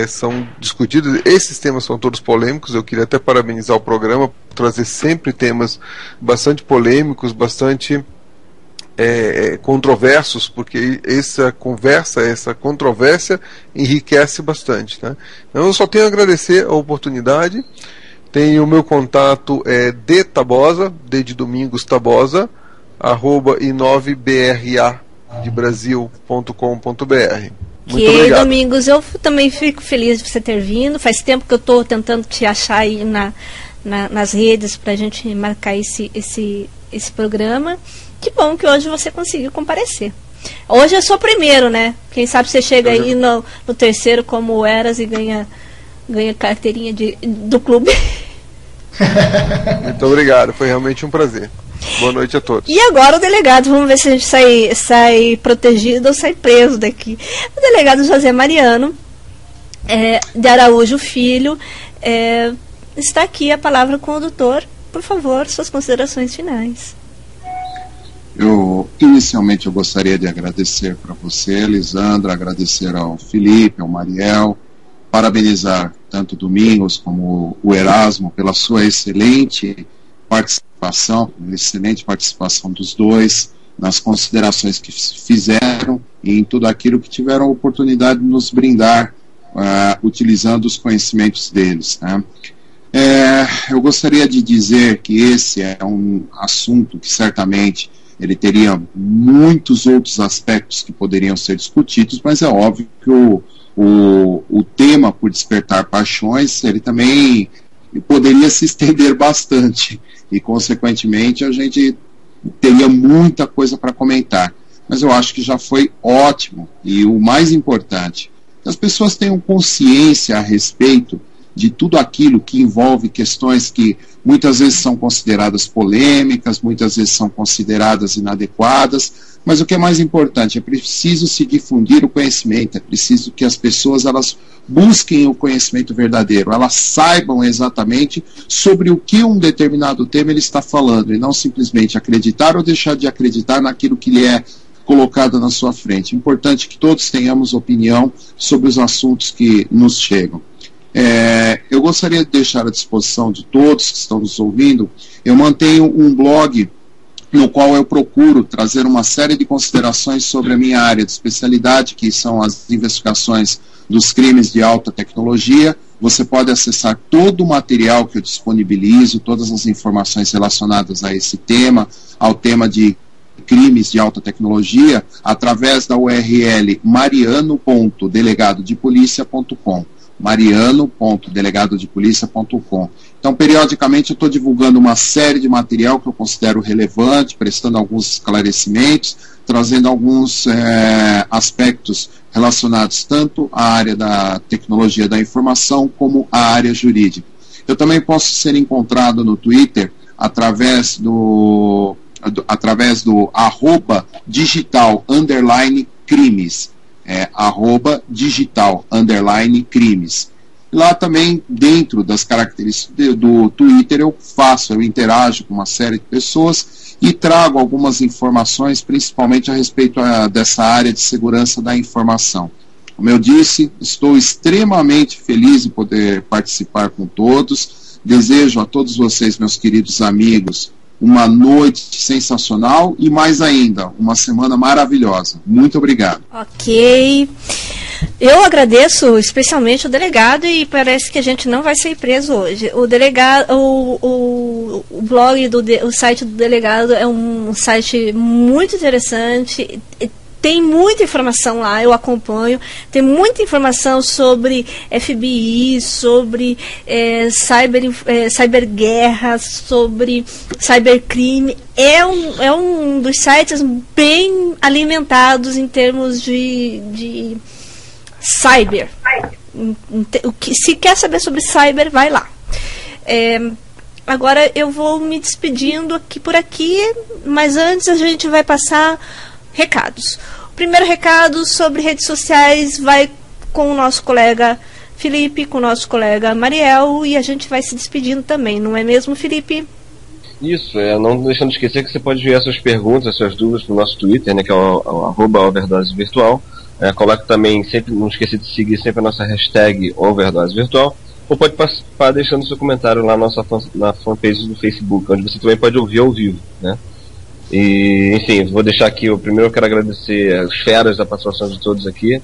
são discutidos, esses temas são todos polêmicos. Eu queria até parabenizar o programa por trazer sempre temas bastante polêmicos, bastante controversos, porque essa controvérsia enriquece bastante, né? Então eu só tenho a agradecer a oportunidade. Tem o meu contato D Tabosa, D de Domingos Tabosa, @i9bra de Brasil.com.br. Muito obrigado. Domingos, eu também fico feliz de você ter vindo. Faz tempo que eu estou tentando te achar aí nas redes para a gente marcar esse programa. Que bom que hoje você conseguiu comparecer. Hoje é só o primeiro, né? Quem sabe você chega aí no terceiro como o Eras e ganha carteirinha do clube. Muito obrigado, foi realmente um prazer. Boa noite a todos. E agora o delegado, vamos ver se a gente sai protegido ou sai preso daqui. O delegado José Mariano de Araújo Filho está aqui, a palavra com o doutor. Por favor, suas considerações finais. Inicialmente eu gostaria de agradecer para você, Lisandra, agradecer ao Felipe, ao Mariel, parabenizar tanto o Domingos como o Erasmo pela sua excelente participação dos dois, nas considerações que fizeram e em tudo aquilo que tiveram a oportunidade de nos brindar, utilizando os conhecimentos deles, né? Eu gostaria de dizer que esse é um assunto que certamente ele teria muitos outros aspectos que poderiam ser discutidos, mas é óbvio que o tema por despertar paixões, ele também poderia se estender bastante, e consequentemente a gente teria muita coisa para comentar, mas eu acho que já foi ótimo, e o mais importante, que as pessoas tenham consciência a respeito de tudo aquilo que envolve questões que muitas vezes são consideradas polêmicas, muitas vezes são consideradas inadequadas, mas o que é mais importante, é preciso se difundir o conhecimento, é preciso que as pessoas elas busquem o conhecimento verdadeiro, elas saibam exatamente sobre o que um determinado tema ele está falando, e não simplesmente acreditar ou deixar de acreditar naquilo que lhe é colocado na sua frente. Importante que todos tenhamos opinião sobre os assuntos que nos chegam. Eu gostaria de deixar à disposição de todos que estão nos ouvindo, eu mantenho um blog no qual eu procuro trazer uma série de considerações sobre a minha área de especialidade, que são as investigações dos crimes de alta tecnologia. Você pode acessar todo o material que eu disponibilizo, todas as informações relacionadas a esse tema, ao tema de crimes de alta tecnologia, através da URL mariano.delegadodepolicia.com. mariano.delegadodepolicia.com. Então, periodicamente, eu estou divulgando uma série de material que eu considero relevante, prestando alguns esclarecimentos, trazendo alguns aspectos relacionados tanto à área da tecnologia da informação como à área jurídica. Eu também posso ser encontrado no Twitter através do @digital_crimes. @digital_crimes. Lá também, dentro das características do Twitter, eu interajo com uma série de pessoas e trago algumas informações, principalmente a respeito dessa área de segurança da informação. Como eu disse, estou extremamente feliz em poder participar com todos. Desejo a todos vocês, meus queridos amigos, uma noite sensacional e, mais ainda, uma semana maravilhosa. Muito obrigado. Ok. Eu agradeço especialmente o delegado, e parece que a gente não vai ser preso hoje. O delegado, o blog, o site do delegado é um site muito interessante. Tem muita informação lá, eu acompanho. Tem muita informação sobre FBI, sobre cyberguerra, sobre cybercrime. É um dos sites bem alimentados em termos de cyber. Se quer saber sobre cyber, vai lá. Agora eu vou me despedindo por aqui, mas antes a gente vai passar recados. O primeiro recado sobre redes sociais vai com o nosso colega Felipe, com o nosso colega Mariel, e a gente vai se despedindo também, não é mesmo, Felipe? Isso, não deixando de esquecer que você pode enviar suas perguntas, suas dúvidas no nosso Twitter, né, que é o @overdosevirtual. Coloque também, sempre não esqueça de seguir sempre a nossa hashtag overdosevirtual, ou pode participar deixando seu comentário lá na fanpage do Facebook, onde você também pode ouvir ao vivo, né? E, enfim, vou deixar aqui, primeiro eu quero agradecer as feras da participação de todos aqui.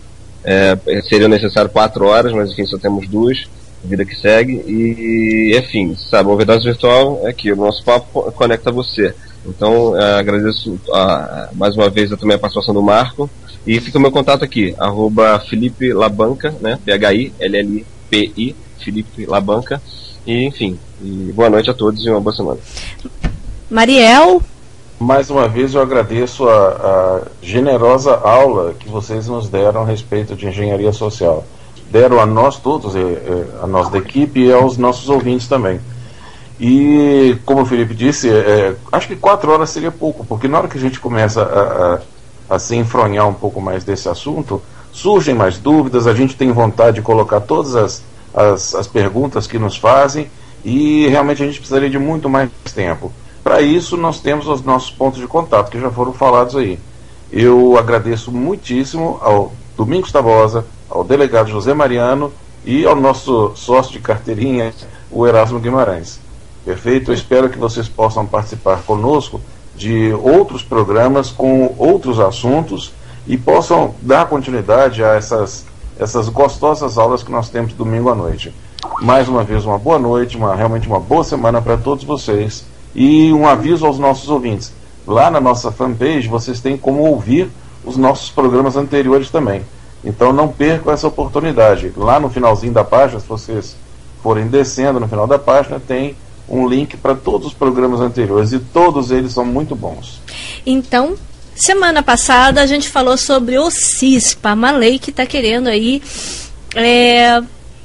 Seriam necessárias 4 horas, mas enfim, só temos 2, vida que segue. E, enfim, sabe, a Overdose Virtual é aqui, o nosso papo conecta você. Então, agradeço mais uma vez também a participação do Marco. E fica o meu contato aqui, @Felipe Labanca, né? PHILLIPI, Felipe Labanca. E, enfim, boa noite a todos e uma boa semana. Mariel? Mais uma vez eu agradeço a generosa aula que vocês nos deram a respeito de engenharia social. Deram a nós todos, a nós da equipe, e aos nossos ouvintes também. E, como o Felipe disse, acho que 4 horas seria pouco, porque na hora que a gente começa a se enfronhar um pouco mais desse assunto, surgem mais dúvidas, a gente tem vontade de colocar todas as perguntas que nos fazem, e realmente a gente precisaria de muito mais tempo. Para isso, nós temos os nossos pontos de contato, que já foram falados aí. Eu agradeço muitíssimo ao Domingos Tabosa, ao delegado José Mariano e ao nosso sócio de carteirinha, o Erasmo Guimarães. Perfeito? Eu espero que vocês possam participar conosco de outros programas com outros assuntos e possam dar continuidade a essas gostosas aulas que nós temos domingo à noite. Mais uma vez, uma boa noite, realmente uma boa semana para todos vocês. E um aviso aos nossos ouvintes: lá na nossa fanpage vocês têm como ouvir os nossos programas anteriores também. Então não percam essa oportunidade. Lá no finalzinho da página, se vocês forem descendo no final da página, tem um link para todos os programas anteriores, e todos eles são muito bons. Então, semana passada a gente falou sobre o CISPA, uma lei que está querendo aí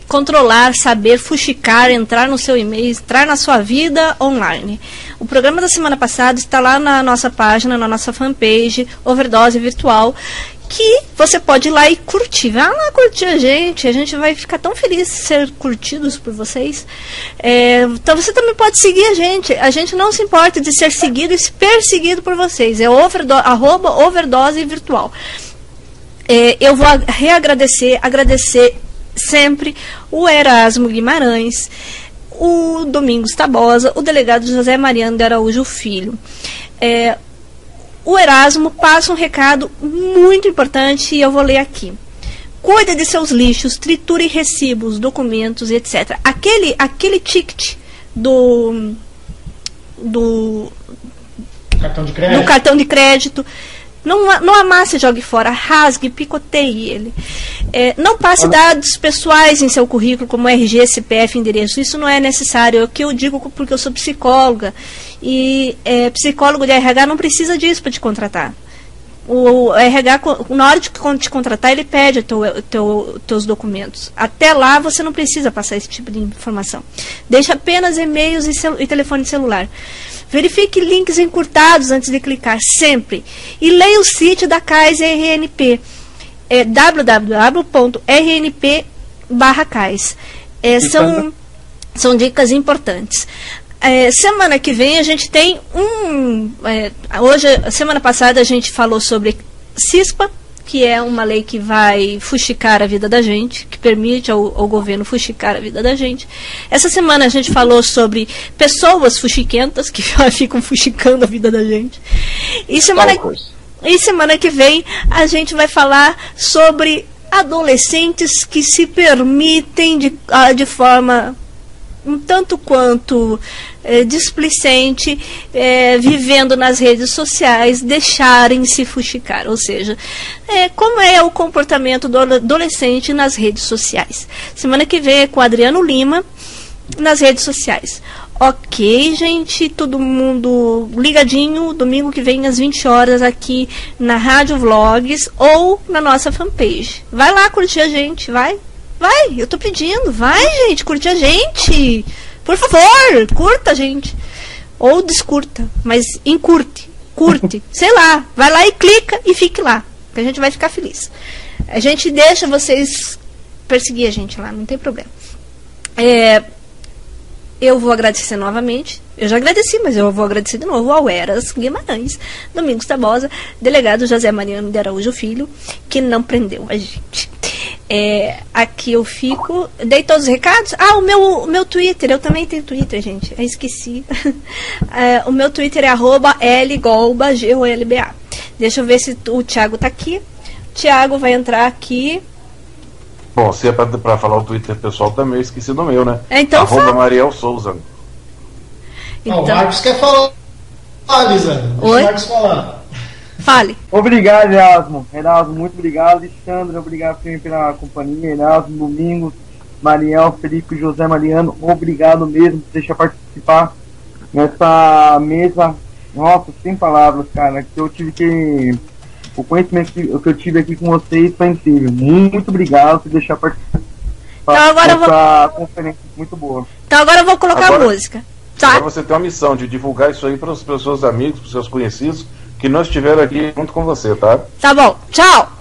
controlar, saber, fuxicar, entrar no seu e-mail, entrar na sua vida online. O programa da semana passada está lá na nossa página, na nossa fanpage, Overdose Virtual, que você pode ir lá e curtir. Vai lá curtir a gente vai ficar tão feliz de ser curtidos por vocês. Então você também pode seguir a gente não se importa de ser seguido e perseguido por vocês, @overdose virtual. Eu vou agradecer sempre o Erasmo Guimarães, o Domingos Tabosa, o delegado José Mariano de Araújo Filho. O Erasmo passa um recado muito importante e eu vou ler aqui. Cuide de seus lixos, triture recibos, documentos, etc. Aquele ticket do cartão de crédito, não amasse e jogue fora, rasgue, picoteie ele. Não passe dados pessoais em seu currículo, como RG, CPF, endereço. Isso não é necessário. É o que eu digo porque eu sou psicóloga. E psicólogo de RH não precisa disso para te contratar. O RH, na hora de te contratar, ele pede teus documentos. Até lá, você não precisa passar esse tipo de informação. Deixa apenas e-mails e telefone celular. Verifique links encurtados antes de clicar, sempre. E leia o sítio da CAIS RNP. www.rnp/CAIS. São dicas importantes. Semana que vem a gente tem semana passada a gente falou sobre CISPA, que é uma lei que vai fuxicar a vida da gente, que permite ao governo fuxicar a vida da gente. Essa semana a gente falou sobre pessoas fuxiquentas, que ficam fuxicando a vida da gente. E semana que vem a gente vai falar sobre adolescentes que se permitem de forma um tanto quanto displicente, vivendo nas redes sociais, deixarem-se fuxicar. Ou seja, como é o comportamento do adolescente nas redes sociais. Semana que vem é com Adriano Lima, nas redes sociais. Ok, gente, todo mundo ligadinho, domingo que vem às 20 horas aqui na Rádio Vlogs ou na nossa fanpage. Vai lá curtir a gente, vai, eu tô pedindo, vai, gente, curte a gente. Por favor, curta a gente. Ou descurta, mas curte, sei lá, vai lá e clica e fique lá, que a gente vai ficar feliz. A gente deixa vocês perseguir a gente lá, não tem problema. Eu vou agradecer novamente. Eu já agradeci, mas eu vou agradecer de novo ao Eras Guimarães, Domingos Tabosa, delegado José Mariano de Araújo Filho, que não prendeu a gente. Aqui eu fico. Dei todos os recados. O meu Twitter, eu também tenho Twitter, gente. Eu esqueci. O meu Twitter é @lgolba, GOLBA. Deixa eu ver se o Thiago tá aqui. O Thiago vai entrar aqui. Bom, se é pra falar o Twitter pessoal também, eu esqueci do meu, né? Então Mariel Souza. Então... O Marcos quer falar, Lisa. Deixa o Marcos falar. Fale. Obrigado, Erasmo. Muito obrigado. Alexandre, obrigado pela companhia. Erasmo, Domingos, Mariel, Felipe, José Mariano, obrigado mesmo por deixar participar nessa mesa. Nossa, sem palavras, cara. Que eu tive que... O conhecimento que eu tive aqui com vocês foi incrível. Muito obrigado por deixar participar dessa conferência muito boa. Então agora eu vou colocar a música. Tá? Agora você tem uma missão de divulgar isso aí para os seus amigos, para os seus conhecidos, que não estiveram aqui junto com você, tá? Tá bom. Tchau!